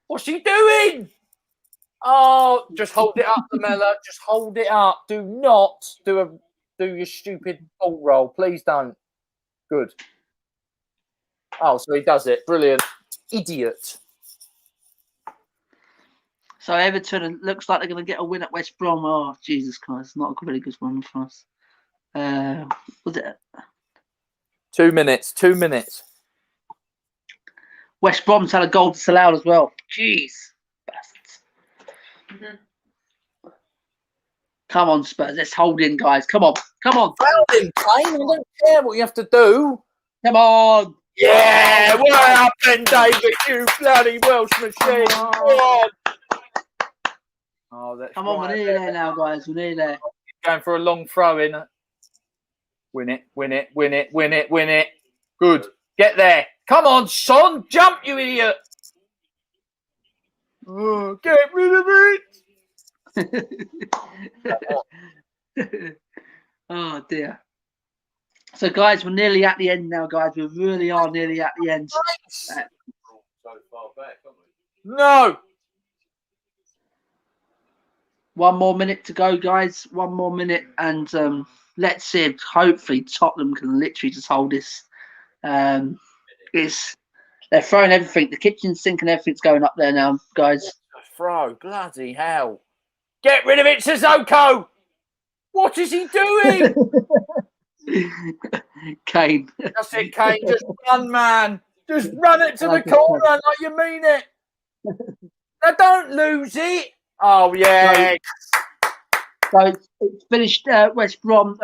S3: What's he doing? Oh, just hold it up, Lamella. Just hold it up. Do not do your stupid ball roll. Please don't. Good. Oh, so he does it. Brilliant. Idiot.
S1: So Everton looks like they're going to get a win at West Brom. Oh, Jesus Christ. Not a really good one for us. Was it?
S3: 2 minutes. 2 minutes.
S1: West Brom's had a goal disallowed as well. Jeez. Bastards. Come on, Spurs. Let's hold in, guys. Come on.
S3: Foul him, Kane. I don't care what you have to do.
S1: Come on.
S3: Yeah, what happened, David? You bloody Welsh machine. Come on. Oh, that's
S1: Come on, we're nearly there now, guys. We're nearly there.
S3: Going for a long throw in. Win it. Good. Get there. Come on, Son. Jump, you idiot. Oh, get rid of it.
S1: Oh, dear. So, guys, we're nearly at the end now, guys. We really are nearly at the end.
S2: So far back, aren't we?
S3: No.
S1: 1 more minute to go, guys. 1 more minute. And let's see if hopefully Tottenham can literally just hold this. They're throwing everything. The kitchen sink and everything's going up there now, guys.
S3: Throw. Bloody hell. Get rid of it, Sissoko. What is he doing?
S1: Kane.
S3: That's it, Kane. Just run, man. Just run it to the corner like you mean it. Now don't lose it. Oh, yeah.
S1: So it's finished. West Brom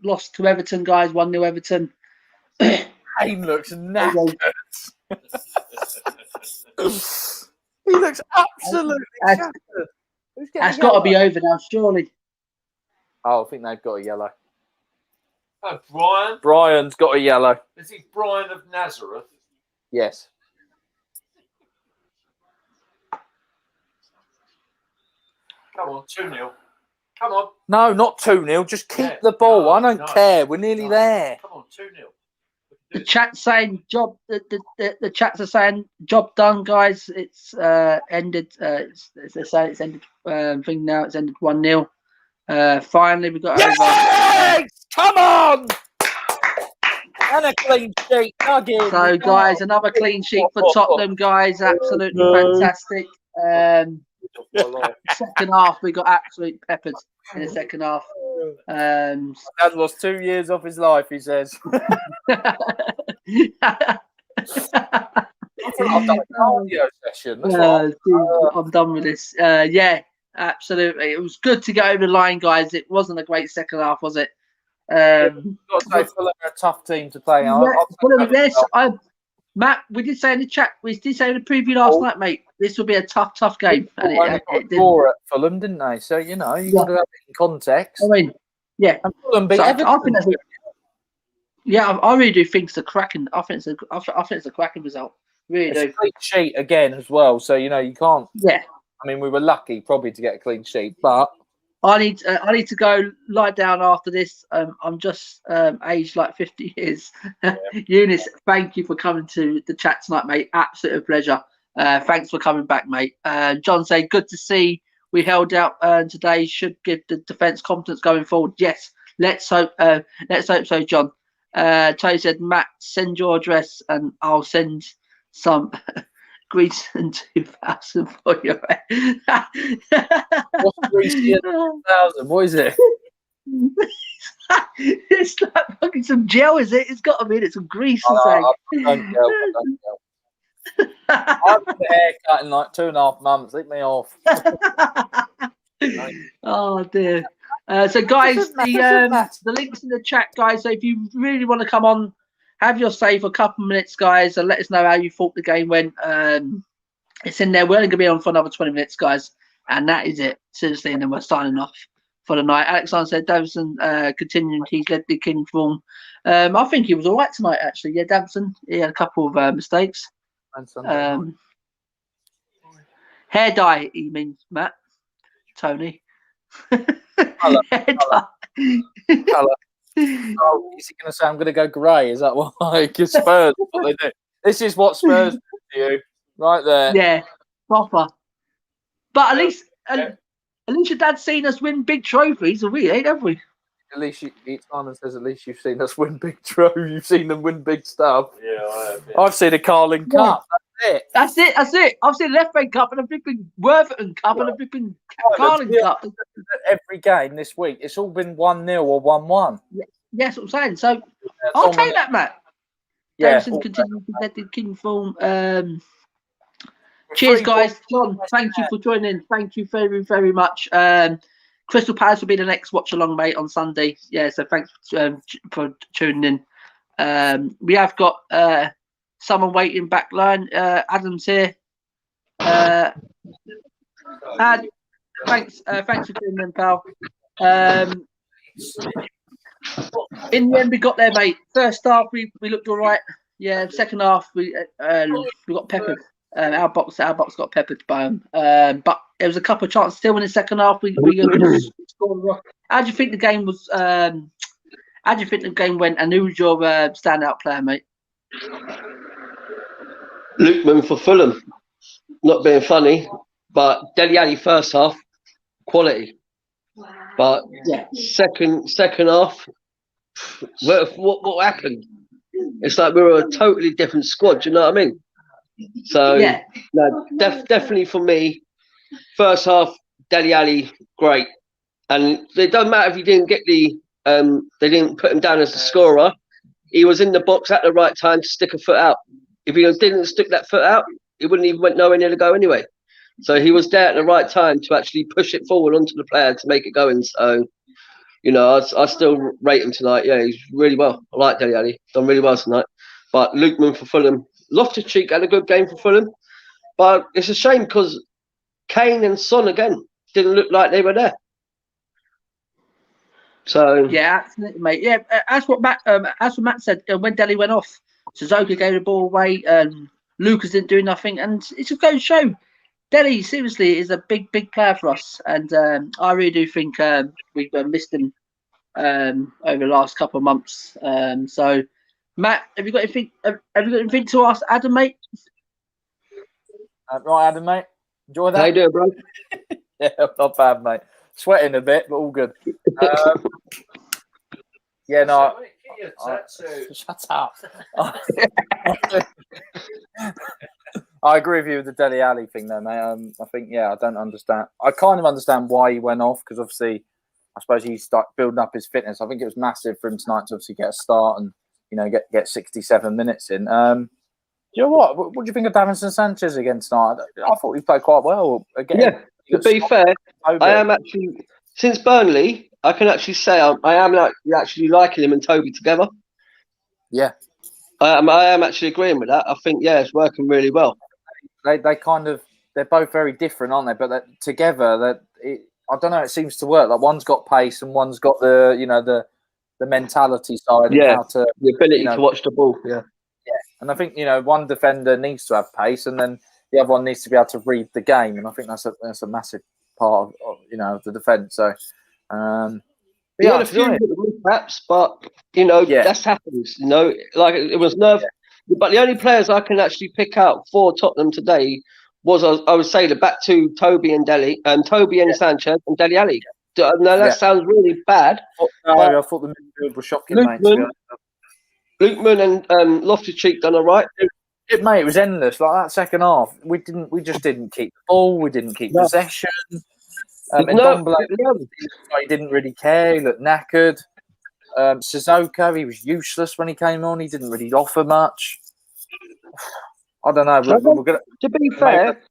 S1: lost to Everton, guys. 1-0 Everton.
S3: Kane looks knackered. He looks absolutely shattered.
S1: That's got to be over now, surely.
S3: Oh, I think they've got a yellow.
S2: Oh, Brian.
S3: Brian's got a yellow.
S2: Is he Brian of Nazareth?
S3: Yes.
S2: Come on, 2-0. Come on.
S3: No, not 2-0. Just keep the ball. I don't care. We're nearly there.
S2: Come on, 2-0.
S1: The chat's saying job. The chats are saying job done, guys. It's ended. They're saying it's ended. Thing now. It's ended 1-0. Finally, we got over.
S3: Come on! And a clean sheet. Nugget.
S1: So, guys, another clean sheet for Tottenham, guys. Absolutely fantastic. Second half, we got absolute peppers in the second half.
S3: Dad lost 2 years off his life, he says.
S1: I've
S3: done a cardio session.
S1: I'm done with this. Yeah, absolutely. It was good to get over the line, guys. It wasn't a great second half, was it?
S3: Got to say, Fulham are a tough team to play.
S1: Matt, we did say in the chat, we did say in the preview last night, mate, this will be a tough game. And
S3: it draw at Fulham, didn't they? So, you know, you've got to have it in context.
S1: I mean, yeah.
S3: And Fulham beat Everton.
S1: I really do think it's a cracking. I think it's a cracking result. Really do.
S3: A clean sheet again as well. So, you know, you can't.
S1: Yeah.
S3: I mean, we were lucky probably to get a clean sheet, but
S1: I need to go lie down after this. I'm just aged like 50 years. Yeah. Eunice, thank you for coming to the chat tonight, mate. Absolute pleasure. Thanks for coming back, mate. John say good to see we held out today. Should give the defence confidence going forward. Yes, let's hope so, John. Tony said, Matt, send your address and I'll send some Greece in 2000 for you.
S3: What's Greece in 2000? What is it?
S1: It's like fucking some gel, is it? It's got to be. It's some grease.
S3: Don't gel. I haven't had a haircut in like 2.5 months. Leave me off.
S1: Oh dear. So guys, the link's in the chat, guys. So if you really want to come on, have your say for a couple of minutes, guys, and let us know how you thought the game went. It's in there. We're only gonna be on for another 20 minutes, guys, and that is it. Seriously, and then we're signing off for the night. Alexander said Davison continuing, he's led the king form. I think he was all right tonight, actually. Yeah, Davison, he had a couple of mistakes. Hair dye, he means, Matt. Tony.
S3: Colour. Oh, is he going to say I'm going to go grey? Is that why? Because Spurs, what they do. This is what Spurs do to you, right there.
S1: Yeah, proper. But at least your dad's seen us win big trophies, and we ain't, have we?
S3: At least Simon says, at least you've seen us win big trophies. You've seen them win big stuff.
S2: Yeah, I have. Yeah.
S3: I've seen a Carling Cup.
S1: That's it. I've seen the FA Cup and a flipping Worthington Cup and a flipping Carling Cup.
S3: Every game this week, it's all been 1-0 or 1-1.
S1: Yeah, that's what I'm saying. So I'll take that, Matt.
S3: Yeah.
S1: Davison continues to get the king form. Cheers, guys. John, thank you for joining. Thank you very, very much. Crystal Palace will be the next watch along, mate, on Sunday. Yeah, so thanks for tuning in. We have got someone waiting back line. Adam's here. Thanks for tuning in, pal. In the end, we got there, mate. First half, we looked all right. Yeah, second half, we got peppered. Our box got peppered by them. But there was a couple of chances still in the second half. We scored. How do you think the game was? How do you think the game went? And who was your standout player, mate?
S4: Lukeman for Fulham. Not being funny, but Dele Alli first half, quality. But
S1: yeah,
S4: second half, what happened? It's like we were a totally different squad. Do you know what I mean? So
S1: yeah,
S4: no, definitely for me, first half Dele Alli great, and it doesn't matter if you didn't get they didn't put him down as the scorer. He was in the box at the right time to stick a foot out. If he didn't stick that foot out, he wouldn't even went nowhere near to go anyway. So he was there at the right time to actually push it forward onto the player to make it going. So, you know, I still rate him tonight. Yeah, he's really well. I like Dele Alli. Done really well tonight. But Lukeman for Fulham. Loftus-Cheek had a good game for Fulham. But it's a shame because Kane and Son, again, didn't look like they were there. So
S1: yeah, absolutely, mate. Yeah, as what Matt said when Dele went off, Suzuki gave the ball away. Lucas didn't do nothing, and it's just going to show. Dele seriously is a big player for us, and I really do think we've missed him over the last couple of months. So, Matt, have you got anything to ask Adam, mate?
S3: Right, Adam, mate. Enjoy that.
S4: how you doing, bro?
S3: Yeah, not bad, mate. Sweating a bit, but all good. Yeah, no. Shut up. I agree with you with the Dele Alli thing, though, mate. I think, yeah, I don't understand. I kind of understand why he went off because obviously, I suppose he started building up his fitness. I think it was massive for him tonight to obviously get a start and get 67 minutes in. You know what? What do you think of Davinson Sanchez again tonight? I thought he played quite well again.
S4: Yeah, to be fair, I am actually since Burnley. I can actually say I am actually liking him and Toby together.
S3: Yeah,
S4: I am actually agreeing with that. I think it's working really well.
S3: They they're both very different, aren't they? But together, I don't know. It seems to work. Like one's got pace and one's got the mentality side.
S4: Yeah,
S3: and how to
S4: the ability to watch the ball. Yeah.
S3: And I think one defender needs to have pace, and then the other one needs to be able to read the game. And I think that's a massive part of the defence. So,
S4: he had a few mishaps, but that's happens. Like it was nerve. Yeah. But the only players I can actually pick out for Tottenham today was I would say the back two, Toby and Dele, and Toby and Sanchez and Dele Alli. Now that sounds really bad.
S3: I thought the midfield was shocking, mate.
S4: Lukeman and Loftus-Cheek done all right.
S3: Mate, it was endless. Like that second half, we just didn't keep the ball. We didn't keep possession. And he didn't really care. He looked knackered. Sissoko, he was useless when he came on. He didn't really offer much. I don't know. We're gonna,
S4: to be fair,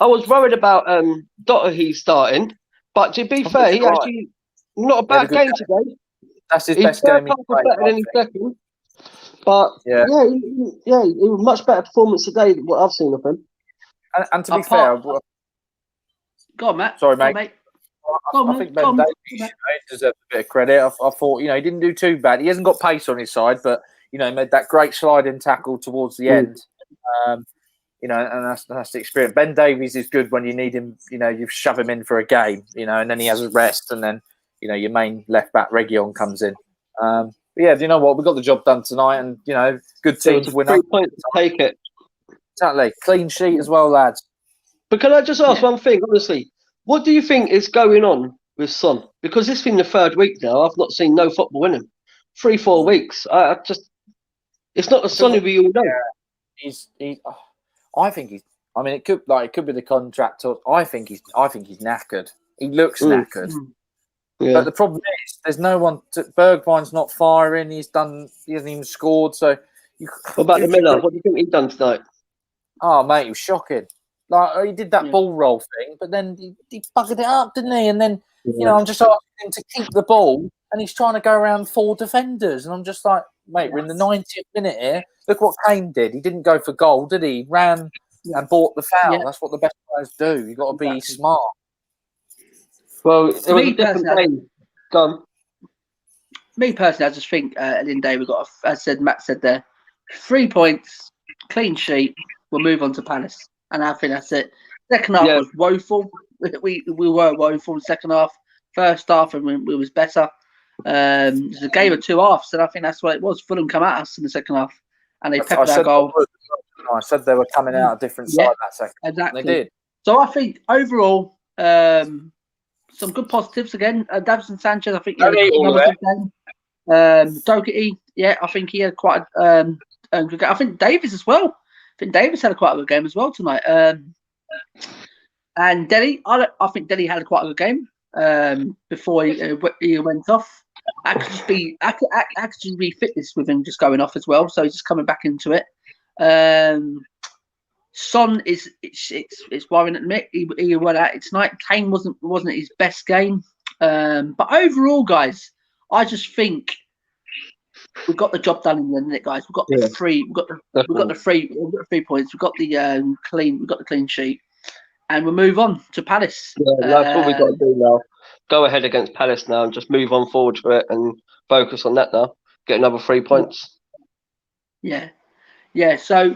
S4: I was worried about Doherty starting, but to be fair, he actually not a bad game today.
S3: That's his best game.
S4: His first half was better than his second, but yeah, it was much better performance today than what I've seen of him.
S3: And to be fair,
S1: go on, Matt.
S3: Sorry, mate.
S1: I
S3: think Ben Davies deserves a bit of credit. I thought, he didn't do too bad. He hasn't got pace on his side, but he made that great sliding tackle towards the end. And that's the experience. Ben Davies is good when you need him. You shove him in for a game, and then he has a rest, and then your main left back Reguilon comes in. But yeah, do you know what? We got the job done tonight, and good team to win.
S4: 3 points to take it.
S3: Exactly, clean sheet as well, lads.
S4: But can I just ask one thing, honestly? What do you think is going on with Son? Because it's been the third week now. I've not seen no football in him. 3-4 weeks. It's not the Son we all know.
S3: I think he's. I mean, it could be the contract. I think he's knackered. He looks knackered. Yeah. But the problem is, there's no one. Bergwijn's not firing. He hasn't even scored. So,
S4: what about the Miller? What do you think he's done tonight?
S3: Oh, mate, he was shocking. Like, he did that ball roll thing, but then he buggered it up, didn't he? And then, I'm just asking him to keep the ball, and he's trying to go around 4 defenders. And I'm just like, mate, we're in the 90th minute here. Look what Kane did. He didn't go for goal, did he? He ran and bought the foul. Yeah. That's what the best players do. You've got to be smart.
S4: Well, it was a different game. Go on.
S1: Me personally, I just think at the end of the day, we've got, as Matt said there, 3 points, clean sheet. We'll move on to Palace. And I think that's it. Second half was woeful. We were woeful in the second half. First half, and we was better. It was a game of 2 halves, and I think that's what it was. Fulham come at us in the second half, and they peppered our goal.
S3: I said they were coming out a different side that second.
S1: Exactly.
S3: They did.
S1: So I think overall, some good positives again. Davison Sanchez, I think he had another good game. Doherty, I think he had quite a good game. I think Davies as well. I think Davis had quite a good game as well tonight. And Dele, I think Dele had quite a good game before he went off. I could just be fitness with him just going off as well. So he's just coming back into it. Son it's worrying at the minute. He went at it tonight. Kane wasn't his best game. But overall, guys, I just think we got the job done in the end, guys. We've got the 3 points. We've got the clean sheet, and we'll move on to Palace.
S4: Yeah, that's what we've got to do now. Go ahead against Palace now and just move on forward for it and focus on that now. Get another 3 points.
S1: Yeah. So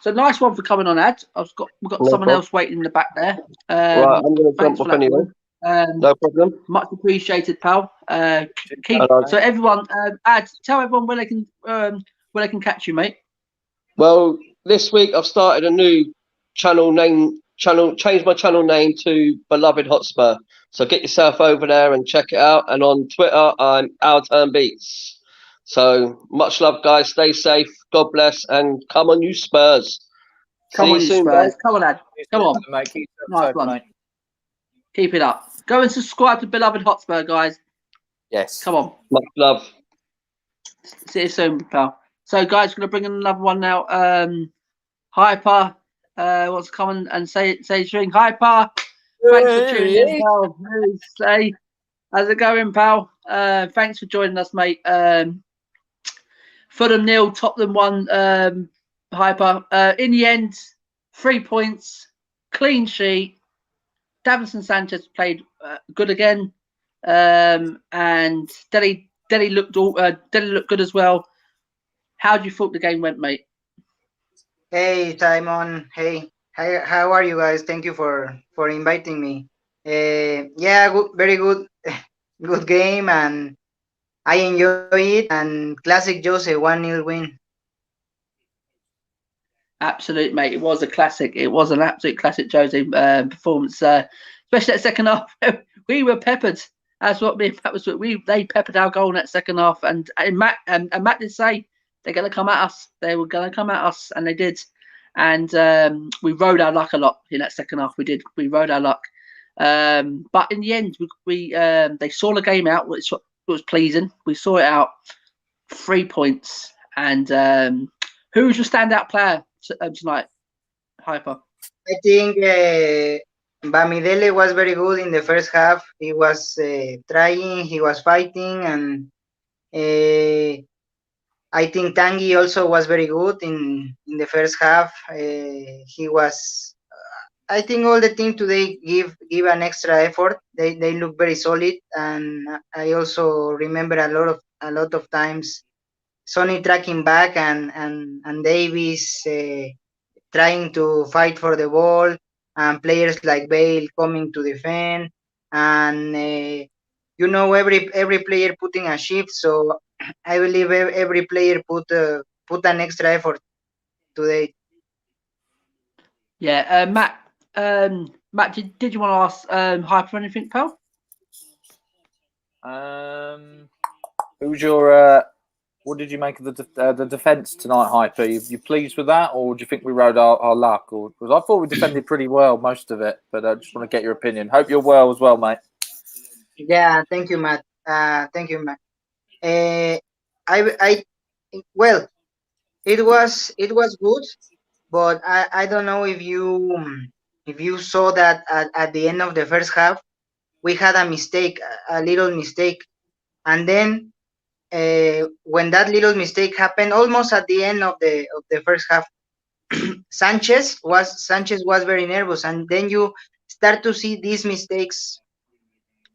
S1: nice one for coming on, Ad. We've got someone else waiting in the back there.
S4: Right, I'm going to jump off anyway. No problem.
S1: Much appreciated, pal. So everyone, Ad, tell everyone where they can catch you, mate.
S4: Well, this week I've started a new changed my channel name to Beloved Hotspur. So get yourself over there and check it out. And on Twitter, I'm Our Turn Beats. So much love, guys. Stay safe. God bless, and come on, you Spurs.
S1: Come on, you Spurs. Guys. Come on, Ad. Come on.
S3: Mate.
S1: Nice one. Mate. Keep it up. Go and subscribe to Beloved Hotspur, guys.
S3: Yes.
S1: Come on.
S4: Much love.
S1: See you soon, pal. So, guys, we're going to bring in another one now. Hyper wants to come and say something. Hyper. Thanks for tuning in, pal. Hey, how's it going, pal? Thanks for joining us, mate. Fulham 0, Tottenham 1. Hyper. In the end, 3 points, clean sheet. Davison Sanchez played good again, and Dele looked good as well. How do you thought the game went, mate?
S5: Hey, Simon. Hey, how are you guys? Thank you for inviting me. Very good, good game, and I enjoy it. And classic Jose 1-0 win.
S1: Absolute, mate. It was a classic. It was an absolute classic Jose performance, especially that second half. We were peppered. That's what me and Matt was. They peppered our goal in that second half, and Matt did say they're going to come at us. They were going to come at us, and they did. And we rode our luck a lot in that second half. We did. We rode our luck. But in the end, they saw the game out, which was pleasing. We saw it out. 3 points. And who was your standout player tonight, Hyper?
S5: I think Bamidele was very good in the first half. He was trying, he was fighting, and I think Tanguy also was very good in the first half. He was. I think all the team today give an extra effort. They look very solid, and I also remember a lot of times Sonny tracking back and Davis trying to fight for the ball, and players like Bale coming to defend, and every player putting a shift. So I believe every player put an extra effort today.
S1: Yeah, Matt. Matt, did you want to ask Hyper anything, pal?
S3: Who's your? What did you make of the defence tonight, Hyper? You pleased with that, or do you think we rode our luck? Or because I thought we defended pretty well most of it, but I just want to get your opinion. Hope you're well as well, mate.
S5: Yeah, thank you, Matt. Thank you, Matt. I well, it was good, but I don't know if you saw that at the end of the first half we had a mistake, a little mistake, and then when that little mistake happened, almost at the end of the first half, Sanchez was very nervous, and then you start to see these mistakes,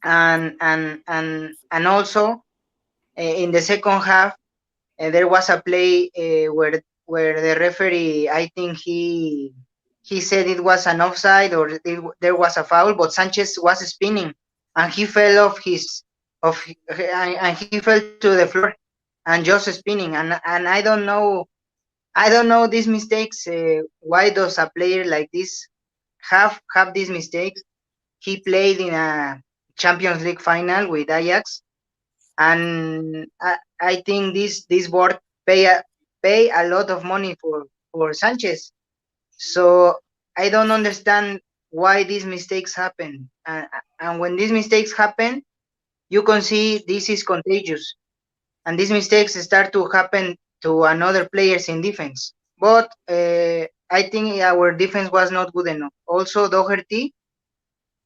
S5: and also in the second half there was a play where the referee, I think he said it was an offside or there was a foul, but Sanchez was spinning and he fell and he fell to the floor and just spinning, and I don't know these mistakes. Why does a player like this have these mistakes? He played in a Champions League final with Ajax, and I think this board pay a lot of money for Sanchez. So I don't understand why these mistakes happen. And when these mistakes happen, you can see this is contagious, and these mistakes start to happen to another players in defense. But I think our defense was not good enough. Also, Doherty,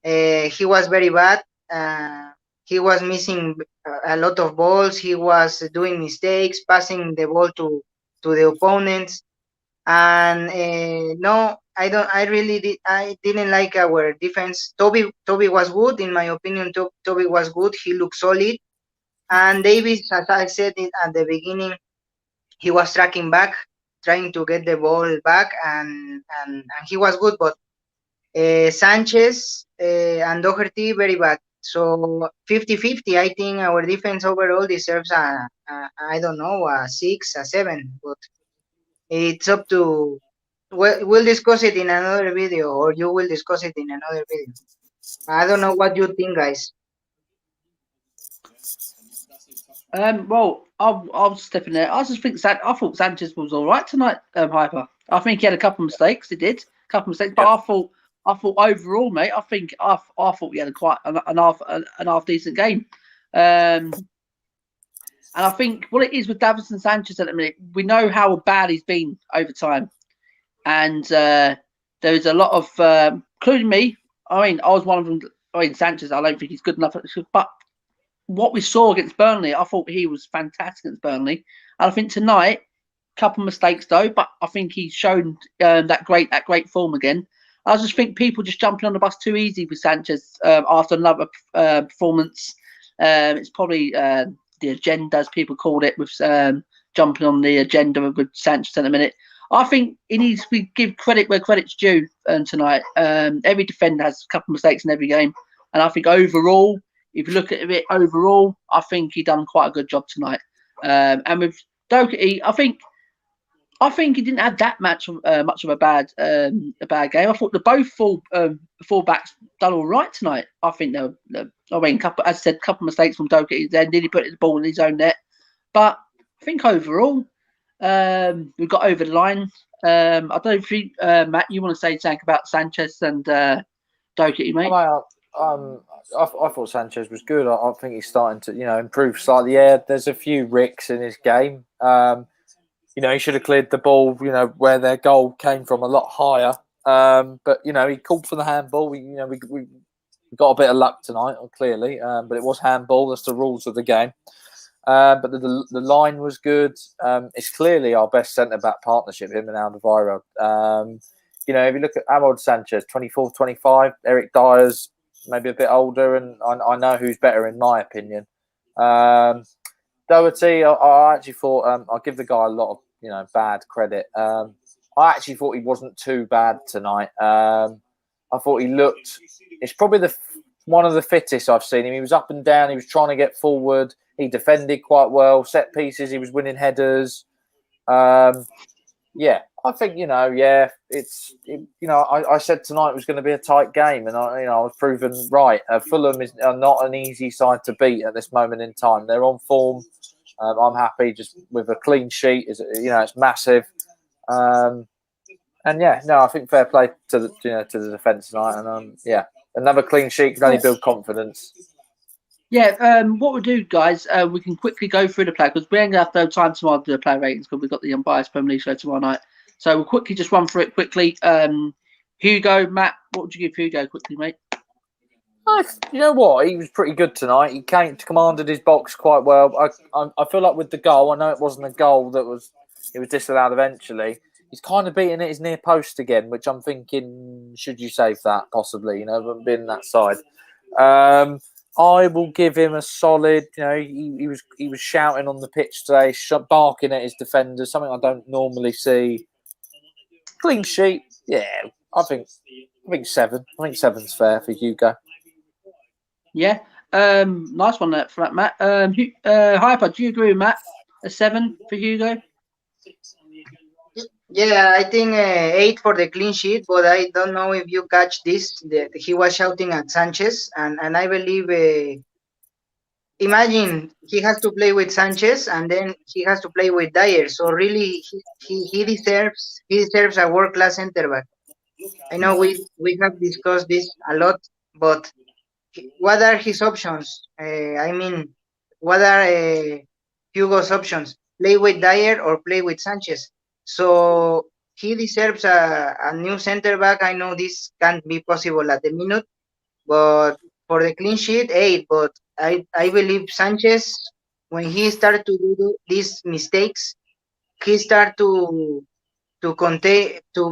S5: he was very bad. He was missing a lot of balls. He was doing mistakes, passing the ball to the opponents. And no, I don't. I didn't like our defense. Toby was good in my opinion. Toby was good. He looked solid. And Davis, as I said it at the beginning, he was tracking back, trying to get the ball back, and he was good. But Sanchez and Doherty very bad. So 50-50. I think our defense overall deserves I don't know, a 6, a 7. But it's up to. We'll discuss it in another video, or you will discuss it in another video. I don't know what you think, guys.
S1: Well, I'll step in there. I just think I thought Sanchez was all right tonight, Hyper. I think he had a couple of mistakes. He did a couple of mistakes, but I thought overall, mate, I thought he had quite an half decent game. And I think what it is with Davinson Sanchez at the minute, we know how bad he's been over time, and there's a lot of, including me. I mean, I was one of them. I mean, Sanchez, I don't think he's good enough, but what we saw against Burnley, I thought he was fantastic against Burnley. And I think tonight, a couple of mistakes though, but I think he's shown that great form again. I just think people just jumping on the bus too easy with Sanchez after another performance. It's probably the agenda, as people called it, with jumping on the agenda with Sanchez in a minute. I think he needs to give credit where credit's due tonight. Every defender has a couple of mistakes in every game. And I think overall, if you look at it overall, I think he done quite a good job tonight. And with Doherty, I think he didn't have that much of a bad game. I thought both fullbacks done all right tonight. I think as I said, couple of mistakes from Doherty. Then nearly put the ball in his own net. But I think overall, we got over the line. I don't know if you, Matt, you want to say something about Sanchez and Doherty, mate?
S3: I thought Sanchez was good. I think he's starting to, improve slightly. Yeah, there's a few ricks in his game. he should have cleared the ball, where their goal came from a lot higher. But he called for the handball. We got a bit of luck tonight, clearly, but it was handball. That's the rules of the game. But the line was good. It's clearly our best centre-back partnership, him and Alderweireld. If you look at Harold Sanchez, 24, 25, Eric Dyer's maybe a bit older, and I know who's better in my opinion. Doherty, I actually thought I'll give the guy a lot of bad credit. I actually thought he wasn't too bad tonight. I thought he looked. It's probably one of the fittest I've seen him. He was up and down. He was trying to get forward. He defended quite well. Set pieces. He was winning headers. I think I said tonight was going to be a tight game, and I was proven right. Fulham are not an easy side to beat at this moment in time. They're on form. I'm happy just with a clean sheet. It's massive. I think fair play to the defence tonight, and another clean sheet can only build confidence.
S1: Yeah, what we'll do, guys, we can quickly go through the play because we ain't going to have no time tomorrow to do the play ratings because we've got the Unbiased Premier League show tomorrow night. So we'll quickly just run through it quickly. Hugo, Matt, what would you give Hugo quickly, mate?
S3: You know what? He was pretty good tonight. He commanded his box quite well. I feel like with the goal, I know it wasn't a goal it was disallowed eventually. He's kind of beating at his near post again, which I'm thinking, should you save that possibly? Being that side. I will give him a solid. He was shouting on the pitch today, barking at his defenders, something I don't normally see. Clean sheet, yeah. I think 7. I think 7's fair for Hugo.
S1: Yeah, nice one for that, Matt. Hyper, do you agree with Matt? A 7 for Hugo?
S5: Yeah, I think 8 for the clean sheet, but I don't know if you catch this. He was shouting at Sanchez, and I believe. Imagine he has to play with Sanchez, and then he has to play with Dyer. So really, he deserves a world class center back. I know we have discussed this a lot, but what are his options? What are Hugo's options? Play with Dyer or play with Sanchez? So he deserves a new center back. I know this can't be possible at the minute, but for the clean sheet, 8. But I believe Sanchez, when he started to do these mistakes, he started to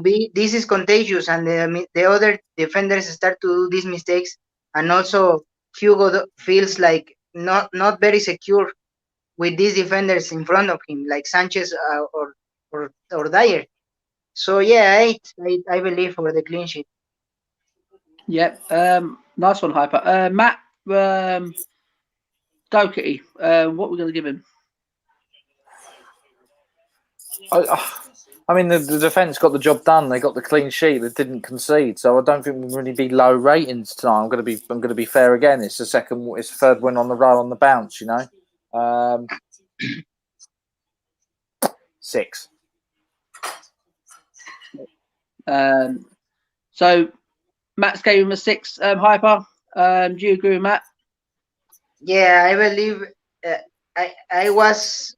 S5: be. This is contagious, and the other defenders start to do these mistakes, and also Hugo feels like not very secure with these defenders in front of him, like Sanchez or Dyer. So yeah, 8 I believe for the clean sheet.
S1: Yep. Nice one, Hyper. Matt, Doherty, what we're going to give him?
S3: I mean, the defence got the job done. They got the clean sheet. They didn't concede, so I don't think we'll really be low ratings tonight. I'm going to be fair again. It's the third win on the row on the bounce. 6.
S1: So Matt's gave him a 6. Hyper, do you agree with Matt?
S5: Yeah, I believe I was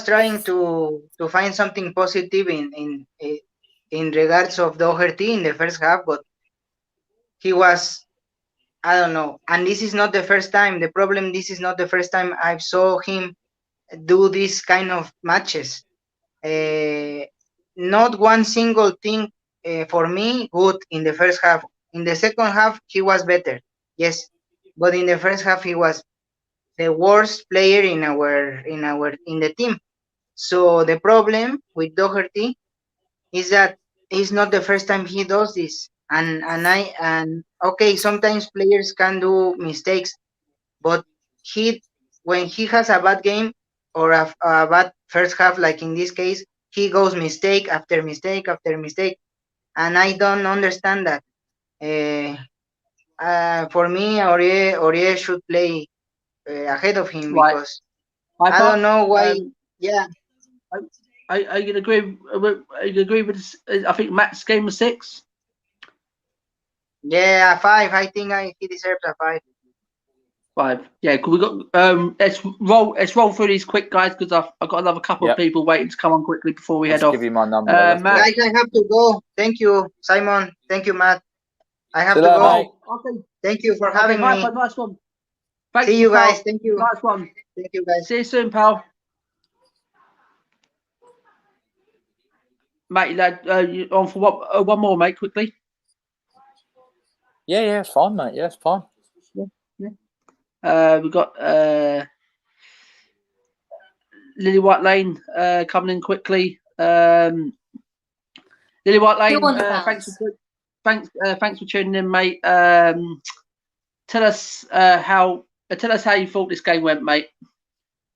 S5: trying to find something positive in regards of Doherty in the first half, but he was, I don't know. And this is not the first time. The problem, this is not the first time I saw him do this kind of matches. Not one single thing for me good in the first half. In the second half, he was better, yes, but in the first half, he was the worst player in the team. So the problem with Doherty is that it's not the first time he does this. And okay, sometimes players can do mistakes, but when he has a bad game or a bad first half, like in this case, he goes mistake after mistake after mistake, and I don't understand that. For me, Aurier should play ahead of him because I don't know why. Yeah.
S1: Are you agree? Are you agree with this? I think Matt's game was 6.
S5: Yeah, 5. I think he deserves a 5.
S1: 5. Yeah, because we got let's roll through these quick, guys, because I've got another couple of people waiting to come on quickly before we head off.
S3: Give you my number.
S1: Matt,
S5: guys, I have to go. Thank you, Simon. Thank you, Matt. I have to
S3: later,
S5: go.
S3: mate.
S1: Okay.
S5: Thank you for having me.
S1: Nice one. Thank
S5: See you guys.
S1: pal.
S5: Thank you.
S1: Nice one.
S5: Thank you, guys.
S1: See you soon, pal. Mate, lad, you on for what? One more, mate, quickly.
S3: Yeah, it's fine, mate. Yeah, it's fine.
S1: Yeah. We've got Lily White Lane coming in quickly. Lily White Lane, thanks for tuning in, mate. Tell us how you thought this game went, mate.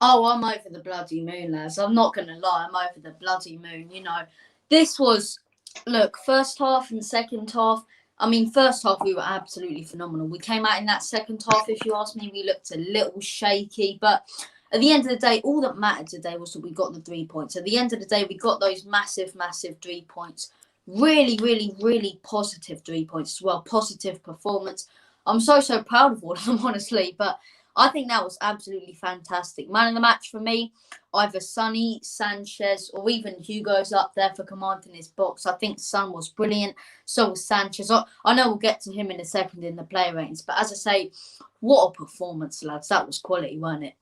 S6: Oh, I'm over the bloody moon, lads. I'm not going to lie. I'm over the bloody moon. You know, this was, look, first half and second half. I mean, first half, we were absolutely phenomenal. We came out in that second half, if you ask me, we looked a little shaky. But at the end of the day, all that mattered today was that we got the 3 points. At the end of the day, we got those massive 3 points. Really, really, really positive 3 points as well. Positive performance. I'm so proud of all of them, honestly. But I think that was absolutely fantastic. Man of the match for me, either Sonny, Sanchez, or even Hugo's up there for commanding his box. I think Son was brilliant. So was Sanchez. I know we'll get to him in a second in the player ratings. But as I say, what a performance, lads. That was quality, wasn't it?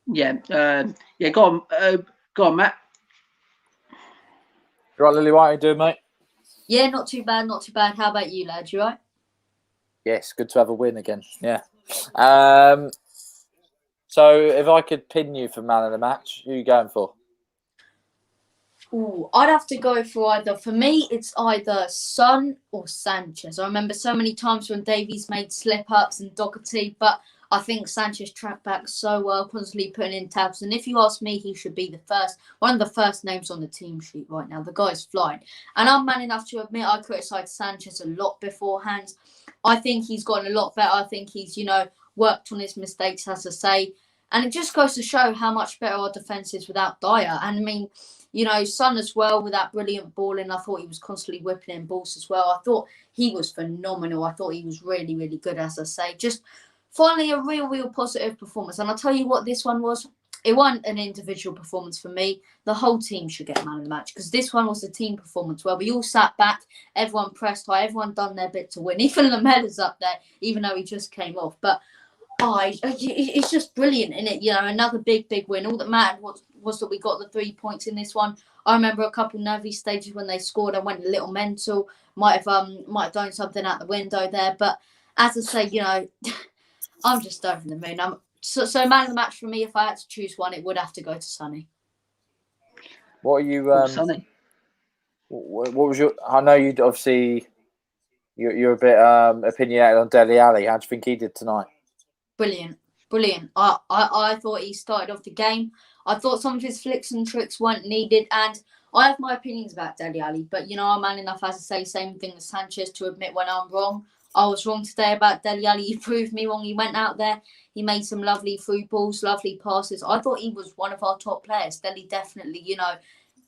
S1: Yeah. Go on, Matt.
S3: You right, Lily? What are you doing, mate?
S6: Yeah, not too bad. How about you, lads? You right?
S3: Yes, good to have a win again. Yeah. So if I could pin you for man of the match, who are you going for?
S6: Ooh, I'd have to go for either. For me, it's either Son or Sanchez. I remember so many times when Davies made slip-ups and Doherty, but I think Sanchez tracked back so well, constantly putting in tabs. And if you ask me, he should be one of the first names on the team sheet right now. The guy's flying. And I'm man enough to admit I criticised Sanchez a lot beforehand. I think he's gotten a lot better. I think he's, worked on his mistakes, as I say. And it just goes to show how much better our defence is without Dyer. And I mean, Son as well with that brilliant balling. I thought he was constantly whipping in balls as well. I thought he was phenomenal. I thought he was really, really good, as I say. Just finally a real positive performance. And I'll tell you what this one was. It wasn't an individual performance for me. The whole team should get man of the match because this one was a team performance where we all sat back, everyone pressed high, everyone done their bit to win. Even Lamella's up there, even though he just came off. But it's just brilliant, isn't it? Another big win. All that mattered was that we got the 3 points in this one. I remember a couple nervy stages when they scored. I went a little mental. Might have done something out the window there. But as I say, I'm just over the moon. So man of the match for me, if I had to choose one, it would have to go to Sonny.
S3: What are you,
S1: Sonny?
S3: What was your? I know you'd obviously you're a bit opinionated on Dele Alli. How do you think he did tonight?
S6: Brilliant. I thought he started off the game. I thought some of his flicks and tricks weren't needed, and I have my opinions about Dele Alli. But I'm man enough, as I say, same thing as Sanchez, to admit when I'm wrong. I was wrong today about Dele Alli. He proved me wrong. He went out there. He made some lovely through balls, lovely passes. I thought he was one of our top players. Dele definitely,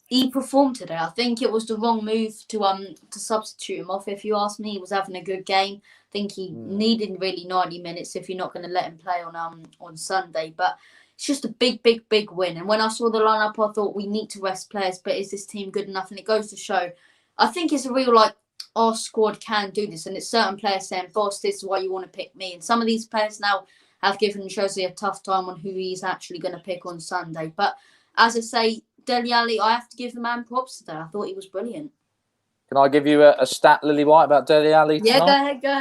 S6: he performed today. I think it was the wrong move to substitute him off. If you ask me, he was having a good game. I think he needed really 90 minutes if you're not going to let him play on Sunday. But it's just a big win. And when I saw the lineup, I thought we need to rest players. But is this team good enough? And it goes to show. I think it's a real our squad can do this, and it's certain players saying, "Boss, this is why you want to pick me." And some of these players now have given Jose a tough time on who he's actually going to pick on Sunday. But as I say, Dele Alli, I have to give the man props today. I thought he was brilliant.
S3: Can I give you a stat, Lily White, about Dele Alli tonight?
S6: Yeah, go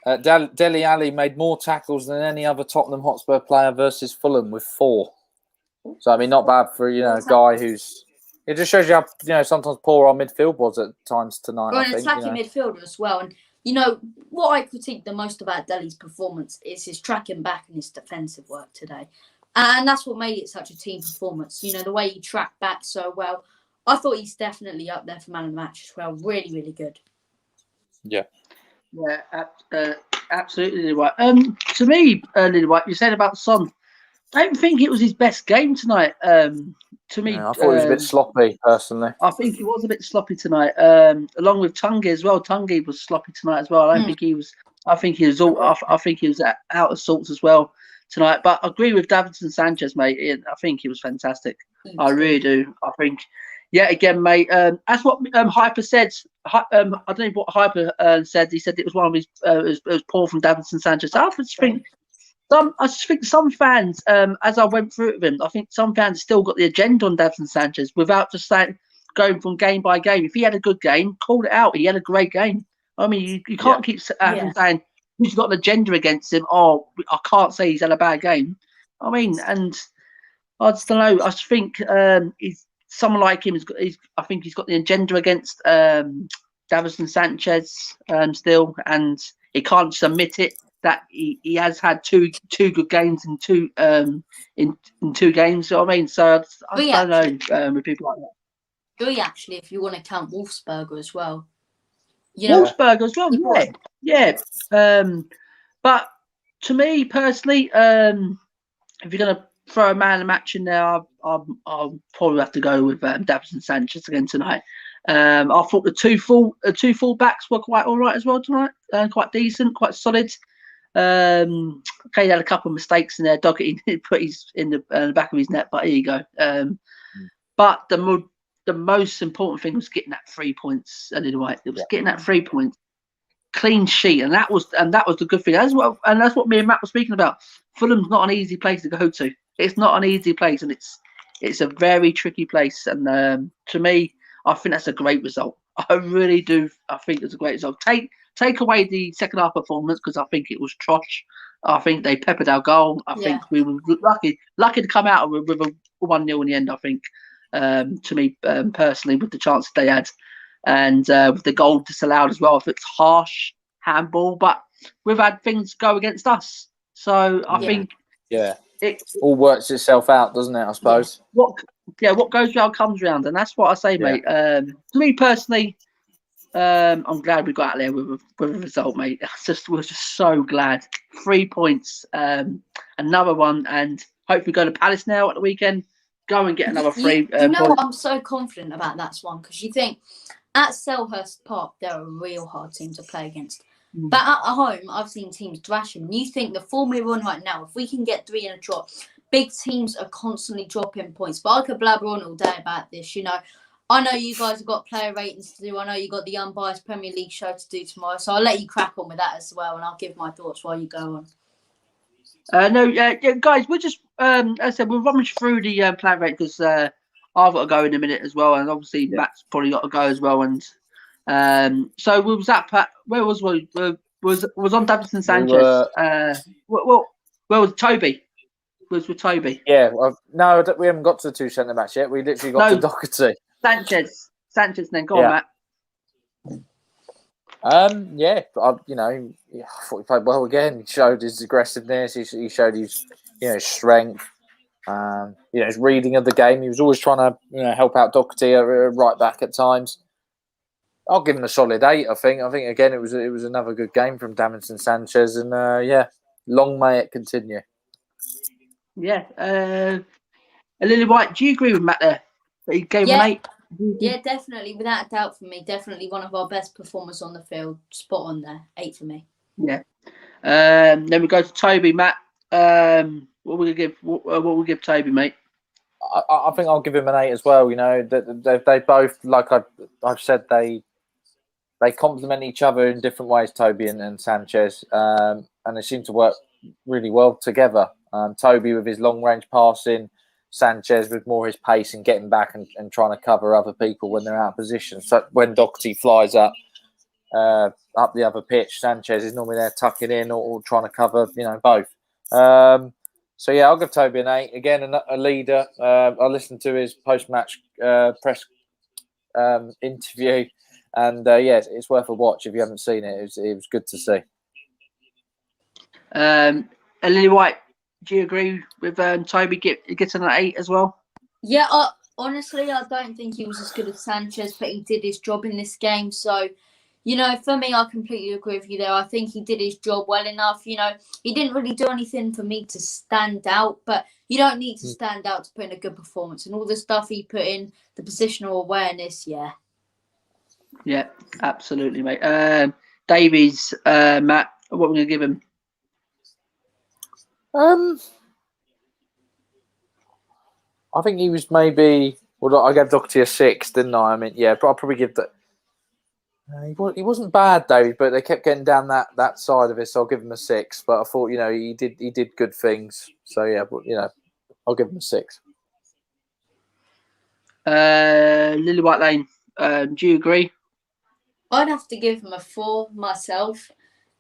S6: ahead.
S3: Dele Alli made more tackles than any other Tottenham Hotspur player versus Fulham with 4. So I mean, not bad for a guy who's. It just shows you how sometimes poor our midfield was at times tonight.
S6: We're an attacking midfielder as well, and what I critique the most about Dele's performance is his tracking back and his defensive work today, and that's what made it such a team performance. The way he tracked back so well. I thought he's definitely up there for man of the match as well. Really good.
S1: Yeah, absolutely right. To me, Lily White, you said about Son. I don't think it was his best game tonight. To me,
S3: I thought he was a bit sloppy, personally.
S1: I think he was a bit sloppy tonight, along with Tungi as well. Tungi was sloppy tonight as well. I don't think he was I think he was I think he was out of sorts as well tonight. But I agree with Davinson Sanchez, mate. I think he was fantastic. I really do. I think, yeah, again, mate. That's what Hyper said. I don't know what Hyper said. He said it was one of his. It was poor from Davinson Sanchez. I just think some fans, as I went through it with him, I think some fans still got the agenda on Davinson Sanchez without just saying going from game by game. If he had a good game, call it out. He had a great game. I mean, you can't keep saying who's got an agenda against him. Oh, I can't say he's had a bad game. I mean, and I just don't know. I just think he's someone like him. I think he's got the agenda against Davinson Sanchez still, and he can't just admit it that he has had two good games in two games. You know what I mean? So I don't know with people like that.
S6: Three, actually, if you want to count Wolfsberger as well.
S1: Wolfsberger as well, yeah. But to me personally, if you're gonna throw a man of the match in there, I'll probably have to go with Davinson Sanchez again tonight. I thought the two full backs were quite all right as well tonight, quite decent, quite solid. Okay, he had a couple of mistakes in there. Doherty put his in the back of his net, but here you go. But the most important thing was getting that 3 points. Anyway, it was getting that 3 points, clean sheet, and that was the good thing. That's what me and Matt were speaking about. Fulham's not an easy place to go to. It's not an easy place, and it's a very tricky place. And to me, I think that's a great result. I really do. I think it's a great result. Take away the second half performance because I think it was trosh. I think they peppered our goal. I think we were lucky to come out with a 1-0 in the end. I think, to me personally, with the chances they had, and with the goal disallowed as well. If it's harsh handball, but we've had things go against us. So I think it
S3: all works itself out, doesn't it? I suppose.
S1: What goes round comes round, and that's what I say, mate. To me personally, I'm glad we got out there with a result, mate. We're just so glad. 3 points, another one, and hopefully go to Palace now at the weekend. Go and get another 3 points.
S6: I'm so confident about that one because you think at Selhurst Park they're a real hard team to play against. But at home, I've seen teams thrash them. You think the form we're on right now, if we can get 3 in a trot, big teams are constantly dropping points. But I could blabber on all day about this. I know you guys have got player ratings to do. I know you got the unbiased Premier League show to do tomorrow. So I'll let you crack on with that as well, and I'll give my thoughts while you go on.
S1: Guys, we're just as I said, we'll rummage through the player rate because I've got to go in a minute as well, and obviously Matt's probably got to go as well. And so we was at where was we? Was on Davinson Sanchez. Where was Toby? Was with Toby?
S3: Yeah, no, we haven't got to the 2 centre backs yet. We literally got to Doherty.
S1: Sanchez, then go on, Matt.
S3: I thought he played well again. He showed his aggressiveness. He showed his, strength. His reading of the game. He was always trying to, help out Doherty right back at times. I'll give him a solid 8. I think again it was another good game from Davinson Sanchez, and long may it continue.
S1: Yeah, Lily White. Do you agree with Matt there? He gave him an 8.
S6: Yeah, definitely, without a doubt for me. Definitely one of our best performers on the field. Spot on there, 8 for me. Yeah.
S1: Then we go to Toby, Matt. What will we give Toby, mate?
S3: I think I'll give him an 8 as well. They both, like I've said, they complement each other in different ways, Toby and Sanchez, and they seem to work really well together. Toby with his long range passing, Sanchez with more his pace and getting back and trying to cover other people when they're out of position. So when Doherty flies up the other pitch, Sanchez is normally there tucking in or trying to cover, both. I'll give Toby an 8. Again, a leader. I listened to his post-match press interview, and it's worth a watch if you haven't seen it. It was good to see.
S1: Lily White, do you agree with Toby getting an 8 as well?
S6: Yeah, honestly, I don't think he was as good as Sanchez, but he did his job in this game. So, for me, I completely agree with you there. I think he did his job well enough. He didn't really do anything for me to stand out, but you don't need to stand out to put in a good performance. And all the stuff he put in, the positional awareness, Yeah,
S1: absolutely, mate. Davies, Matt, what we're going to give him?
S3: I think he was maybe. Well, I gave Doherty a 6, didn't I? I mean, yeah, but I'll probably give that. He wasn't bad, David, but they kept getting down that side of it, so I'll give him a 6. But I thought, he did good things, so yeah, but I'll give him a 6.
S1: Lily White Lane, do you agree?
S6: I'd have to give him a 4 myself,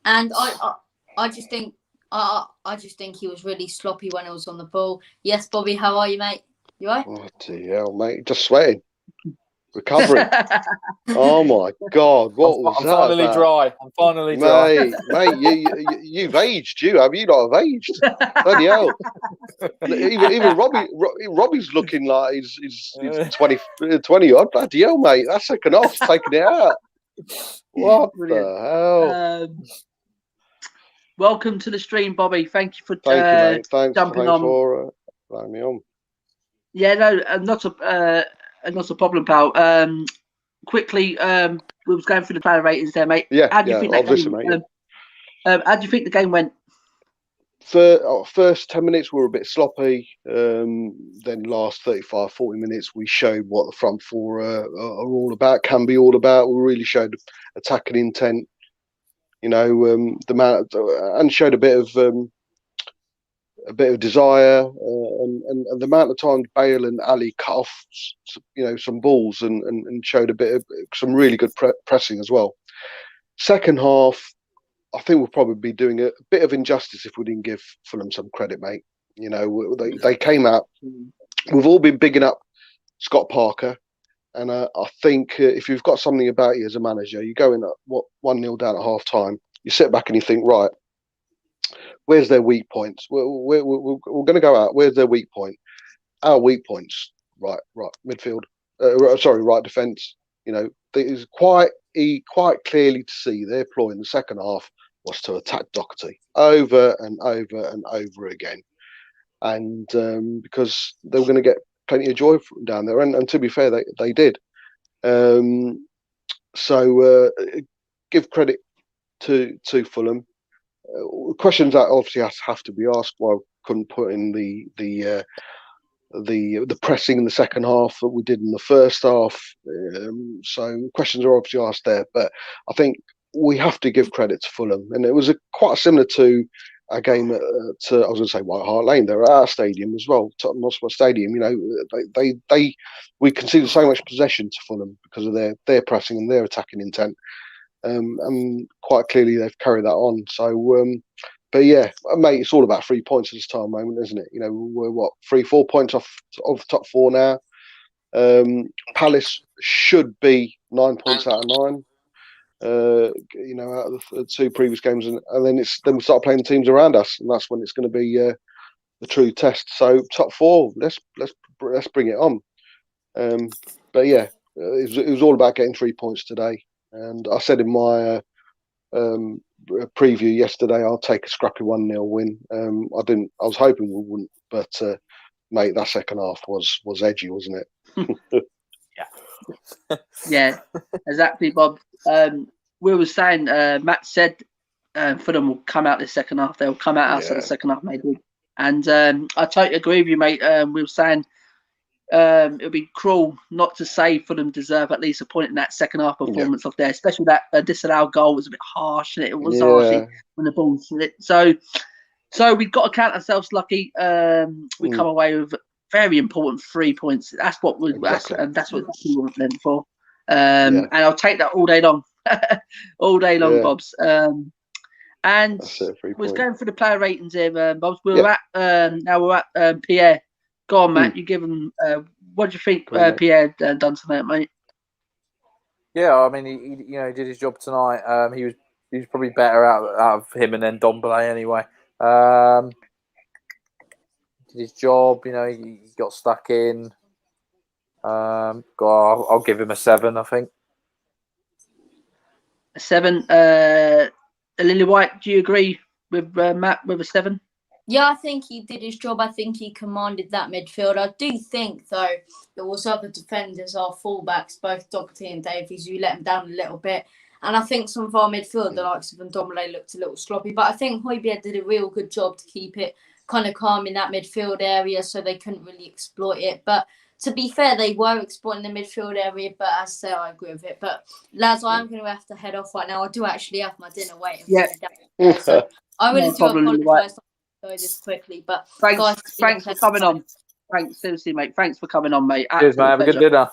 S6: and I just think he was really sloppy when he was on the ball. Yes, Bobby, how are you, mate? You right?
S7: Oh dear, mate, just sweating, recovering. Oh my God, what was
S3: I'm
S7: that
S3: finally
S7: about?
S3: dry. I'm finally dry.
S7: Mate, you've aged. Have you not have aged? Bloody hell! Even Robbie's looking like he's 20 odd. Bloody hell, mate, that's second off, taking it out. What
S1: Brilliant.
S7: the hell?
S1: Welcome to the stream, Bobby. Thank you for
S7: Thank you, mate. Thanks
S1: on.
S7: For allowing me on.
S1: Yeah, no, not a problem, pal. Quickly, we was going through the player ratings there, mate.
S7: Yeah,
S1: how do you think that
S7: obviously,
S1: game,
S7: mate.
S1: how do you think the game went?
S7: First 10 minutes we were a bit sloppy. Then last 35, 40 minutes we showed what the front four are all about, can be all about. We really showed attacking intent, and showed a bit of desire, and the amount of times Bale and Ali cut off, some balls and showed a bit of some really good pressing as well. Second half, I think we'll probably be doing a bit of injustice if we didn't give Fulham some credit, mate. They came out. We've all been bigging up Scott Parker, and I think if you've got something about you as a manager, you go in at 1-0 down at half time, you sit back and you think, right, where's their weak points? We're going to go out. Where's their weak point? Our weak points, right midfield. Right defence. It's quite clearly to see their ploy in the second half was to attack Doherty over and over and over again, and because they were going to get plenty of joy from down there, and to be fair, they did. So give credit to Fulham. Questions that obviously have to be asked. Why couldn't put in the pressing in the second half that we did in the first half? So questions are obviously asked there, but I think we have to give credit to Fulham, and it was quite similar to a game I was going to say White Hart Lane. They're at our stadium as well, Tottenham Hotspur Stadium. We conceded so much possession to Fulham because of their pressing and their attacking intent. And quite clearly they've carried that on. So, but yeah, mate, it's all about 3 points at this time moment, isn't it? We're 3-4 points off the top 4 now. Palace should be 9 points out of 9. Out of the 2 previous games, and then we start playing the teams around us, and that's when it's going to be the true test. So top 4, let's bring it on. But yeah, it was all about getting 3 points today. And I said in my preview yesterday, I'll take a scrappy 1-0 win. I was hoping we wouldn't, but mate, that second half was edgy, wasn't it?
S1: Yeah, exactly, Bob. We were saying, Matt said Fulham will come out this second half. They'll come out us at the second half, maybe. And I totally agree with you, mate. We were saying it would be cruel not to say Fulham deserve at least a point in that second half performance of theirs, especially that disallowed goal was a bit harsh. It was harsh when the ball hit. So we've got to count ourselves lucky. We come away with very important 3 points. That's what that's what we were meant for. And I'll take that all day long, Bobs. And we're going for the player ratings here, Bobs. We're at Pierre. Go on, Matt. You give him. What do you think Pierre done tonight, mate?
S3: Yeah, I mean, he did his job tonight. He was probably better out of him and then Dombele anyway. Did his job. He got stuck in. I'll give him a 7. I think.
S1: A 7. Lily White, do you agree with Matt with a 7?
S6: Yeah, I think he did his job. I think he commanded that midfield. I do think, though, there was other defenders, our fullbacks, both Doherty and Davies, who let him down a little bit. And I think some of our midfield, the likes of Ndombele, looked a little sloppy. But I think Højbjerg did a real good job to keep it kind of calm in that midfield area, so they couldn't really exploit it. But to be fair, they were exploiting the midfield area. But as I say, I agree with it. But lads, I'm going to have to head off right now. I do actually have my dinner waiting for me downstairs. So I really do apologise to go this quickly. But
S1: thanks for coming on. Thanks, seriously, mate. Thanks for coming on, mate.
S3: Cheers, mate. Have a good dinner.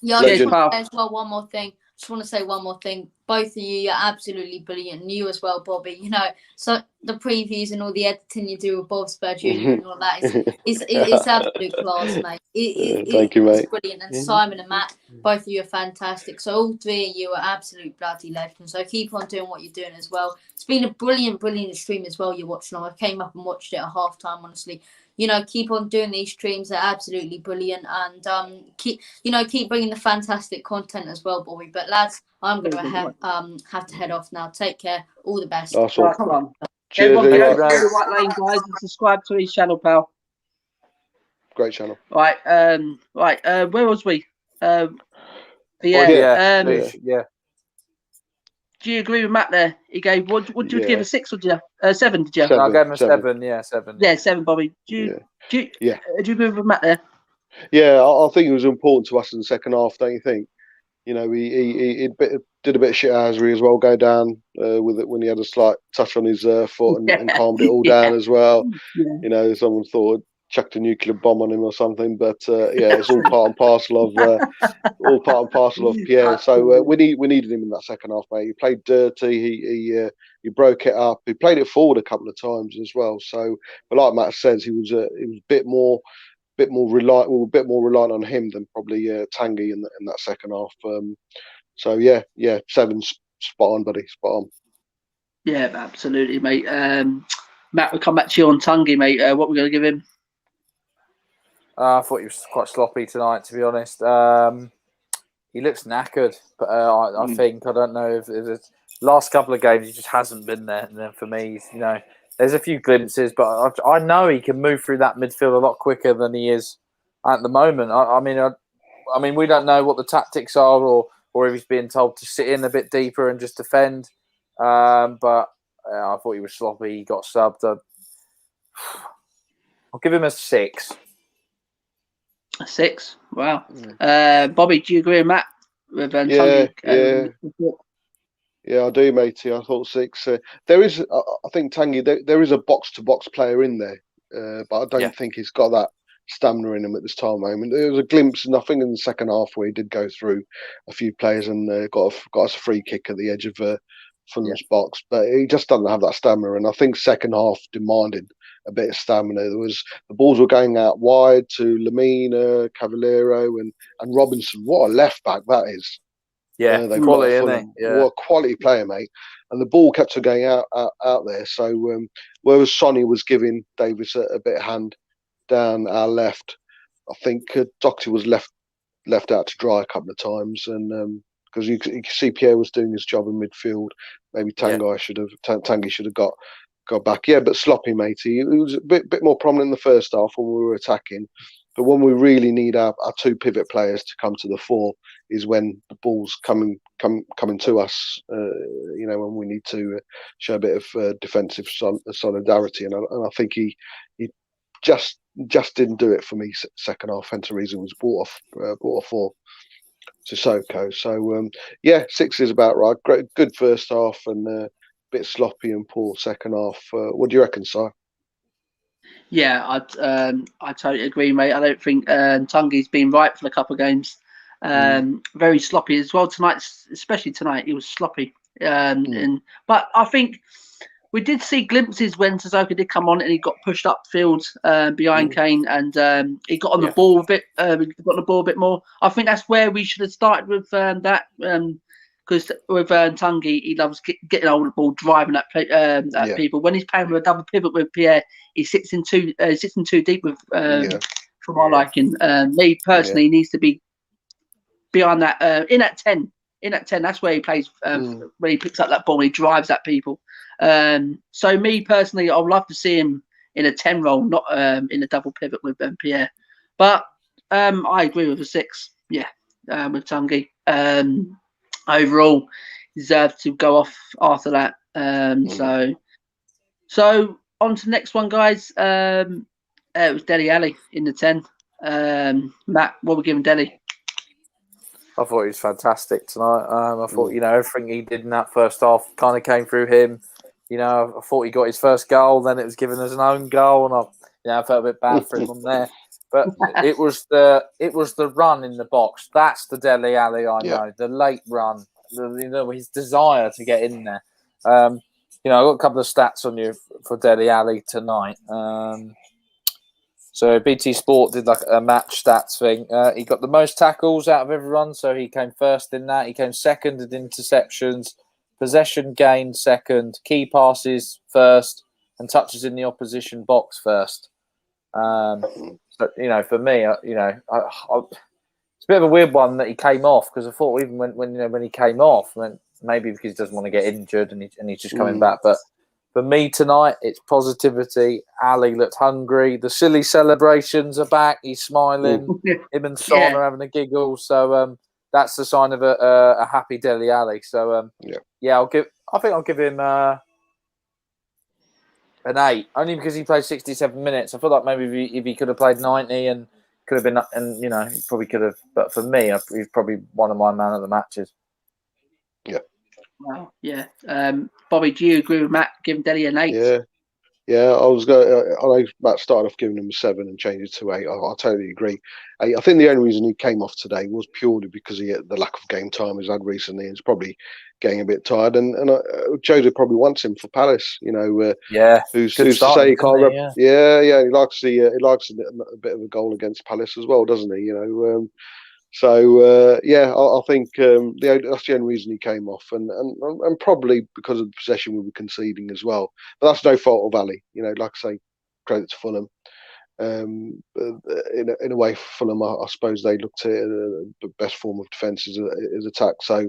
S6: Yeah, I just want to say as well one more thing. Just want to say one more thing. Both of you, you're absolutely brilliant. And you as well, Bobby. You know, so the previews and all the editing you do with Bob Spur Jr. and all that is absolute class, mate.
S7: Thank you, mate.
S6: It's brilliant. And Simon and Matt, both of you are fantastic. So all three of you are absolute bloody legends. So keep on doing what you're doing as well. It's been a brilliant stream as well you're watching. I came up and watched it at halftime, honestly. You know, keep on doing these streams. They're absolutely brilliant. And keep bringing the fantastic content as well, Bobby. But lads, I'm going to have to head off now. Take care. All the best.
S7: Awesome.
S1: Cheers, everyone, go to the White Lane, guys, and subscribe to his channel, pal.
S7: Great channel.
S1: Right. Where was we?
S3: Yeah.
S1: Do you agree with Matt there? He gave what did you give a 6 or did you 7? Did you?
S7: Seven.
S3: I gave him a 7. Yeah, 7.
S1: Yeah, 7, Bobby. Do you agree with Matt there?
S7: Yeah, I think it was important to us in the second half, don't you think? You know, he did a bit of shithousery as well, go down with it when he had a slight touch on his foot and calmed it all down as well.
S1: Yeah.
S7: You know, someone thought chucked a nuclear bomb on him or something, but it's all part and parcel of Pierre. So we needed him in that second half, mate. He played dirty. He broke it up. He played it forward a couple of times as well. So, but like Matt says, he was a bit more reliant on him than probably Tanguy in that second half. So 7's spot on, buddy, spot on.
S1: Yeah, absolutely, mate. Matt, we'll come back to you on Tanguy, mate. What we're going to give him?
S3: I thought he was quite sloppy tonight, to be honest. He looks knackered, but I think, I don't know if the last couple of games he just hasn't been there. And then for me, you know, there's a few glimpses, but I know he can move through that midfield a lot quicker than he is at the moment. I mean, we don't know what the tactics are, or if he's being told to sit in a bit deeper and just defend. But I thought he was sloppy. He got subbed. I'll give him a 6.
S1: A 6. Wow. Bobby, do you agree with Matt? With
S7: Yeah, I do, matey. I thought 6. There is, I think, Tanguy. There is a box-to-box player in there, but I don't think he's got that stamina in him at this time. I mean, there was a glimpse, and I think in the second half where he did go through a few players and got us a free kick at the edge of Fulham's box, but he just doesn't have that stamina. And I think second half demanded a bit of stamina. The balls were going out wide to Lamina, Cavallero, and Robinson. What a left back that is!
S3: Yeah, quality, isn't he?
S7: What a quality player, mate. And the ball kept on going out there. So whereas Sonny was giving Davis a bit of hand down our left, I think Doherty was left out to dry a couple of times, and because you could see Pierre was doing his job in midfield. Maybe Tanguy should have got back. Yeah, but sloppy, matey. It was a bit more prominent in the first half when we were attacking. But when we really need our 2 pivot players to come to the fore is when the ball's coming to us. You know, when we need to show a bit of defensive solidarity, and I think he just didn't do it for me second half. Hence the reason was brought off for Sissoko. So 6 is about right. Great, good first half and a bit sloppy and poor second half. What do you reckon, Si?
S1: Yeah, I totally agree, mate. I don't think Tanguy's been right for a couple of games. Very sloppy as well tonight, especially tonight. He was sloppy. But I think we did see glimpses when Sissoko did come on and he got pushed upfield behind Kane, and he got on the ball a bit. Got on the ball a bit more. I think that's where we should have started with that. Because with Tanguy, he loves getting hold of the ball, driving at people. When he's playing with a double pivot with Pierre, he sits in too deep with for my liking. Me personally needs to be behind that in at 10. In at 10, that's where he plays. When he picks up that ball, he drives at people. So me personally, I would love to see him in a 10 role, not in a double pivot with Pierre. But I agree with a 6. Yeah, with Tanguy. Overall, deserved to go off after that. So on to the next one, guys. It was Dele Alli in the 10. Matt, what we're giving Dele?
S3: I thought he was fantastic tonight. I thought, everything he did in that first half kind of came through him. I thought he got his first goal, then it was given as an own goal, and I felt a bit bad for him on there. But it was the run in the box. That's the Dele Alli I know. The late run, his desire to get in there. I've got a couple of stats on you for Dele Alli tonight. So BT Sport did like a match stats thing. He got the most tackles out of everyone, so he came first in that. He came second in interceptions, possession gained second, key passes first, and touches in the opposition box first. But for me, it's a bit of a weird one that he came off, because I thought even when he came off, maybe because he doesn't want to get injured and he's just coming back, but. For me tonight, it's positivity. Ali looked hungry. The silly celebrations are back. He's smiling. Him and Son are having a giggle. So that's the sign of a happy Dele Alli. So I think I'll give him an 8, only because he played 67 minutes. I feel like maybe if he could have played 90 and could have been, and he probably could have. But for me, he's probably one of my man of the matches.
S7: Yeah.
S1: Wow. Yeah. Bobby, do you agree with Matt giving Dele an 8?
S7: Yeah. I know Matt started off giving him a 7 and changed it to 8. I totally agree. I think the only reason he came off today was purely because the lack of game time he's had recently. He's probably getting a bit tired, and Jose probably wants him for Palace. Who's to say he can't? He likes a bit of a goal against Palace as well, doesn't he? I think that's the only reason he came off, and probably because of the possession we were conceding as well. But that's no fault of Ali. Like I say, credit to Fulham. In a way, Fulham, I suppose they looked at the best form of defence is attack. So,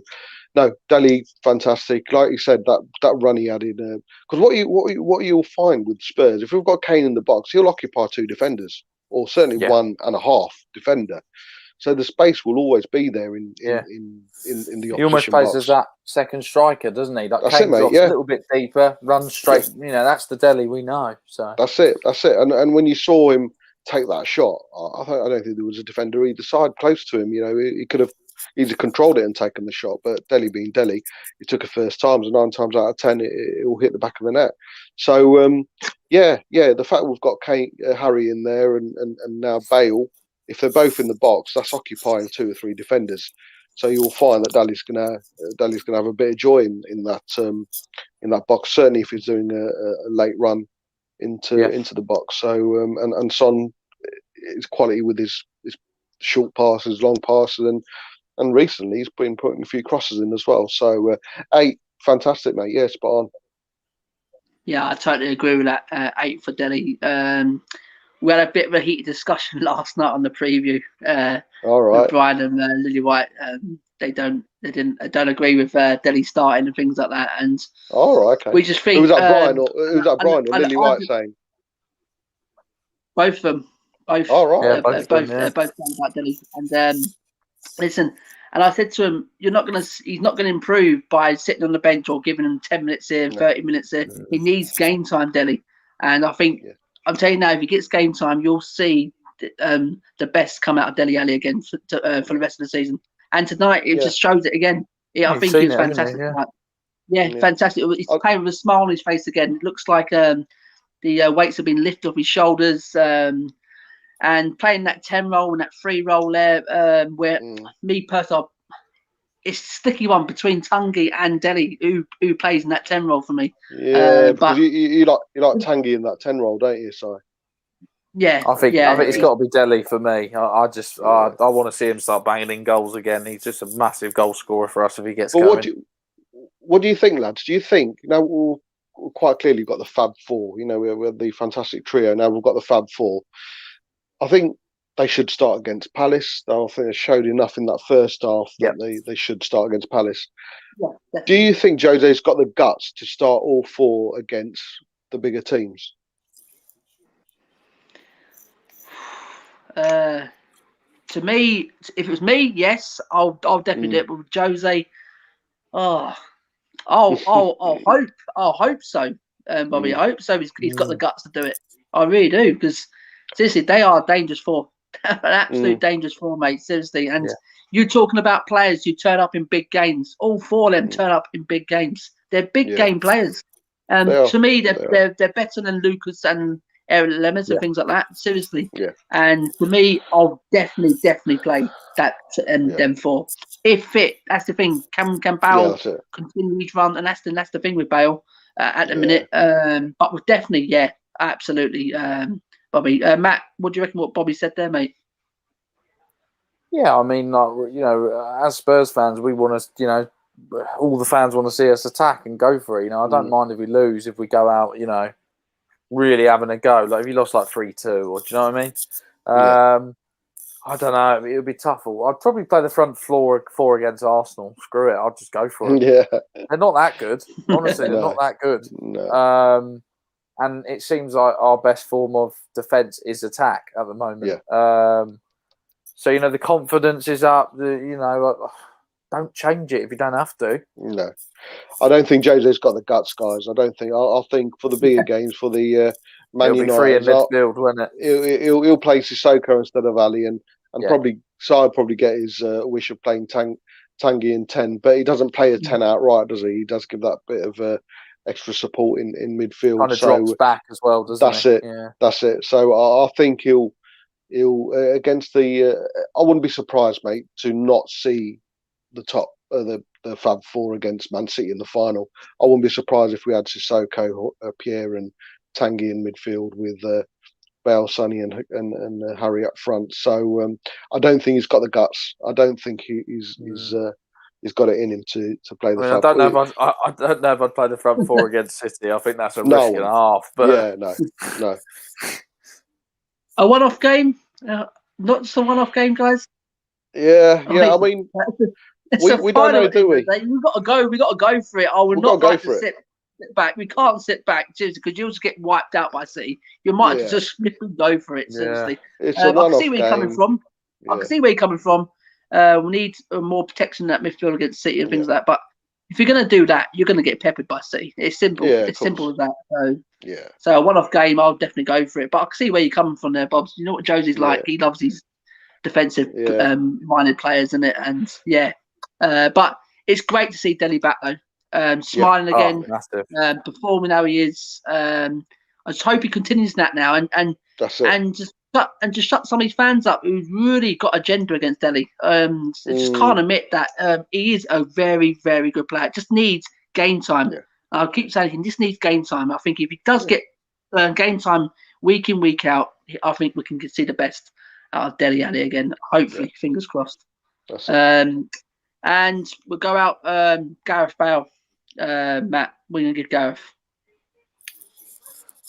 S7: no, Dele, fantastic. Like you said, that run he had in, because what you'll find with Spurs, if we've got Kane in the box, he'll occupy 2 defenders, or certainly 1.5 defender. So the space will always be there in the opposition box.
S3: He almost plays as that second striker, doesn't he? Like Kane drops a little bit deeper, runs straight. Yeah. That's the Dele we know. So
S7: that's it. And when you saw him take that shot, I don't think there was a defender either side close to him. He could have either controlled it and taken the shot, but Dele being Dele, he took it first times, and 9 times out of 10 it will hit the back of the net. So the fact we've got Harry in there and now Bale. If they're both in the box, that's occupying 2 or 3 defenders. So you'll find that Dele's gonna have a bit of joy in that box. Certainly, if he's doing a late run into the box. So and Son is quality with his short passes, long passes, and recently he's been putting a few crosses in as well. So 8, fantastic, mate. Yeah, spot on.
S1: Yeah, I totally agree with that. 8 for Dele. We had a bit of a heated discussion last night on the preview.
S7: All right.
S1: With Brian and Lily White. They don't agree with Dele starting and things like that. And
S7: all right, okay.
S1: We just think.
S7: Who was that, Brian or Lily White saying?
S1: Both of them. Both.
S7: All right.
S1: Yeah, both saying about Dele. And listen. And I said to him, he's not going to improve by sitting on the bench or giving him 10 minutes here, 30 minutes there. He needs game time, Dele. And I think. Yeah. I'm telling you now, if he gets game time, you'll see the best come out of Dele Alli again for the rest of the season. And tonight, it just shows it again. I think it's fantastic. Fantastic. He's playing with a smile on his face again. It looks like the weights have been lifted off his shoulders. And playing that 10 role and that 3 role there, where me personally, it's a sticky one between Tanguy and Dele, who plays in that 10 role for me.
S7: Yeah, because you like Tanguy in that 10 role, don't you? So
S1: yeah,
S3: I think it's got to be Dele for me. I want to see him start banging in goals again. He's just a massive goal scorer for us if he gets going.
S7: What do you think, lads? Do you think now we've quite clearly got the Fab Four? We have the fantastic trio. Now we've got the Fab Four. I think they should start against Palace. I think they showed enough in that first half that they should start against Palace. Yeah, do you think Jose's got the guts to start all 4 against the bigger teams?
S1: To me, if it was me, yes, I'll definitely do it. But with Jose, I hope so, Bobby. I hope so. He's got the guts to do it. I really do, because seriously, they are dangerous for an absolute dangerous four, mate. Seriously, and you talking about players who turn up in big games. All four of them turn up in big games. They're big game players. To me, they're better than Lucas and Eric Lemons and things like that. Seriously.
S7: Yeah.
S1: And for me, I'll definitely play that them four. If fit, that's the thing. Can Bale continue his run? And that's the thing with Bale at the minute. But we're definitely, absolutely, Bobby. Matt, what do you reckon? What Bobby said there, mate?
S3: Yeah, I mean, like, as Spurs fans, we want to, all the fans want to see us attack and go for it. I don't mind if we lose, if we go out, really having a go. Like if you lost like 3-2, or do you know what I mean? I don't know. It would be tough. I'd probably play the front four against Arsenal. Screw it. I'll just go for it.
S7: Yeah.
S3: They're not that good. Honestly, they're not that good.
S7: No.
S3: And it seems like our best form of defence is attack at the moment.
S7: Yeah.
S3: So, the confidence is up. Don't change it if you don't have to.
S7: No. I don't think Jose's got the guts, guys. I don't think. I think for the bigger games, for the Man United,
S3: free in midfield, won't it?
S7: He'll play Sissoko instead of Ali, and probably get his wish of playing Tanguy in 10, but he doesn't play a 10 outright, does he? He does give that bit of extra support in midfield.
S3: Kind of drops back as well, doesn't
S7: he? That's it. Yeah. That's it. So I think he'll against the. I wouldn't be surprised, mate, to not see the top the Fab Four against Man City in the final. I wouldn't be surprised if we had Sissoko, Pierre, and Tanguy in midfield with Bale, Sonny, and Harry up front. So I don't think he's got the guts. I don't think he's got it in him to play the.
S3: I don't know if I'd play the front four against City. I think that's a risk and a half. But
S7: no.
S1: A one-off game, not just a one-off game, guys.
S7: Yeah. I mean, we don't know, do we?
S1: We've got to go. We got to go for it. I would not like to sit back. We can't sit back, because you'll just get wiped out by City. You might just go for it. Seriously,
S7: it's a one-off
S1: I can see where you're coming from. I can see where you're coming from. We need more protection in that midfield against City and things like that. But if you're going to do that, you're going to get peppered by City. It's simple. It's simple as that. So a one-off game, I'll definitely go for it. But I can see where you're coming from there, Bob. You know what Josie's like. He loves these defensive minded players, isn't it? And but it's great to see Dele back though, smiling again, performing how he is. I just hope he continues that now, and just shut some of his fans up who've really got agenda against Dele. Just can't admit that he is a very, very good player. Just needs game time. I'll keep saying he just needs game time. I think if he does get game time week in, week out, I think we can see the best out of Dele Alli again. Hopefully, fingers crossed. And we'll go out Gareth Bale. Matt, we're going to give Gareth.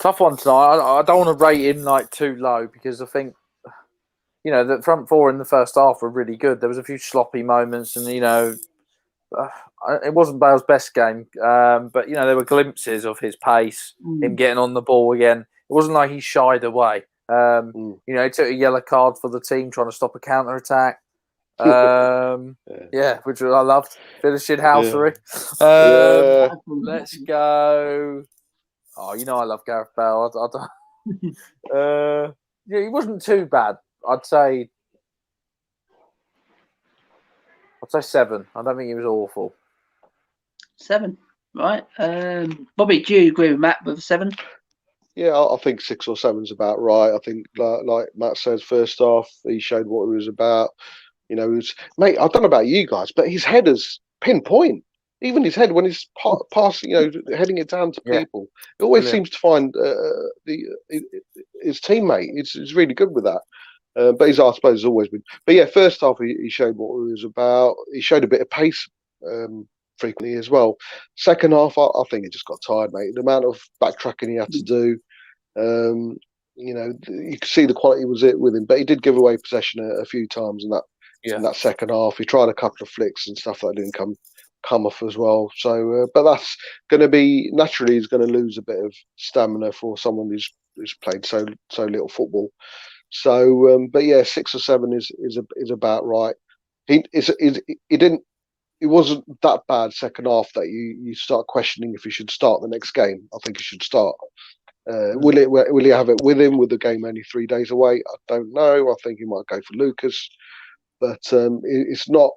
S3: Tough one tonight. I don't want to rate him like too low, because I think, the front four in the first half were really good. There was a few sloppy moments, and, it wasn't Bale's best game. But, there were glimpses of his pace, him getting on the ball again. It wasn't like he shied away. He took a yellow card for the team trying to stop a counter-attack. Which I loved. Bit of shithousery. Let's go. Oh, I love Gareth Bale. He wasn't too bad. I'd say 7. I don't think he was awful.
S1: 7, right? Bobby, do you agree with Matt with 7?
S7: Yeah, I think 6 or 7 is about right. I think, like Matt says, first half he showed what he was about. Mate, I don't know about you guys, but his headers pinpoint. Even his head when he's passing, heading it down to people, it always seems to find his teammate. It's really good with that. But I suppose, has always been. But yeah, first half he showed what he was about. He showed a bit of pace frequently as well. Second half, I think he just got tired, mate. The amount of backtracking he had to do. You could see the quality was it with him, but he did give away possession a few times in that second half. He tried a couple of flicks and stuff that didn't come off as well. So, but that's going to be naturally. He's going to lose a bit of stamina for someone who's played so little football. So, but yeah, 6 or 7 is about right. He didn't it wasn't that bad second half that you start questioning if he should start the next game. I think he should start. Will he have it with him with the game only 3 days away? I don't know. I think he might go for Lucas, but it's not.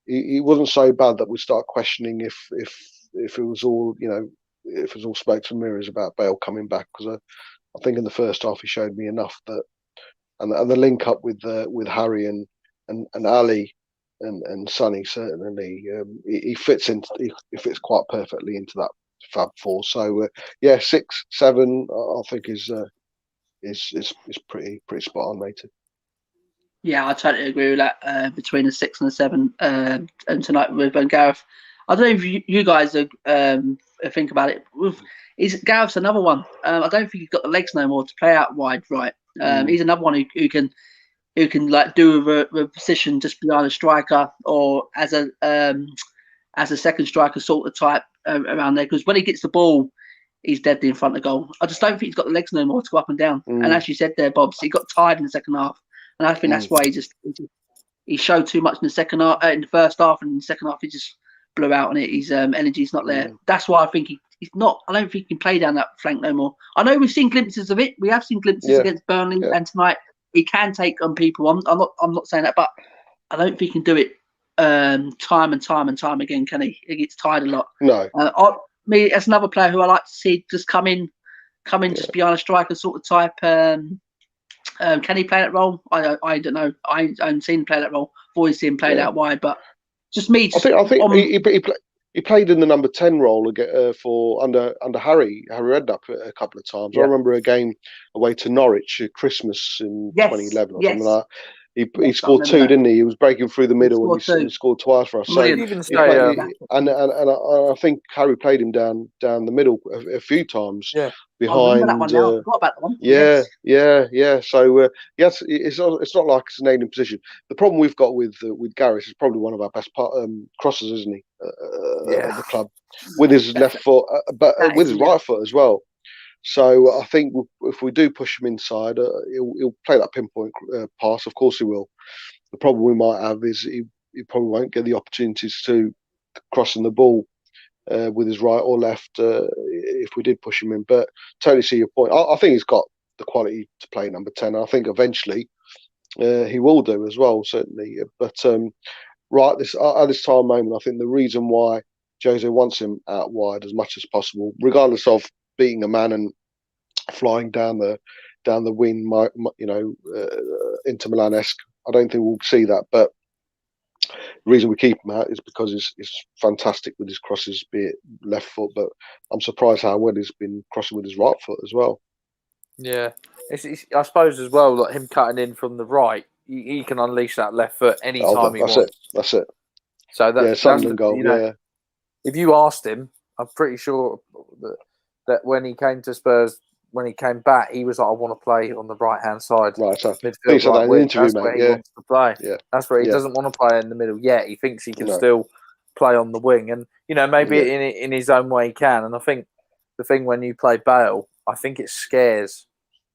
S7: It wasn't so bad that we start questioning if it was all if it was all smokes and mirrors about Bale coming back, because I think in the first half he showed me enough that, and the link up with Harry and Ali and Sonny, certainly he fits quite perfectly into that Fab Four. So 6, 7, I think is pretty spot on, mate.
S1: Yeah, I totally agree with that. Between a 6 and a 7, and tonight with Gareth. I don't know if you guys think about it. Gareth's another one. I don't think he's got the legs no more to play out wide right. He's another one who can like do a position just behind a striker, or as a second striker sort of type around there. Because when he gets the ball, he's dead in front of goal. I just don't think he's got the legs no more to go up and down. And as you said there, Bob, he got tired in the second half, and I think that's why he showed too much in the second half, in the first half, and in the second half he just blew out on it. His energy's not there. That's why I think he's not. I don't think he can play down that flank no more. I know we've seen glimpses of it. We have seen glimpses against Burnley, and tonight he can take on people. I'm not saying that, but I don't think he can do it time and time again. Can he? He gets tired a lot.
S7: No.
S1: Me as another player who I like to see just come in just behind a striker sort of type. Can he play that role? I don't know. I haven't seen him play that role. I've always seen him play that wide, but just me.
S7: I think he played in the number 10 role for under Harry Redknapp a couple of times. I remember a game away to Norwich at Christmas in 2011 or something like that. He scored 2, didn't he? He was breaking through the middle and he scored twice for us. So and I think Harry played him down the middle a few times.
S1: Yeah.
S7: Behind.
S1: I remember that one now. I forgot about that one.
S7: Yeah. So yes, it's not like it's an alien position. The problem we've got with Gareth is probably one of our best crosses, isn't he? At the club with his left foot, but with his right foot as well. So I think if we do push him inside, he'll play that pinpoint pass. Of course he will. The problem we might have is he probably won't get the opportunities to crossing the ball with his right or left if we did push him in. But totally see your point. I think he's got the quality to play number 10. I think eventually he will do as well, certainly. But at this time moment, I think the reason why Jose wants him out wide as much as possible, regardless of beating a man and flying down the wing, Inter Milan-esque. I don't think we'll see that, but the reason we keep him out is because he's fantastic with his crosses, be it left foot, but I'm surprised how well he's been crossing with his right foot as well.
S3: Yeah, I suppose as well, like him cutting in from the right, he can unleash that left foot anytime he wants.
S7: That's it.
S3: So that's
S7: the goal.
S3: If you asked him, I'm pretty sure that when he came to Spurs, when he came back, he was like, I want to play on the right-hand side.
S7: Right, so
S3: midfield,
S7: that in the interview,
S3: that's where he wants to play.
S7: Yeah.
S3: That's where he doesn't want to play in the middle yet. He thinks he can still play on the wing. And, maybe in his own way he can. And I think the thing when you play Bale, I think it scares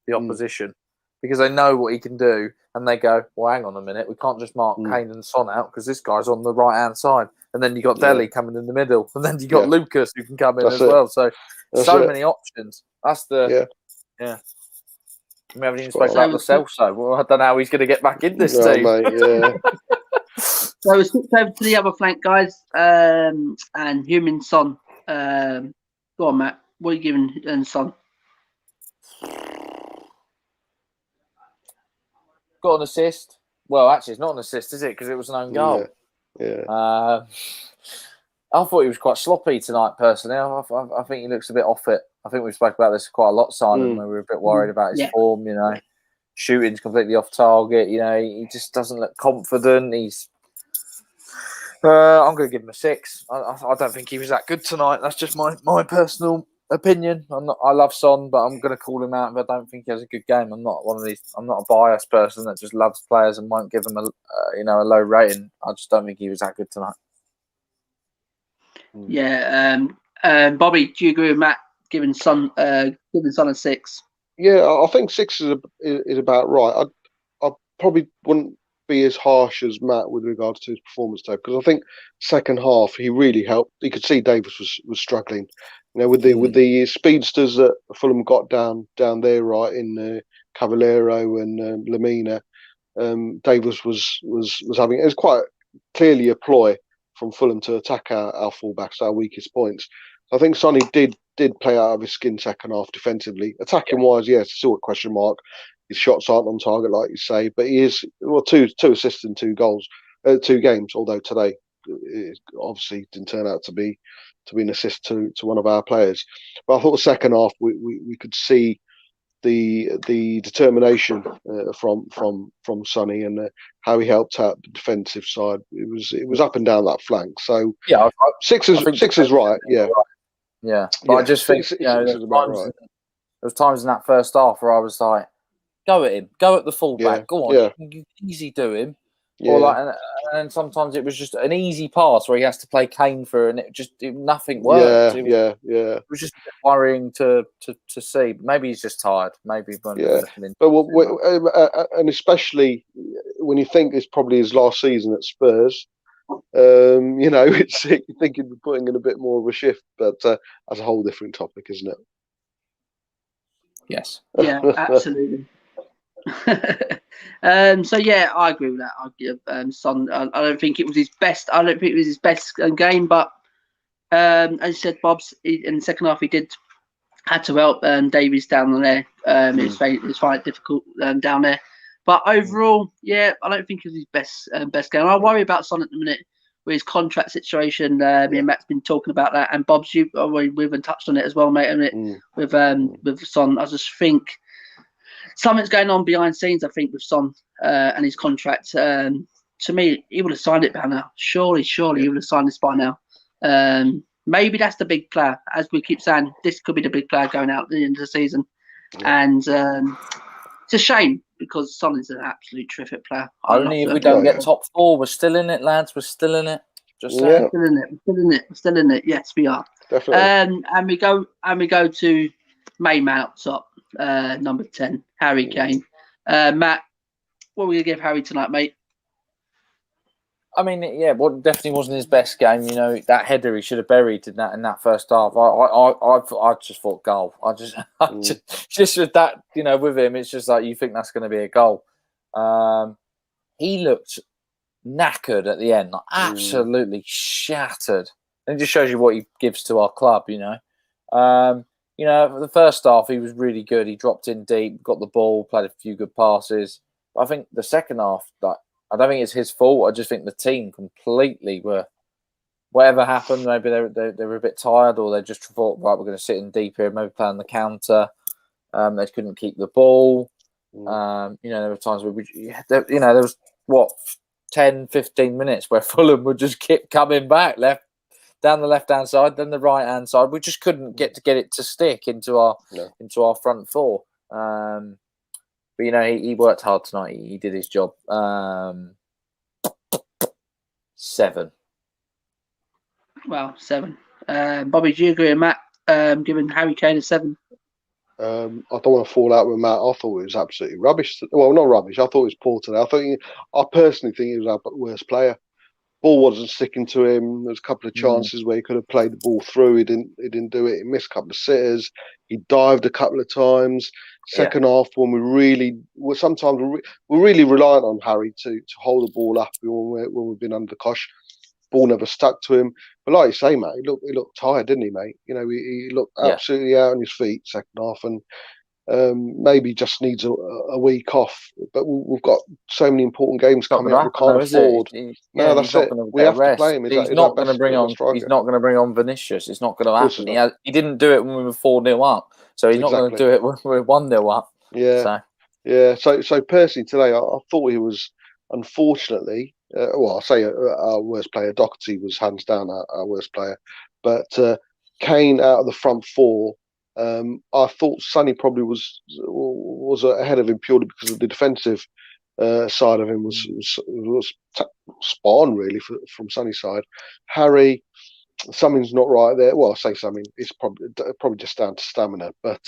S3: the opposition because they know what he can do. And they go, well, hang on a minute. We can't just mark Kane and Son out because this guy's on the right-hand side. And then you got Dele coming in the middle. And then you got Lucas who can come in well. So many options. That's the We haven't even spoken about Lascelles, so I don't know how he's going to get back in this team.
S7: Mate,
S1: So we switch over to the other flank, guys, and Heung-min Son. Go on, Matt. What are you giving Son?
S3: Got an assist. Well, actually, it's not an assist, is it? Because it was an own goal.
S7: Yeah.
S3: I thought he was quite sloppy tonight, personally. I think he looks a bit off it. I think we spoke about this quite a lot, Simon, when we were a bit worried about his form, Shooting's completely off target, he just doesn't look confident. I'm going to give him a 6. I don't think he was that good tonight. That's just my personal opinion. I love Son, but I'm going to call him out if I don't think he has a good game. I'm not one of these. I'm not a biased person that just loves players and won't give them a low rating. I just don't think he was that good tonight.
S1: Yeah, Bobby, do you agree with Matt giving Son a 6?
S7: Yeah, I think 6 is about right. I probably wouldn't be as harsh as Matt with regards to his performance though, because I think second half he really helped. You could see Davis was struggling, with the speedsters that Fulham got down there, right, in Cavallero and Lamina. Davis was having, it was quite clearly a ploy from Fulham to attack our fullbacks, our weakest points. So I think Sonny did play out of his skin second half defensively. Attacking wise, yes, still a question mark. His shots aren't on target, like you say, but he is two assists and 2 goals, 2 games. Although today it obviously didn't turn out to be an assist to one of our players. But I thought the second half we could see the determination from Sonny and how he helped out the defensive side. It was up and down that flank. So
S3: yeah,
S7: six is right. Yeah,
S3: yeah. But I just think
S7: is about right.
S3: There was times in that first half where I was like, go at him, go at the fullback, go on, you easy do him.
S7: Yeah.
S3: Or like, and sometimes it was just an easy pass where he has to play Kane for, and nothing worked.
S7: Yeah.
S3: It was just worrying to see. Maybe he's just tired. Maybe.
S7: But and especially when you think it's probably his last season at Spurs, it's you think he'd be putting in a bit more of a shift. But that's a whole different topic, isn't it?
S3: Yes.
S1: Yeah, absolutely. So yeah, I agree with that. I'll give Son. I don't think it was his best. I don't think it was his best game, but as you said, Bob's in the second half he had to help Davies down there. It was quite difficult down there, but overall, yeah, I don't think it was his best game. I worry about Son at the minute with his contract situation. Me and Matt's been talking about that, and Bob's we've touched on it as well, mate. And with Son, I just think something's going on behind the scenes, I think, with Son and his contract. To me, he would have signed it by now. Surely he would have signed this by now. Maybe that's the big player. As we keep saying, this could be the big player going out at the end of the season. Yeah. And it's a shame because Son is an absolute terrific player.
S3: Only if we don't get top 4, we're still in it, lads. We're still in it. Just saying.
S1: We're still in it. Yes, we are.
S7: Definitely.
S1: And we go to main man up top. Number 10, Harry Kane. Matt, what were you give Harry tonight, mate?
S3: I mean, yeah, definitely wasn't his best game. That header he should have buried in that first half. I just thought goal. Just with that, with him, it's just like you think that's going to be a goal. He looked knackered at the end, like absolutely shattered. And it just shows you what he gives to our club. For the first half, he was really good. He dropped in deep, got the ball, played a few good passes. But I think the second half, I don't think it's his fault. I just think the team completely were, whatever happened, maybe they were a bit tired, or they just thought, right, we're going to sit in deep here, maybe play on the counter. They couldn't keep the ball. There were times where there was 10, 15 minutes where Fulham would just keep coming back down the left-hand side, then the right-hand side. We just couldn't get it to stick into our front 4. But he worked hard tonight. He did his job. 7.
S1: Well, 7. Bobby, do you agree with Matt giving Harry Kane a 7?
S7: I don't want to fall out with Matt. I thought it was absolutely rubbish. Well, not rubbish. I thought it was poor today. I personally think he was our worst player. Ball wasn't sticking to him. There was a couple of chances where he could have played the ball through. He didn't do it. He missed a couple of sitters. He dived a couple of times. Second half, when we're really reliant on Harry to hold the ball up when we've been under the cosh. Ball never stuck to him. But like you say, mate, he looked tired, didn't he, mate? He looked absolutely out on his feet second half, and maybe just needs a week off. But we've got so many important games coming up. We can't afford. No, that's it. We have to play him.
S3: He's not going to bring on. He's not going to bring on Vinicius. It's not going to happen. He didn't do it when we were 4-0 up, so he's not going to do it when we're 1-0 up.
S7: Yeah. So personally, today I thought he was, unfortunately. I'll say our worst player. Doherty was hands down our worst player, but Kane out of the front 4. I thought Sonny probably was ahead of him purely because of the defensive side of him was spot on really from Sonny's side. Harry, something's not right there. Well, I say something. It's probably just down to stamina, but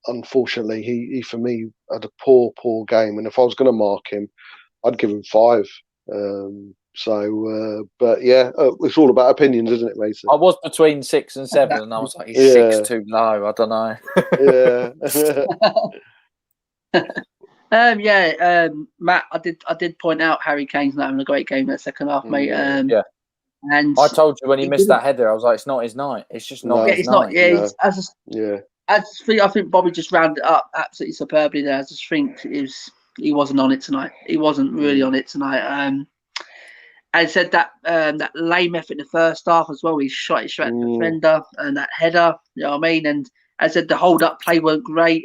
S7: unfortunately, he for me had a poor game. And if I was going to mark him, I'd give him 5. But yeah, it's all about opinions, isn't it, Mason?
S3: I was between 6 and 7, and I was like, "Is 6 too low? I don't know."
S1: Matt, I did point out Harry Kane's not having a great game in the second half, mate.
S3: Yeah.
S1: And
S3: I told you when he missed that header, I was like, "It's not his night. It's just not his night."
S1: I think Bobby just rounded it up absolutely superbly there. I just think he wasn't on it tonight. He wasn't really on it tonight. I said that lame effort in the first half as well. He shot it straight at the defender and that header. You know what I mean? And I said the hold up play weren't great.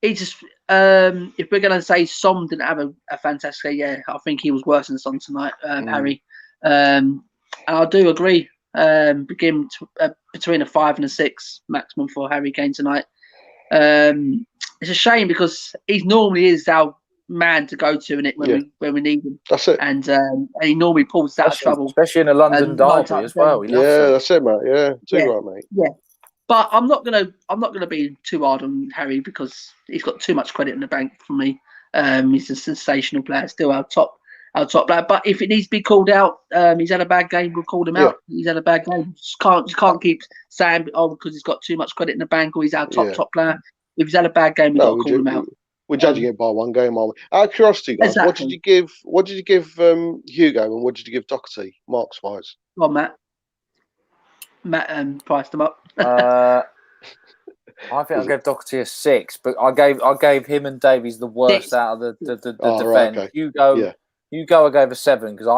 S1: If we're gonna say Son didn't have a fantastic day, I think he was worse than Son tonight, Harry. And I do agree. Begin between a 5 and a 6 maximum for Harry Kane tonight. It's a shame because he normally is our man to go to in it when we need him.
S7: That's it.
S1: And he normally pulls out of trouble,
S3: especially in a London derby as well.
S7: That's it, mate. Yeah, right, mate.
S1: Yeah, but I'm not gonna be too hard on Harry because he's got too much credit in the bank for me. He's a sensational player, still our top player. But if it needs to be called out, he's had a bad game. We'll call him out. He's had a bad game. You can't keep saying because he's got too much credit in the bank or he's our top player. If he's had a bad game, we've got to call him out.
S7: We're judging it by one game, aren't we? Out of curiosity, guys, exactly. What did you give Hugo and what did you give Doherty, marks wise?
S1: Well, Matt priced them up.
S3: I think I gave Doherty a 6, but I gave him and Davies the worst out of the defence.
S7: Right, okay.
S3: Hugo, I gave a 7 because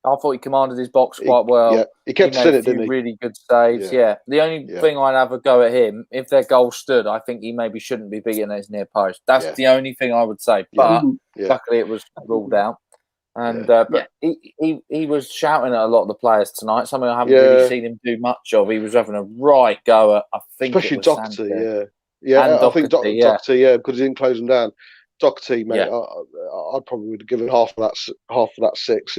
S3: I thought he commanded his box quite well.
S7: Yeah, he kept
S3: made
S7: it, didn't he?
S3: Really good saves. Yeah. The only thing I'd have a go at him, if their goal stood, I think he maybe shouldn't be beating his near post. That's the only thing I would say. But luckily, it was ruled out. And but he was shouting at a lot of the players tonight. Something I haven't really seen him do much of. He was having a right go at, I think,
S7: especially Doherty. I think Doherty, because he didn't close him down. Doherty, mate, I probably would have given half of that 6.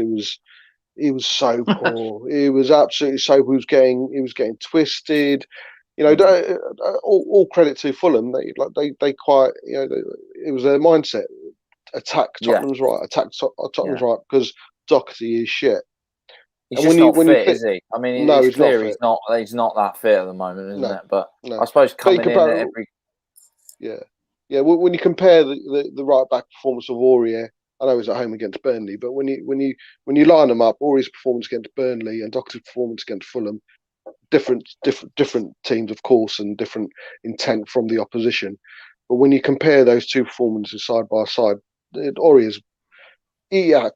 S7: He was so poor. He was absolutely so. He was getting twisted. You know, all credit to Fulham. They quite. You know, it was their mindset. Attack Tottenham's right. Attack Tottenham's right because Doherty is shit.
S3: He's just not fit, is he? I mean, it's clear he's not that fit at the moment, isn't it? But I suppose coming in at every.
S7: Yeah. When you compare the right back performance of Aurier, I know he's at home against Burnley, but when you line them up, Aurier's performance against Burnley and Doherty's performance against Fulham, different teams, of course, and different intent from the opposition. But when you compare those two performances side by side, Aurier's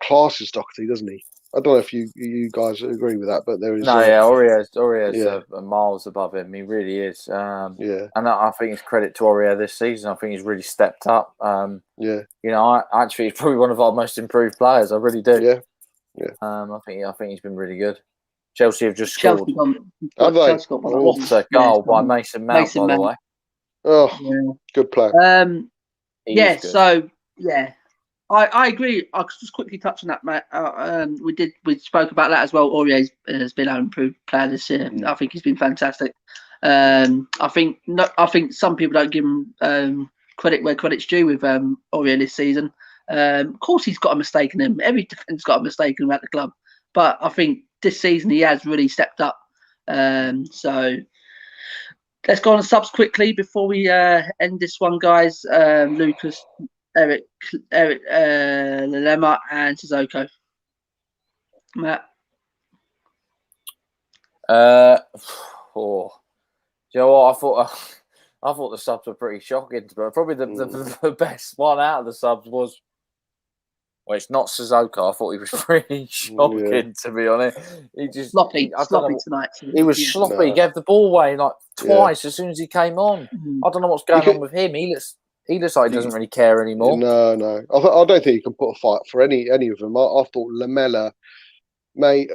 S7: classes Doherty, doesn't he? I don't know if you guys agree with that, but there is
S3: Aurier's miles above him. He really is. And I think it's credit to Aurier this season. I think he's really stepped up. You know, actually, he's probably one of our most improved players. I really do. I think he's been really good. Chelsea have just scored. What a goal by Mason Mount, by the way.
S7: Oh, good player.
S1: I agree. I'll just quickly touch on that, Matt. We spoke about that as well. Aurier has been our improved player this year. I think he's been fantastic. I think some people don't give him credit where credit's due with Aurier this season. Of course, he's got a mistake in him. Every defender's got a mistake in him at the club. But I think this season he has really stepped up. So let's go on the subs quickly before we end this one, guys. Lucas, Eric, Lalema, and Sissoko. Matt.
S3: You know what? I thought the subs were pretty shocking, but probably the best one out of the subs was. Well, it's not Sissoko. I thought he was pretty shocking, to be honest. He just sloppy
S1: tonight.
S3: He was sloppy. He gave the ball away like twice as soon as he came on. I don't know what's going on with him. He looks like he doesn't really care anymore.
S7: No. I don't think he can put a fight for any of them. I thought Lamela, mate.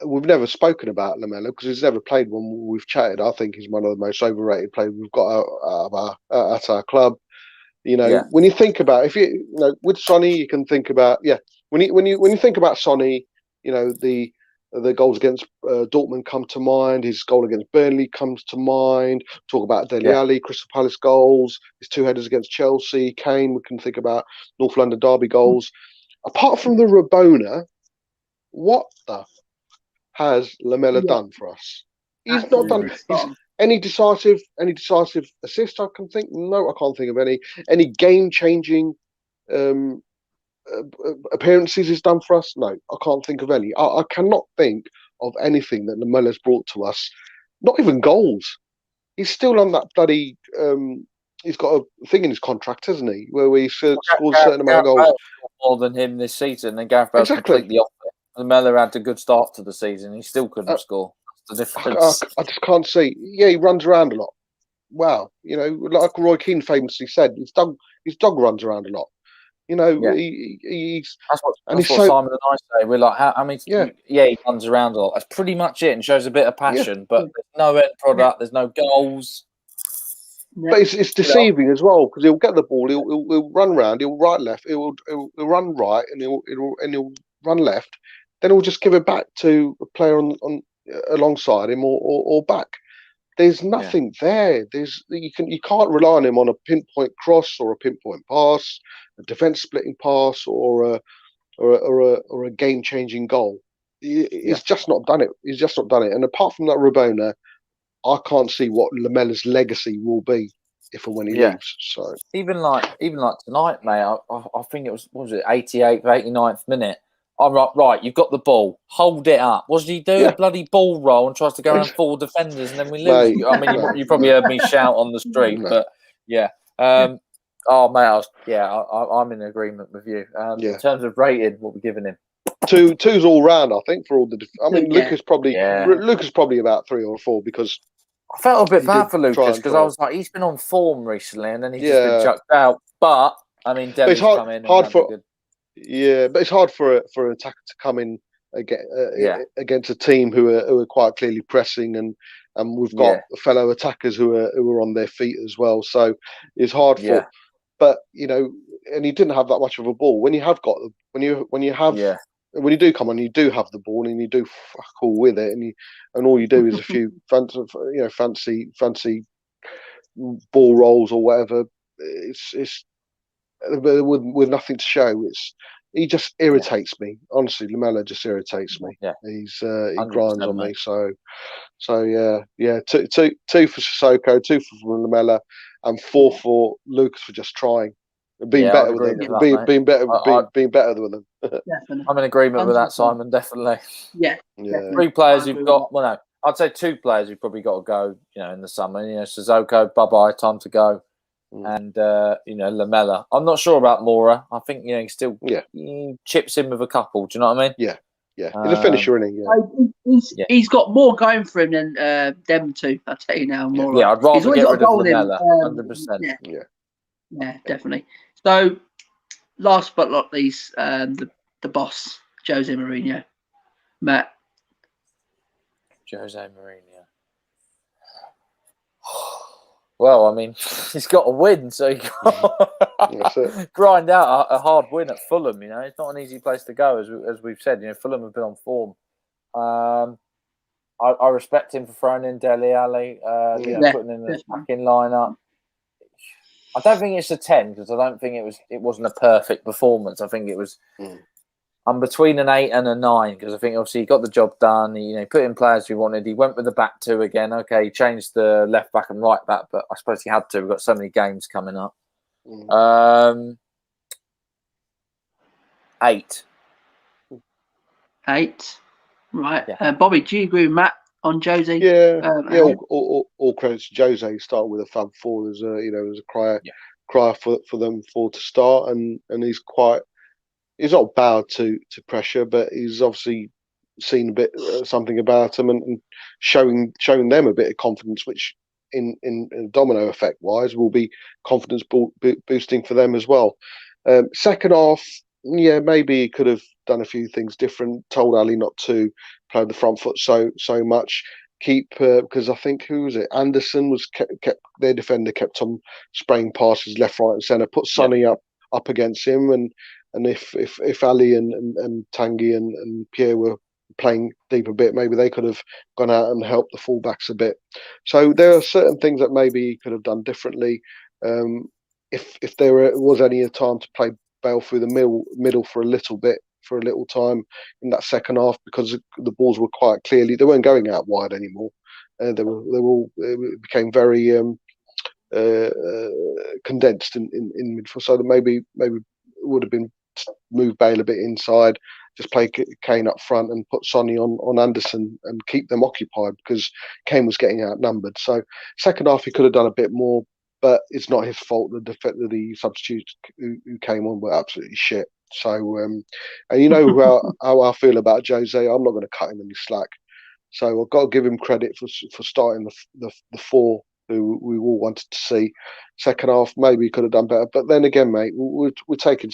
S7: We've never spoken about Lamela because he's never played when we've chatted. I think he's one of the most overrated players we've got at our club. You know, when you think about with Sonny, you can think about when you think about Sonny, you know, the The goals against Dortmund come to mind. His goal against Burnley comes to mind. Talk about Dele Alli, Crystal Palace goals. His 2 headers against Chelsea. Kane. We can think about North London derby goals. Apart from the Rabona, what the has Lamela done for us? He's not done. Any decisive assist I can think? No, I can't think of any. Any game changing appearances he's done for us? No, I can't think of any. I cannot think of anything that Lamela's brought to us. Not even goals. He's still on that bloody. He's got a thing in his contract, hasn't he, where he scores a certain amount of goals.
S3: More than him this season, and Gareth Bale's completely off it. Lamela had a good start to the season. He still couldn't score. That's the difference.
S7: I just can't see. Yeah, he runs around a lot. Wow, like Roy Keane famously said, his dog runs around a lot. He's
S3: that's what Simon and I say. We're like, he runs around a lot. That's pretty much it, and shows a bit of passion. But there's no end product. There's no goals.
S7: But it's deceiving as well, because he'll get the ball, he'll run around, he'll right left, he'll run right, and he'll run left. Then he'll just give it back to a player on alongside him or back. There's nothing there. You can't rely on him on a pinpoint cross or a pinpoint pass, a defense splitting pass, or a game changing goal. He's just not done it. He's just not done it. And apart from that Rabona, I can't see what Lamela's legacy will be if and when he leaves. So
S3: even like tonight, mate, I think it was 88th, 89th minute. I'm right. You've got the ball. Hold it up. What did he do? A bloody ball roll and tries to go around 4 defenders, and then we lose.
S7: Mate,
S3: I mean, you probably heard me shout on the street, but yeah. Oh, mate, I'm in agreement with you. In terms of rating, what we're giving him.
S7: Two's all round, I think, for all the. Lucas probably about 3 or 4 because.
S3: I felt a bit bad for Lucas because I was like, he's been on form recently, and then he's just been chucked out. But I mean, Demi's come in.
S7: But it's hard for an attacker to come in against a team who are quite clearly pressing, and we've got fellow attackers who are on their feet as well. So it's hard for. But and he didn't have that much of a ball. When you have got when you do come on, you do have the ball and you do fuck all with it, and all you do is a few fancy ball rolls or whatever. It's with nothing to show. He just irritates me. Honestly, Lamela just irritates me.
S3: Yeah,
S7: he grinds on me. So 2 for Sissoko, 2 for Lamela, and 4 for Lucas for just trying. Being better with them. Being better with them.
S1: Definitely.
S3: I'm in agreement with that, Simon. Definitely.
S1: Yeah.
S3: 3 players who've got. Well, no, I'd say 2 players who've probably got to go. In the summer. Sissoko, bye-bye, time to go, and Lamela. I'm not sure about Mora. I think he still he chips in with a couple. Do you know what I mean?
S7: Yeah. He's a finisher, isn't
S1: he? He's got more going for him than them two. I'll tell you now, Mora.
S3: Yeah, I'd rather get rid of Lamela. 100%.
S1: Yeah, definitely. So, last but not least, the boss, Jose Mourinho. Matt.
S3: Jose Mourinho. Well, I mean, he's got to win, so he got grind out a hard win at Fulham. It's not an easy place to go, as we've said. Fulham have been on form. I respect him for throwing in Dele Alli, putting in the attacking lineup. I don't think it's a 10 because I don't think it wasn't a perfect performance. I think it was. I'm between an 8 and a 9 because I think obviously he got the job done. He put in players he wanted. He went with the back 2 again. Okay, he changed the left back and right back, but I suppose he had to. We've got so many games coming up. 8.
S1: 8. Right. Yeah. Bobby, do you agree with Matt on Jose?
S7: All credits to Jose. Started with a Fab 4. There's a cry for them 4 to start, and he's not bowed to pressure, but he's obviously seen a bit something about them and showing them a bit of confidence, which in domino effect wise will be confidence boosting for them as well. Second half, maybe he could have done a few things different. Told Ali not to play the front foot so much. Because I think who was it? Anderson was kept their defender kept on spraying passes left, right, and centre. Put Sonny up against him, and if Ali and Tanguy and Pierre were playing deep a bit. Maybe they could have gone out and helped the fullbacks a bit. So there are certain things that maybe he could have done differently. If there was any time to play Bale through the middle for a little bit, for a little time in that second half, because the balls were quite clearly, they weren't going out wide anymore. They were all, it became very condensed in midfield. So that maybe it would have been move Bale a bit inside, just play Kane up front and put Sonny on Anderson and keep them occupied, because Kane was getting outnumbered. So second half he could have done a bit more, but it's not his fault. The substitutes who came on were absolutely shit. So and you know how I feel about Jose. I'm not going to cut him any slack. So I've got to give him credit for starting the four who we all wanted to see. Second half, maybe he could have done better. But then again, mate, we're taking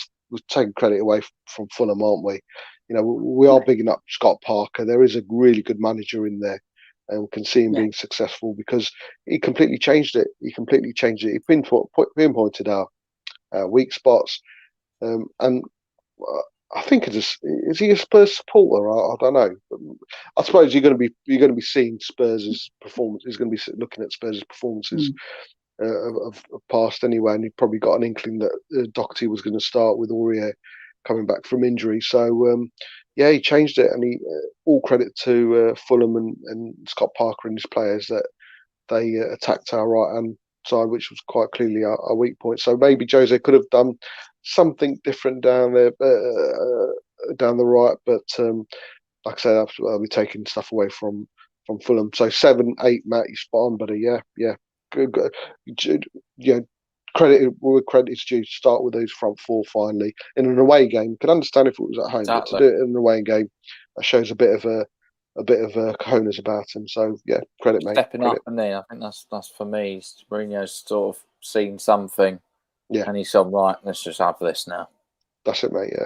S7: credit away from Fulham, aren't we? You know, we are bigging up Scott Parker. There is a really good manager in there, and we can see him being successful because he completely changed it. He pinpointed our weak spots, and I think is he a Spurs supporter? I don't know. I suppose you're going to be seeing Spurs' performance. He's going to be looking at Spurs' performances of past anyway, and he probably got an inkling that Doherty was going to start with Aurier coming back from injury. So he changed it, and he all credit to Fulham and Scott Parker and his players that they attacked our right hand side, which was quite clearly our weak point. So maybe Jose could have done something different down there, down the right, but like I said, I'll be taking stuff away from Fulham. So 7, 8, Matt, you spot on, buddy. Yeah, good. Credit where credit is due. Start with those front four finally in an away game. You can understand if it was at home, but to do it in an away game, that shows a bit of cojones about him. So yeah, credit, mate.
S3: Stepping up, and then I think that's for me. Mourinho's sort of seen something. Yeah. And he said, right, let's just have this now.
S7: That's it, mate, yeah.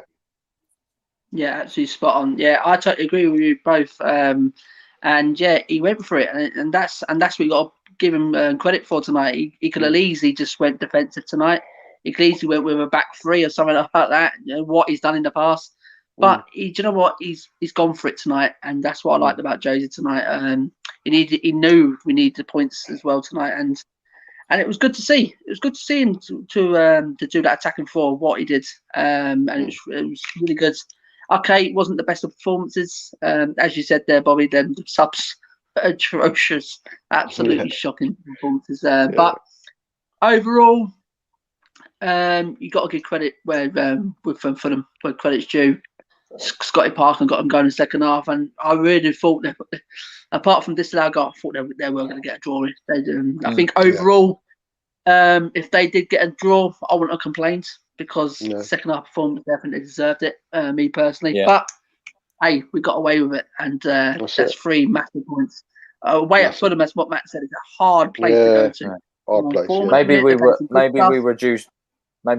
S1: Yeah, absolutely spot on. Yeah, I totally agree with you both. And yeah, he went for it, and that's what you got to give him credit for tonight. He could have easily just went defensive tonight. He could easily went with a back three or something like that. You know, what he's done in the past. But do you know what? He's gone for it tonight, and that's what I liked about Jose tonight. He knew we needed the points as well tonight, and it was good to see. It was good to see him to do that attacking for what he did, and it was really good. Okay, it wasn't the best of performances, as you said there, Bobby. Then the subs atrocious, absolutely shocking performances. But overall, you got to give credit where Fulham where credit's due. Scotty Parker got him going in the second half, and I really thought that, apart from this, I thought they were going to get a draw. I think overall, if they did get a draw, I wouldn't have complained because the second half performance definitely deserved it. Me personally, but hey, we got away with it, and that's 3 massive points. Away at Fulham, that's what Matt said. It's a hard place to go to.
S7: Hard place.
S3: Maybe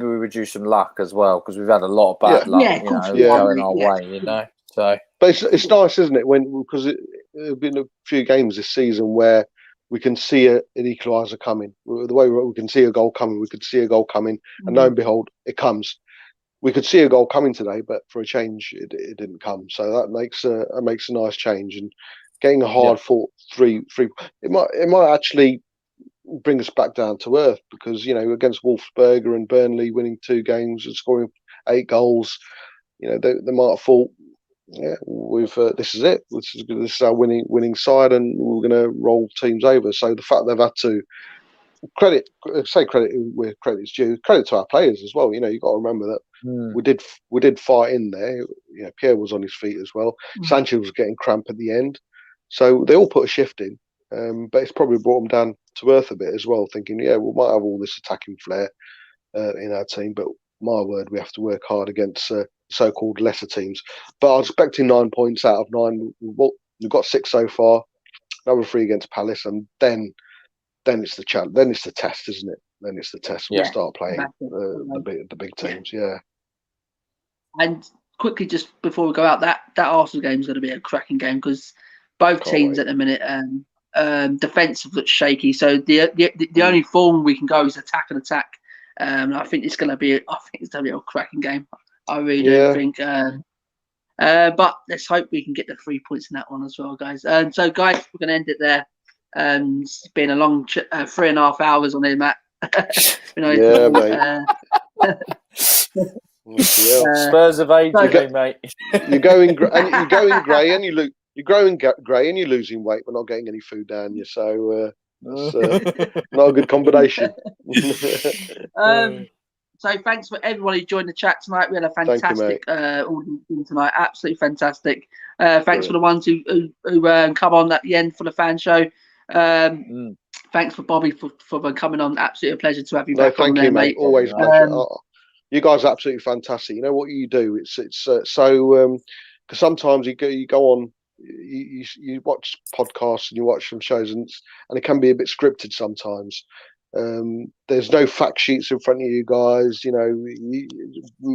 S3: we reduce some luck as well, because we've had a lot of bad luck, going our way, you know. So,
S7: but it's nice, isn't it, because there've been a few games this season where we can see an equaliser coming. The way we can see a goal coming, and lo and behold, it comes. We could see a goal coming today, but for a change, it didn't come. So that makes a nice change, and getting a hard fought 3. It might actually bring us back down to earth, because against Wolfsburger and Burnley, winning 2 games and scoring 8 goals, they might have thought, this is it. This is our winning side, and we're going to roll teams over. So the fact they've had to credit where credit's due, credit to our players as well. You've got to remember that we did fight in there. Pierre was on his feet as well. Sanchez was getting cramp at the end, so they all put a shift in. But it's probably brought them down to earth a bit as well, thinking, we might have all this attacking flair in our team, but my word, we have to work hard against so-called lesser teams. But I was expecting 9 points out of 9. We've got 6 so far, another 3 against Palace, and then it's the challenge. Then it's the test, isn't it? Then it's the test. We'll start playing the big teams. Yeah.
S1: And quickly, just before we go out, that Arsenal game is going to be a cracking game, because both teams at the minute defensive looks shaky. So the only form we can go is attack and attack. I think it's going to be a cracking game. I really do think. But let's hope we can get the 3 points in that one as well, guys. So, guys, we're going to end it there. It's been a long 3.5 hours on here, Matt.
S7: Yeah, mate.
S3: Spurs of age, mate.
S7: You're going grey, and you're growing grey, and you're losing weight, but not getting any food down you. So that's not a good combination.
S1: So thanks for everyone who joined the chat tonight. We had a fantastic audience tonight. Absolutely fantastic. Thanks for the ones who come on at the end for the fan show. Thanks for Bobby for coming on. Absolutely a pleasure to have you back on there, mate.
S7: Always a pleasure. You guys are absolutely fantastic. You know what you do. It's so because sometimes you go on, you watch podcasts and you watch some shows, and it can be a bit scripted sometimes. There's no fact sheets in front of you guys. You know,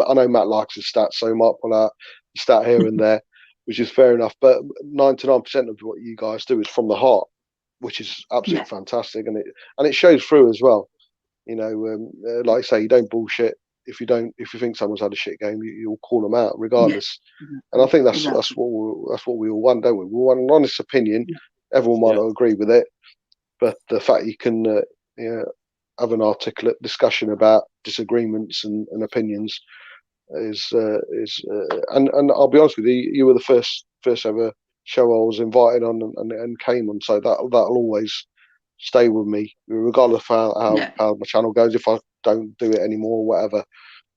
S7: I know Matt likes his stats, so he might pull out a stat here and there, which is fair enough. But 99% of what you guys do is from the heart, which is absolutely fantastic, and it shows through as well. You know, like I say, you don't bullshit. If you think someone's had a shit game, you'll call them out regardless. And I think that's what we all want, don't we? We want an honest opinion. Everyone might not agree with it, but the fact you can have an articulate discussion about disagreements and opinions is and I'll be honest with you, you were the first ever show I was invited on and came on, so that'll always stay with me, regardless of how my channel goes. If I don't do it anymore, or whatever,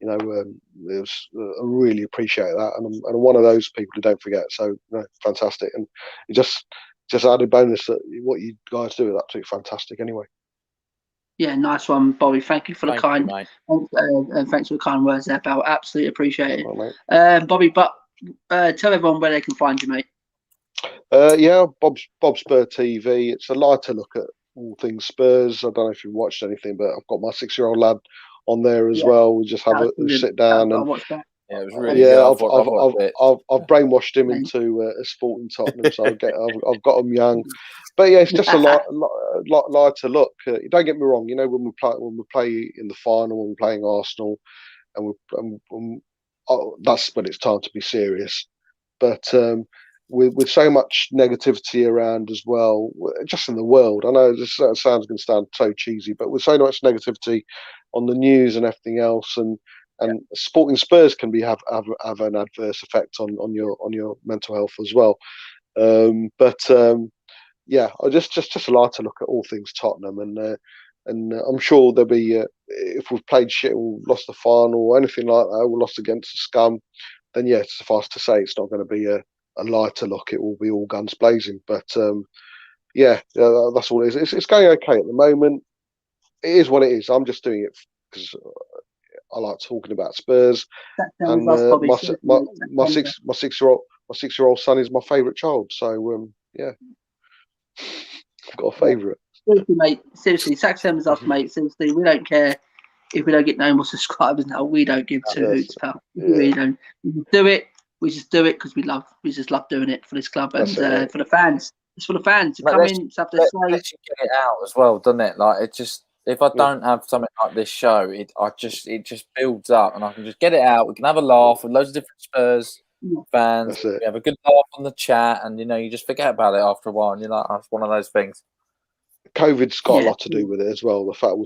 S7: you know, I really appreciate that, and I'm one of those people who don't forget. So fantastic, and it just added bonus that what you guys do is absolutely fantastic. Anyway.
S1: Yeah, nice one, Bobby. Thank you for the kind and thanks for the kind words there, pal. Absolutely appreciate it, Bobby. But tell everyone where they can find you, mate.
S7: Bob Spur TV. It's a lighter look at all things Spurs. I don't know if you've watched anything, but I've got my 6-year-old lad on there as well. We just have a sit down and watch that. Yeah, it was really good. I've brainwashed him into a sport in Tottenham, so I've got him young. But yeah, it's just a lighter look. Don't get me wrong. You know, when we play in the final, when we're playing Arsenal, and that's when it's time to be serious. But with so much negativity around as well, just in the world. I know this sounds going to sound so cheesy, but with so much negativity on the news and everything else, and supporting Spurs can have an adverse effect on your mental health as well. Yeah, just a lighter look at all things Tottenham, and I'm sure there'll be if we've played shit or lost the final or anything like that, or lost against the scum, then yeah, suffice to say it's not going to be a lighter look. It will be all guns blazing. But yeah, that's all it is. It's going okay at the moment. It is what it is. I'm just doing it because I like talking about Spurs, and my 6-year-old son is my favourite child. So yeah, I've got a favourite.
S1: Seriously, mate. Seriously, Saxon is us, mate. Seriously, we don't care if we don't get no more subscribers now. We don't give two hoots, pal. We really don't. We just do it. We just do it because we just love doing it for this club and for the fans. It's for the fans to come in, stuff to say.
S3: Get it out as well, doesn't it? Like it just. If I don't have something like this show, it just builds up, and I can just get it out. We can have a laugh with loads of different Spurs fans. We have a good laugh on the chat, and you just forget about it after a while, and you're like, oh, it's one of those things.
S7: COVID's got a lot to do with it as well. The fact we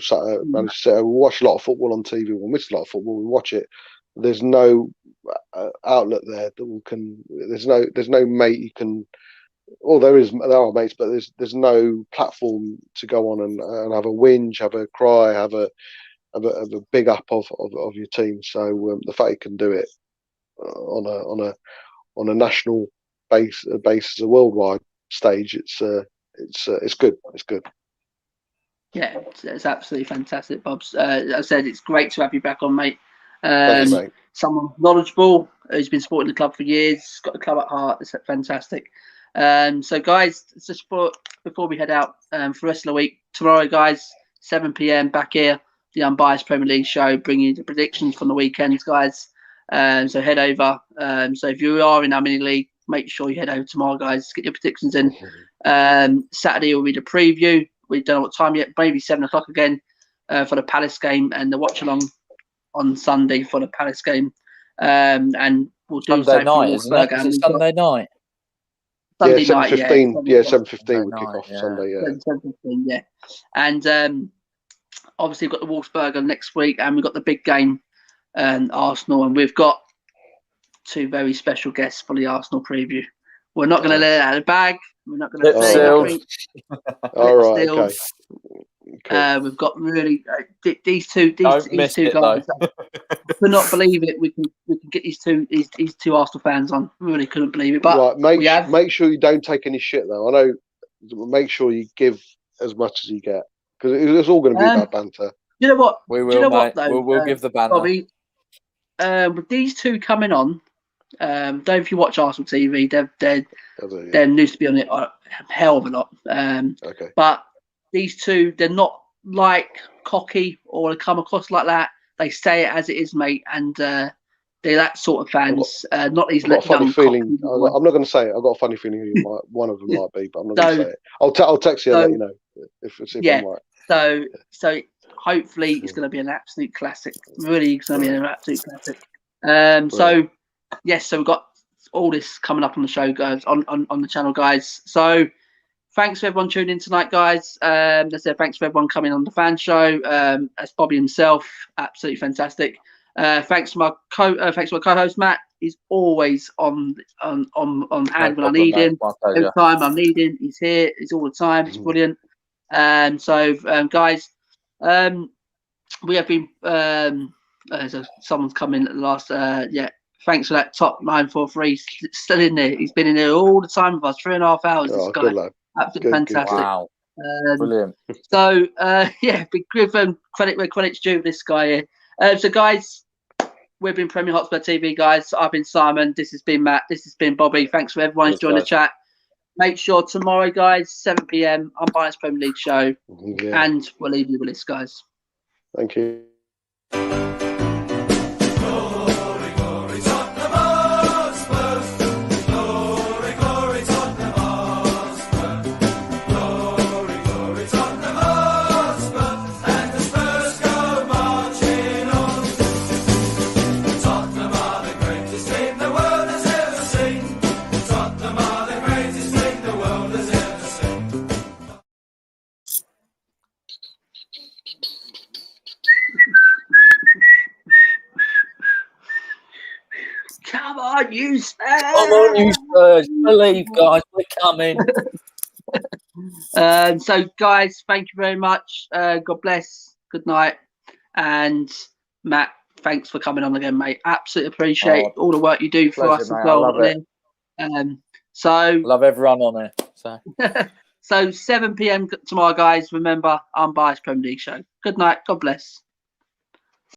S7: watch a lot of football on TV, we miss a lot of football, we watch it. There's no outlet there that there's no mate you can. Well, there are mates, but there's no platform to go on and have a whinge, have a cry, have a big up of your team. So the fact you can do it on a national basis, a worldwide stage, it's good. It's good.
S1: Yeah, it's absolutely fantastic, Bobs. As I said, it's great to have you back on, mate.
S7: Thank you, mate.
S1: Someone knowledgeable who's been supporting the club for years, got the club at heart. It's fantastic. So guys, just before we head out for the rest of the week, tomorrow, guys, 7 p.m. back here, the Unbiased Premier League show, bringing you the predictions from the weekends, guys. So head over. So if you are in our mini league, make sure you head over tomorrow, guys. Get your predictions in. Saturday will be the preview. We don't know what time yet. Maybe 7 o'clock again for the Palace game, and the watch along on Sunday for the Palace game. And we'll do
S3: Sunday
S1: something for
S3: night, isn't it?
S1: Wolfsburg.
S3: Is
S1: And
S3: it
S1: we've got
S3: Sunday night?
S1: Sunday
S7: Yeah,
S1: night,
S7: 7:15. Yeah, 7:15
S3: Sunday
S7: we kick
S3: night,
S7: off
S3: yeah.
S7: Sunday. Yeah.
S1: 7:15, yeah. And obviously we've got the Wolfsburg next week, and we've got the big game, Arsenal, and we've got two very special guests for the Arsenal preview. We're not going to let it out of the bag. We're not going to say anything.
S7: All right. Okay. Cool.
S1: We've got really these two
S3: Don't
S1: these
S3: miss
S1: two
S3: it,
S1: guys.
S3: though.
S1: I could not believe it. We can get these two Arsenal fans on. Really couldn't believe it. But
S7: right, make sure you don't take any shit though. I know. Make sure you give as much as you get, because it's all going to be about banter.
S1: You know what?
S3: We will,
S1: you know
S3: mate.
S1: what, though?
S3: We'll give the banter.
S1: Bobby, with these two coming on, don't if you watch Arsenal TV, they're used to be on it a hell of a lot.
S7: Okay.
S1: But these two, they're not like cocky or come across like that. They say it as it is, mate, and they're that sort of fans. Not these.
S7: I've got a funny feeling.
S1: cocky
S7: I'm not going to say it. I've got a funny feeling who one of them might be, but I'm not going to say it. I'll text you and let you know if I'm right.
S1: So hopefully it's going to be an absolute classic. Really, it's going to be an absolute classic. So yes, so we've got all this coming up on the show, guys, on the channel, guys. So thanks for everyone tuning in tonight, guys. As I said, thanks for everyone coming on the fan show. As Bobby himself, absolutely fantastic. Thanks to my co-host Matt. He's always on hand when I need him. Every time I need him, he's here. He's all the time. It's brilliant. Guys, we have been. Someone's come in at the last. Thanks for that top 943. Still in there. He's been in there all the time with us, 3.5 hours.
S7: Oh,
S1: this guy,
S7: good lad.
S1: absolutely fantastic.
S3: Wow, brilliant.
S1: So big give credit where credit's due. This guy here. So guys, we've been Premier Hotspur TV, guys. I've been Simon. This has been Matt. This has been Bobby. Thanks for everyone who's joined the chat. Make sure tomorrow, guys, 7 p.m. Unbiased Premier League show, and we'll leave you with this, guys.
S7: Thank you.
S1: Come on, you Spurs!
S3: Come on, you Spurs! Believe, guys, we're coming.
S1: So, guys, thank you very much. God bless. Good night. And Matt, thanks for coming on again, mate. Absolutely appreciate all the work you do for us as well.
S3: I love it.
S1: So
S3: love everyone on there. So,
S1: so 7 p.m. tomorrow, guys. Remember, Unbiased Premier League show. Good night. God bless.